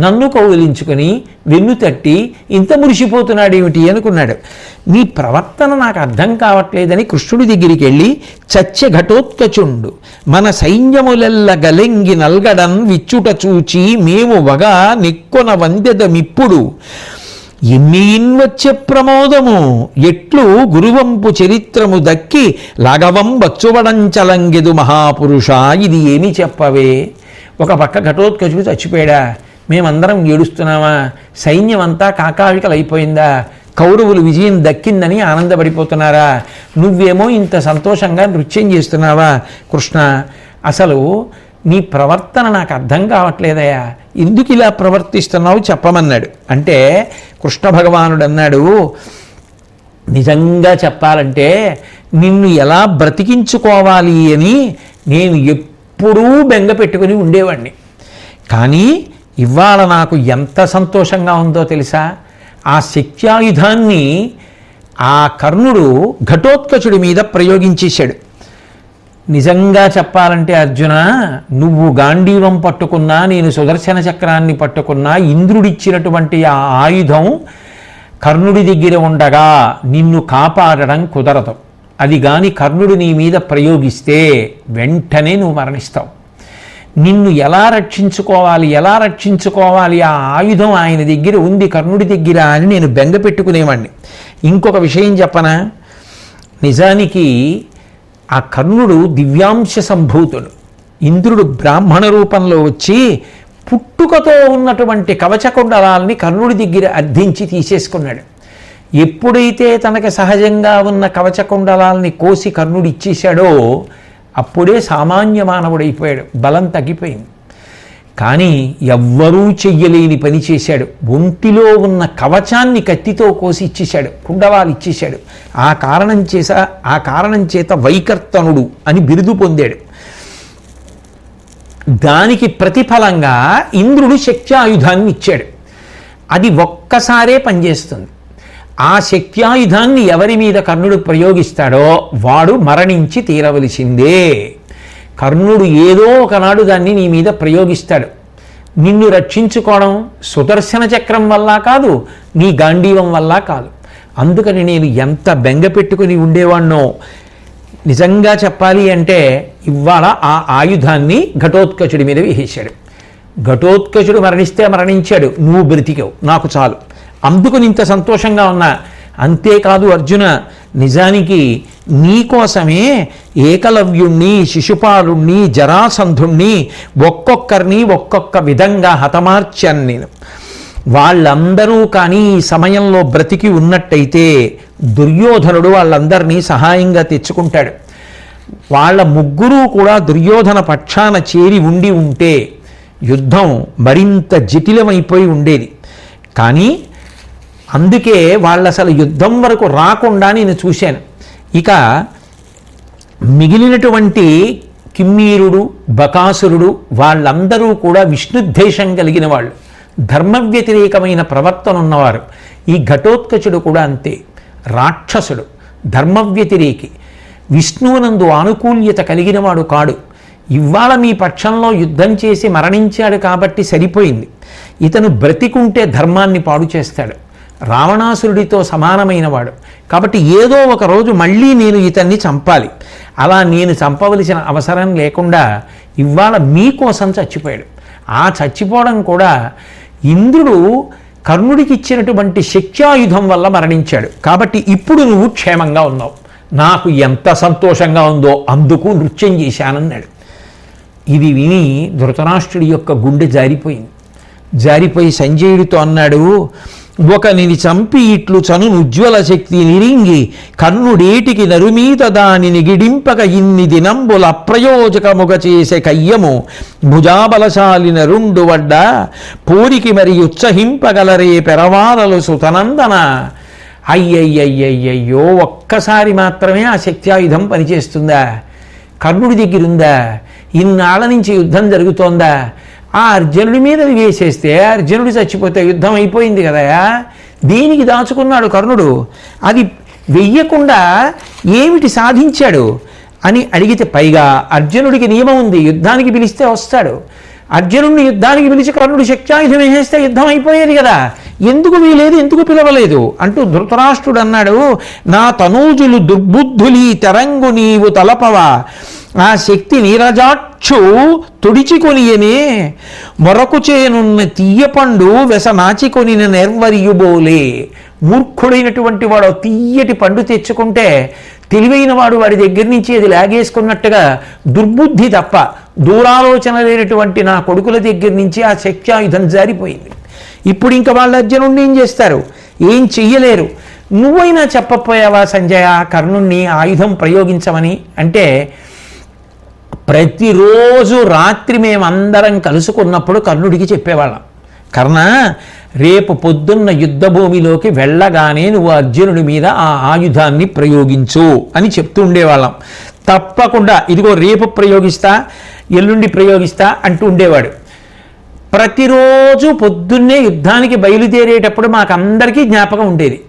నన్ను కౌగిలించుకొని వెన్ను తట్టి ఇంత మురిసిపోతున్నాడు ఏమిటి అనుకున్నాడు. నీ ప్రవర్తన నాకు అర్థం కావట్లేదని కృష్ణుడి దగ్గరికి వెళ్ళి, చచ్చె ఘటోత్కచుండు మన సైన్యములెల్ల గలెంగి నల్గడన్ విచ్చుట చూచి మేము వగా నెక్కొన వందెదమిప్పుడు ఎమ్మీన్వచ్చే ప్రమోదము ఎట్లు గురువంపు చరిత్రము దక్కి లాఘవం బచ్చువడంచలంగెదు మహాపురుష. ఇది ఏమి చెప్పవే? ఒక పక్క ఘటోత్కచుడు చచ్చిపోయాడా, మేమందరం ఏడుస్తున్నామా, సైన్యం అంతా కాకావికలైపోయిందా, కౌరవులు విజయం దక్కిందని ఆనందపడిపోతున్నారా, నువ్వేమో ఇంత సంతోషంగా నృత్యం చేస్తున్నావా? కృష్ణ, అసలు నీ ప్రవర్తన నాకు అర్థం కావట్లేదయా, ఎందుకు ఇలా ప్రవర్తిస్తున్నావు చెప్పమన్నాడు. అంటే కృష్ణ భగవానుడు అన్నాడు, నిజంగా చెప్పాలంటే నిన్ను ఎలా బ్రతికించుకోవాలి అని నేను ఎప్పుడూ బెంగ పెట్టుకుని ఉండేవాడిని. కానీ ఇవాళ నాకు ఎంత సంతోషంగా ఉందో తెలుసా? ఆ శక్త్యాయుధాన్ని ఆ కర్ణుడు ఘటోత్కచుడి మీద ప్రయోగించేశాడు. నిజంగా చెప్పాలంటే అర్జున, నువ్వు గాంధీవం పట్టుకున్నా, నేను సుదర్శన చక్రాన్ని పట్టుకున్నా, ఇంద్రుడిచ్చినటువంటి ఆ ఆయుధం కర్ణుడి దగ్గర ఉండగా నిన్ను కాపాడడం కుదరదు. అది గాని కర్ణుడు నీ మీద ప్రయోగిస్తే వెంటనే నువ్వు మరణిస్తావు. నిన్ను ఎలా రక్షించుకోవాలి, ఆ ఆయుధం ఆయన దగ్గర ఉంది కర్ణుడి దగ్గర అని నేను బెంగ పెట్టుకునేవాడిని. ఇంకొక విషయం చెప్పనా, నిజానికి ఆ కర్ణుడు దివ్యాంశ సంభూతుడు. ఇంద్రుడు బ్రాహ్మణ రూపంలో వచ్చి పుట్టుకతో ఉన్నటువంటి కవచకుండలాల్ని కర్ణుడి దగ్గర అర్థించి తీసేసుకున్నాడు. ఎప్పుడైతే తనకి సహజంగా ఉన్న కవచకుండలాల్ని కోసి కర్ణుడు ఇచ్చేశాడో అప్పుడే సామాన్య మానవుడైపోయాడు, బలం తగ్గిపోయింది. కానీ ఎవ్వరూ చెయ్యలేని పని చేశాడు. ఒంటిలో ఉన్న కవచాన్ని కత్తితో కోసి ఇచ్చేశాడు, కుండలాలు ఇచ్చేశాడు. ఆ కారణం చేత వైకర్తనుడు అని బిరుదు పొందాడు. దానికి ప్రతిఫలంగా ఇంద్రుడు శక్త్యాయుధాన్ని ఇచ్చాడు. అది ఒక్కసారే పనిచేస్తుంది. ఆ శక్త్యాయుధాన్ని ఎవరి మీద కర్ణుడు ప్రయోగిస్తాడో వాడు మరణించి తీరవలసిందే. కర్ణుడు ఏదో ఒకనాడు దాన్ని నీ మీద ప్రయోగిస్తాడు. నిన్ను రక్షించుకోవడం సుదర్శన చక్రం వల్ల కాదు, నీ గాంధీవం వల్ల కాదు. అందుకని నేను ఎంత బెంగ పెట్టుకుని ఉండేవాణ్ణో. నిజంగా చెప్పాలి అంటే ఇవాళ ఆ ఆయుధాన్ని ఘటోత్కచుడి మీద వేసేశాడు. ఘటోత్కచుడు మరణిస్తే మరణించాడు, నువ్వు బ్రతికావు, నాకు చాలు. అందుకు ఇంత సంతోషంగా ఉన్నా. అంతేకాదు అర్జున, నిజానికి నీకోసమే ఏకలవ్యుణ్ణి, శిశుపాలుణ్ణి, జరాసంధుణ్ణి ఒక్కొక్కరిని ఒక్కొక్క విధంగా హతమార్చాను నేను. వాళ్ళందరూ కానీ ఈ సమయంలో బ్రతికి ఉన్నట్టయితే దుర్యోధనుడు వాళ్ళందరినీ సహాయంగా తెచ్చుకుంటాడు. వాళ్ళ ముగ్గురు కూడా దుర్యోధన పక్షాన చేరి ఉండి ఉంటే యుద్ధం మరింత జటిలమైపోయి ఉండేది. కానీ అందుకే వాళ్ళు అసలు యుద్ధం వరకు రాకుండా నేను చూశాను. ఇక మిగిలినటువంటి కిమ్మీరుడు, బకాసురుడు వాళ్ళందరూ కూడా విష్ణుద్వేషం కలిగిన వాళ్ళు, ధర్మ వ్యతిరేకమైన ప్రవర్తన ఉన్నవారు. ఈ ఘటోత్కచుడు కూడా అంతే, రాక్షసుడు, ధర్మ వ్యతిరేకి, విష్ణువునందు ఆనుకూల్యత కలిగినవాడు కాడు. ఇవాళ మీ పక్షంలో యుద్ధం చేసి మరణించాడు కాబట్టి సరిపోయింది. ఇతను బ్రతికుంటే ధర్మాన్ని పాడు చేస్తాడు, రావణాసురుడితో సమానమైనవాడు. కాబట్టి ఏదో ఒక రోజు మళ్ళీ నేను ఇతన్ని చంపాలి. అలా నేను చంపవలసిన అవసరం లేకుండా ఇవాళ మీకోసం చచ్చిపోయాడు. ఆ చచ్చిపోవడం కూడా ఇంద్రుడు కర్ణుడికి ఇచ్చినటువంటి శక్త్యాయుధం వల్ల మరణించాడు. కాబట్టి ఇప్పుడు నువ్వు క్షేమంగా ఉన్నావు, నాకు ఎంత సంతోషంగా ఉందో అందుకు నృత్యం చేశానన్నాడు. ఇది విని ధృతరాష్ట్రుడి యొక్క గుండె జారిపోయింది. జారిపోయి సంజయుడితో అన్నాడు, ఒకనిని చంపి ఇట్లు చనును ఉజ్వల శక్తి నిరింగి కర్ణుడేటికి నరుమీత దానిని గిడింపక ఇన్ని దినంబుల అప్రయోజకముగ చేసే కయ్యము భుజాబలశాలి నరుండు వడ్డ పోరికి మరి ఉత్సహింపగలరే పెరవారలు సుతనందన. అయ్యయ్యయ్యయ్యో, ఒక్కసారి మాత్రమే ఆ శక్త్యాయుధం పనిచేస్తుందా? కర్ణుడి దగ్గరుందా? ఇన్నాళ్ళ నుంచి యుద్ధం జరుగుతోందా? ఆ అర్జునుడి మీద వేసేస్తే అర్జునుడు చచ్చిపోతే యుద్ధం అయిపోయింది కదా, దీనికి దాచుకున్నాడు కర్ణుడు. అది వెయ్యకుండా ఏమిటి సాధించాడు అని అడిగితే, పైగా అర్జునుడికి నియమం ఉంది, యుద్ధానికి పిలిస్తే వస్తాడు. అర్జునుడిని యుద్ధానికి పిలిచి కర్ణుడు శక్త్యాయుధం వేసేస్తే యుద్ధం అయిపోయేది కదా, ఎందుకు వీలేదు, ఎందుకు పిలవలేదు అంటూ ధృతరాష్ట్రుడు అన్నాడు, నా తనూజులు దుర్బుద్ధులి తెరంగు నీవు తలపవా, ఆ శక్తి నీరజాక్షు తుడిచికొనియనే మొరకు చేనున్న తీయపండు వెసనాచికొనిన నెర్వరియుబోలే. మూర్ఖుడైనటువంటి వాడు తీయటి పండు తెచ్చుకుంటే తెలివైన వాడు వాడి దగ్గర నుంచి అది లాగేసుకున్నట్టుగా దుర్బుద్ధి తప్ప దూరాలోచన లేనటువంటి నా కొడుకుల దగ్గర నుంచి ఆ శక్త్యాయుధం జారిపోయింది. ఇప్పుడు ఇంకా వాళ్ళ అర్జునుడిని ఏం చేస్తారు? ఏం చెయ్యలేరు. నువ్వైనా చెప్పపోయావా సంజయ కర్ణుణ్ణి ఆయుధం ప్రయోగించమని? అంటే ప్రతిరోజు రాత్రి మేమందరం కలుసుకున్నప్పుడు కర్ణుడికి చెప్పేవాళ్ళం, కర్ణ రేపు పొద్దున్న యుద్ధభూమిలోకి వెళ్ళగానే నువ్వు అర్జునుడి మీద ఆ ఆయుధాన్ని ప్రయోగించు అని చెప్తూ ఉండేవాళ్ళం. తప్పకుండా ఇదిగో రేపు ప్రయోగిస్తా, ఎల్లుండి ప్రయోగిస్తా అంటూ ఉండేవాడు. ప్రతిరోజు పొద్దున్నే యుద్ధానికి బయలుదేరేటప్పుడు మాకందరికీ జ్ఞాపకం ఉండేది.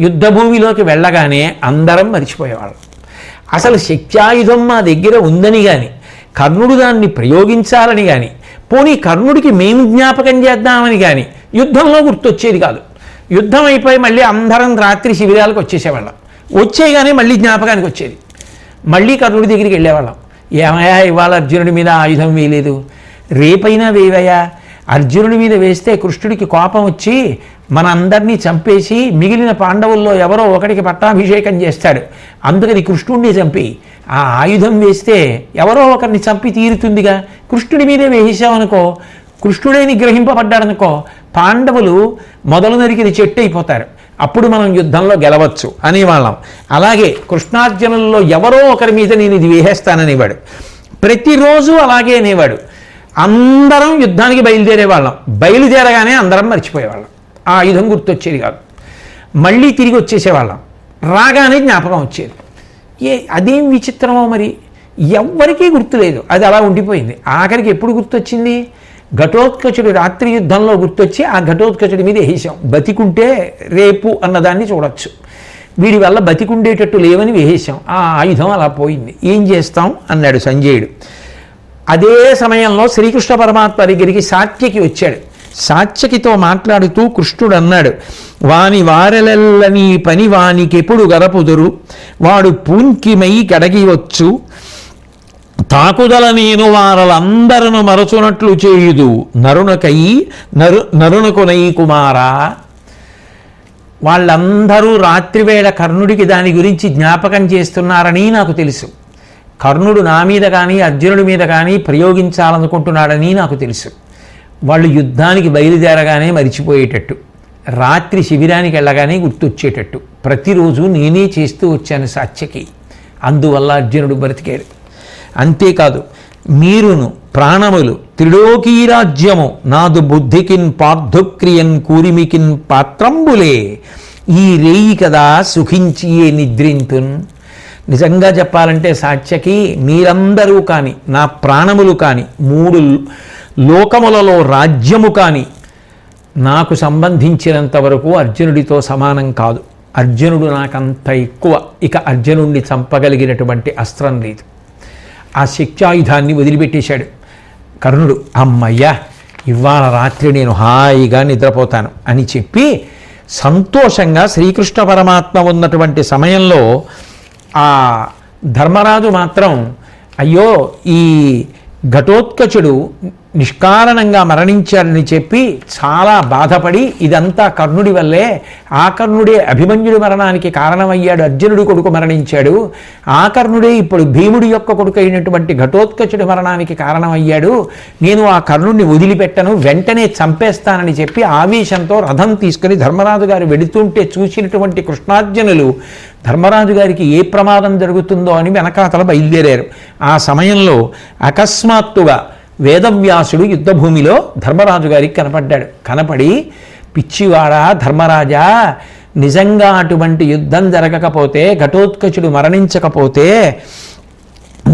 యుద్ధభూమిలోకి వెళ్ళగానే అందరం మర్చిపోయేవాళ్ళం. అసలు శక్త్యాయుధం మా దగ్గర ఉందని కానీ, కర్ణుడు దాన్ని ప్రయోగించాలని కానీ, పోనీ కర్ణుడికి మేము జ్ఞాపకం చేద్దామని కానీ యుద్ధంలో గుర్తొచ్చేది కాదు. యుద్ధం అయిపోయి మళ్ళీ అందరం రాత్రి శిబిరాలకు వచ్చేసేవాళ్ళం. వచ్చేయగానే మళ్ళీ జ్ఞాపకానికి వచ్చేది. మళ్ళీ కర్ణుడి దగ్గరికి వెళ్ళేవాళ్ళం. ఏమయ్యా ఇవాళ అర్జునుడి మీద ఆయుధం వేయలేదు, రేపైనా వేవయ్యా. అర్జునుడి మీద వేస్తే కృష్ణుడికి కోపం వచ్చి మన అందరినీ చంపేసి మిగిలిన పాండవుల్లో ఎవరో ఒకటికి పట్టాభిషేకం చేస్తాడు, అందుకని కృష్ణుడిని చంపి ఆ ఆయుధం వేస్తే ఎవరో ఒకరిని చంపి తీరుతుందిగా. కృష్ణుడి మీదే వేసామనుకో, కృష్ణుడే నిగ్రహింపబడ్డాడనుకో, పాండవులు మొదలు నరికిన చెట్టు అయిపోతారు, అప్పుడు మనం యుద్ధంలో గెలవచ్చు అనేవాళ్ళం. అలాగే కృష్ణార్జునుల్లో ఎవరో ఒకరి మీద నేను ఇది వేసేస్తాననేవాడు. ప్రతిరోజు అలాగే అనేవాడు. అందరం యుద్ధానికి బయలుదేరేవాళ్ళం. బయలుదేరగానే అందరం మర్చిపోయేవాళ్ళం, ఆ ఆయుధం గుర్తొచ్చేది కాదు. మళ్ళీ తిరిగి వచ్చేసేవాళ్ళం, రాగానే జ్ఞాపకం వచ్చేది. అదేం విచిత్రమో మరి, ఎవ్వరికీ గుర్తులేదు, అది అలా ఉండిపోయింది. ఆఖరికి ఎప్పుడు గుర్తొచ్చింది? ఘటోత్కచుడి రాత్రి యుద్ధంలో గుర్తొచ్చి ఆ ఘటోత్కచుడి మీద వేసాం. బతికుంటే రేపు అన్నదాన్ని చూడొచ్చు, వీడి వల్ల బతికుండేటట్టు లేవని వేసేసాం, ఆ ఆయుధం అలా పోయింది. ఏం చేస్తాం అన్నాడు సంజయుడు. అదే సమయంలో శ్రీకృష్ణ పరమాత్మ దగ్గరికి సాత్యకి వచ్చాడు. సాత్యకితో మాట్లాడుతూ కృష్ణుడు అన్నాడు, వాని వారెలెల్లని పని వానికెప్పుడు గరపుదురు, వాడు పూంకిమై కడగివచ్చు, తాకుదల నేను వారలందరను మరచునట్లు చేయుదు, నరునకునై కుమారా. వాళ్ళందరూ రాత్రివేళ కర్ణుడికి దాని గురించి జ్ఞాపకం చేస్తున్నారని నాకు తెలుసు. కర్ణుడు నా మీద కానీ అర్జునుడి మీద కానీ ప్రయోగించాలనుకుంటున్నాడని నాకు తెలుసు. వాళ్ళు యుద్ధానికి బయలుదేరగానే మరిచిపోయేటట్టు, రాత్రి శిబిరానికి వెళ్ళగానే గుర్తొచ్చేటట్టు ప్రతిరోజు నేనే చేస్తూ వచ్చాను సాత్యకి. అందువల్ల అర్జునుడు బ్రతికాడు. అంతేకాదు, మీరును ప్రాణములు త్రిలోకీరాజ్యము నాదు బుద్ధికిన్ పార్థుక్రియన్ కూరిమికిన్ పాత్రంబులే ఈ రేయి కదా సుఖించి ఏ నిద్రింతున్. నిజంగా చెప్పాలంటే సాత్యకి మీరందరూ కానీ నా ప్రాణములు కానీ 3 లోకములలో రాజ్యము కానీ నాకు సంబంధించినంత వరకు అర్జునుడితో సమానం కాదు. అర్జునుడు నాకంత ఎక్కువ. ఇక అర్జునుడిని చంపగలిగినటువంటి అస్త్రం లేదు. ఆ శక్త్యాయుధాన్ని వదిలిపెట్టేశాడు కర్ణుడు. అమ్మయ్యా, ఇవాళ రాత్రి నేను హాయిగా నిద్రపోతాను అని చెప్పి సంతోషంగా శ్రీకృష్ణ పరమాత్మ ఉన్నటువంటి సమయంలో ఆ ధర్మరాజు మాత్రం అయ్యో ఈ ఘటోత్కచుడు నిష్కారణంగా మరణించాడని చెప్పి చాలా బాధపడి ఇదంతా కర్ణుడి వల్లే, ఆ కర్ణుడే అభిమన్యుడి మరణానికి కారణమయ్యాడు, అర్జునుడి కొడుకు మరణించాడు, ఆ కర్ణుడే ఇప్పుడు భీముడి యొక్క కొడుకు అయినటువంటి ఘటోత్కచుడి మరణానికి కారణమయ్యాడు, నేను ఆ కర్ణుడిని వదిలిపెట్టను, వెంటనే చంపేస్తానని చెప్పి ఆవేశంతో రథం తీసుకుని ధర్మరాజు గారు వెడుతుంటే చూసినటువంటి కృష్ణార్జునులు ధర్మరాజు గారికి ఏ ప్రమాదం జరుగుతుందో అని వెనకాతల బయలుదేరారు. ఆ సమయంలో అకస్మాత్తుగా వేదవ్యాసుడు యుద్ధభూమిలో ధర్మరాజు గారికి కనపడ్డాడు. కనపడి పిచ్చివాడా ధర్మరాజా, నిజంగా అటువంటి యుద్ధం జరగకపోతే, ఘటోత్కచుడు మరణించకపోతే,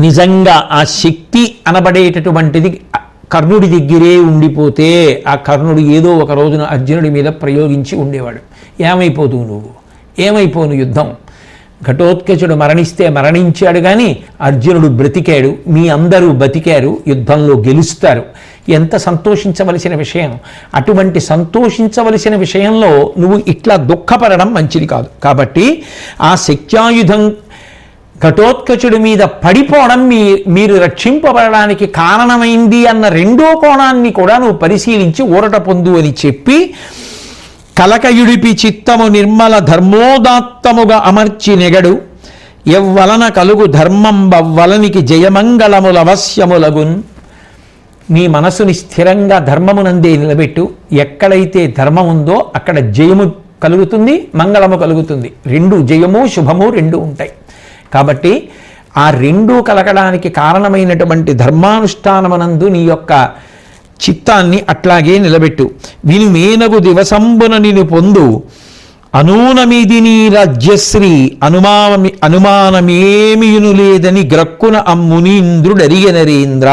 నిజంగా ఆ శక్తి అనబడేటటువంటిది కర్ణుడి దగ్గరే ఉండిపోతే ఆ కర్ణుడు ఏదో ఒక రోజున అర్జునుడి మీద ప్రయోగించి ఉండేవాడు. ఏమైపోతువు నువ్వు, ఏమైపోను యుద్ధం. ఘటోత్కచుడు మరణిస్తే మరణించాడు కానీ అర్జునుడు బ్రతికాడు, మీ అందరూ బతికారు, యుద్ధంలో గెలుస్తారు. ఎంత సంతోషించవలసిన విషయం. అటువంటి సంతోషించవలసిన విషయంలో నువ్వు ఇట్లా దుఃఖపడడం మంచిది కాదు. కాబట్టి ఆ శక్త్యాయుధం ఘటోత్కచుడి మీద పడిపోవడం మీరు రక్షింపబడడానికి కారణమైంది అన్న రెండో కోణాన్ని కూడా నువ్వు పరిశీలించి ఊరట పొందు అని చెప్పి కలకయుడిపి చిత్తము నిర్మల ధర్మోదాత్తముగా అమర్చి నెగడు ఎవ్వలన కలుగు ధర్మం బవ్వలనికి జయమంగళముల అవశ్యములగున్. నీ మనసుని స్థిరంగా ధర్మమునందే నిలబెట్టు. ఎక్కడైతే ధర్మం ఉందో అక్కడ జయము కలుగుతుంది, మంగళము కలుగుతుంది. రెండు జయము శుభము రెండు ఉంటాయి. కాబట్టి ఆ రెండూ కలగడానికి కారణమైనటువంటి ధర్మానుష్ఠానమనందు నీ యొక్క చిత్తాన్ని అట్లాగే నిలబెట్టు. వినుమేనగు దివసంబున నిను పొందు అనూనమిది నీ రాజ్యశ్రీ అనుమానమేమియును లేదని గ్రక్కున అమ్మునీంద్రుడరిగ నరేంద్ర.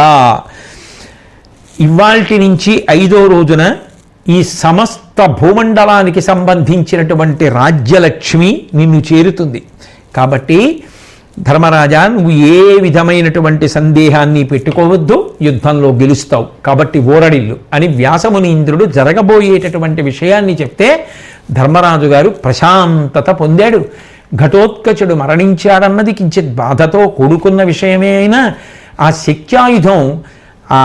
ఇవాల్టి నుంచి 5వ రోజున ఈ సమస్త భూమండలానికి సంబంధించినటువంటి రాజ్యలక్ష్మి నిన్ను చేరుతుంది. కాబట్టి ధర్మరాజా, నువ్వు ఏ విధమైనటువంటి సందేహాన్ని పెట్టుకోవద్దు, యుద్ధంలో గెలుస్తావు, కాబట్టి ఓరడిల్లు అని వ్యాసమునీంద్రుడు జరగబోయేటటువంటి విషయాన్ని చెప్తే ధర్మరాజు గారు ప్రశాంతత పొందాడు. ఘటోత్కచుడు మరణించాడన్నది కించిత్ బాధతో కూడుకున్న విషయమే అయినా ఆ శక్త్యాయుధం ఆ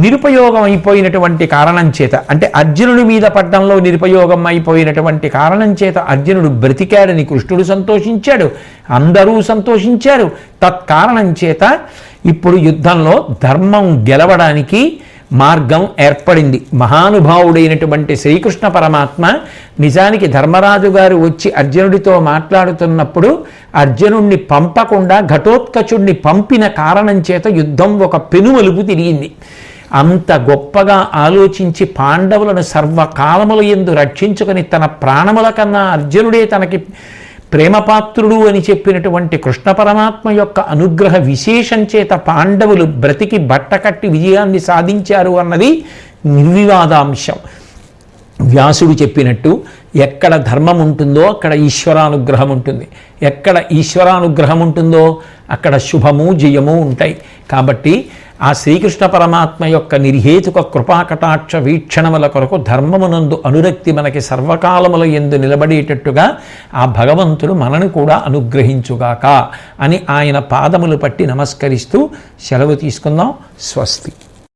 నిరుపయోగం అయిపోయినటువంటి కారణం చేత, అంటే అర్జునుడి మీద పడ్డంలో నిరుపయోగం అయిపోయినటువంటి కారణం చేత అర్జునుడు బ్రతికాడని కృష్ణుడు సంతోషించాడు, అందరూ సంతోషించారు. తత్కారణం చేత ఇప్పుడు యుద్ధంలో ధర్మం గెలవడానికి మార్గం ఏర్పడింది. మహానుభావుడైనటువంటి శ్రీకృష్ణ పరమాత్మ నిజానికి ధర్మరాజు గారు వచ్చి అర్జునుడితో మాట్లాడుతున్నప్పుడు అర్జునుడిని పంపకుండా ఘటోత్కచుడిని పంపిన కారణం చేత యుద్ధం ఒక పెనుమలుపు తిరిగింది. అంత గొప్పగా ఆలోచించి పాండవులను సర్వకాలముల యందు రక్షించుకొని తన ప్రాణముల కన్నా అర్జునుడే తనకి ప్రేమపాత్రుడు అని చెప్పినటువంటి కృష్ణ పరమాత్మ యొక్క అనుగ్రహ విశేషం చేత పాండవులు బ్రతికి బట్టకట్టి విజయాన్ని సాధించారు అన్నది నిర్వివాదాంశం. వ్యాసుడు చెప్పినట్టు ఎక్కడ ధర్మం ఉంటుందో అక్కడ ఈశ్వరానుగ్రహం ఉంటుంది, ఎక్కడ ఈశ్వరానుగ్రహం ఉంటుందో అక్కడ శుభము జయము ఉంటాయి. కాబట్టి ఆ శ్రీకృష్ణ పరమాత్మ యొక్క నిర్హేతుక కృపాకటాక్ష వీక్షణముల కొరకు ధర్మమునందు అనురక్తి మనకి సర్వకాలముల యందు నిలబడేటట్టుగా ఆ భగవంతుడు మనను కూడా అనుగ్రహించుగాక అని ఆయన పాదములు పట్టి నమస్కరిస్తూ సెలవు తీసుకుందాం. స్వస్తి.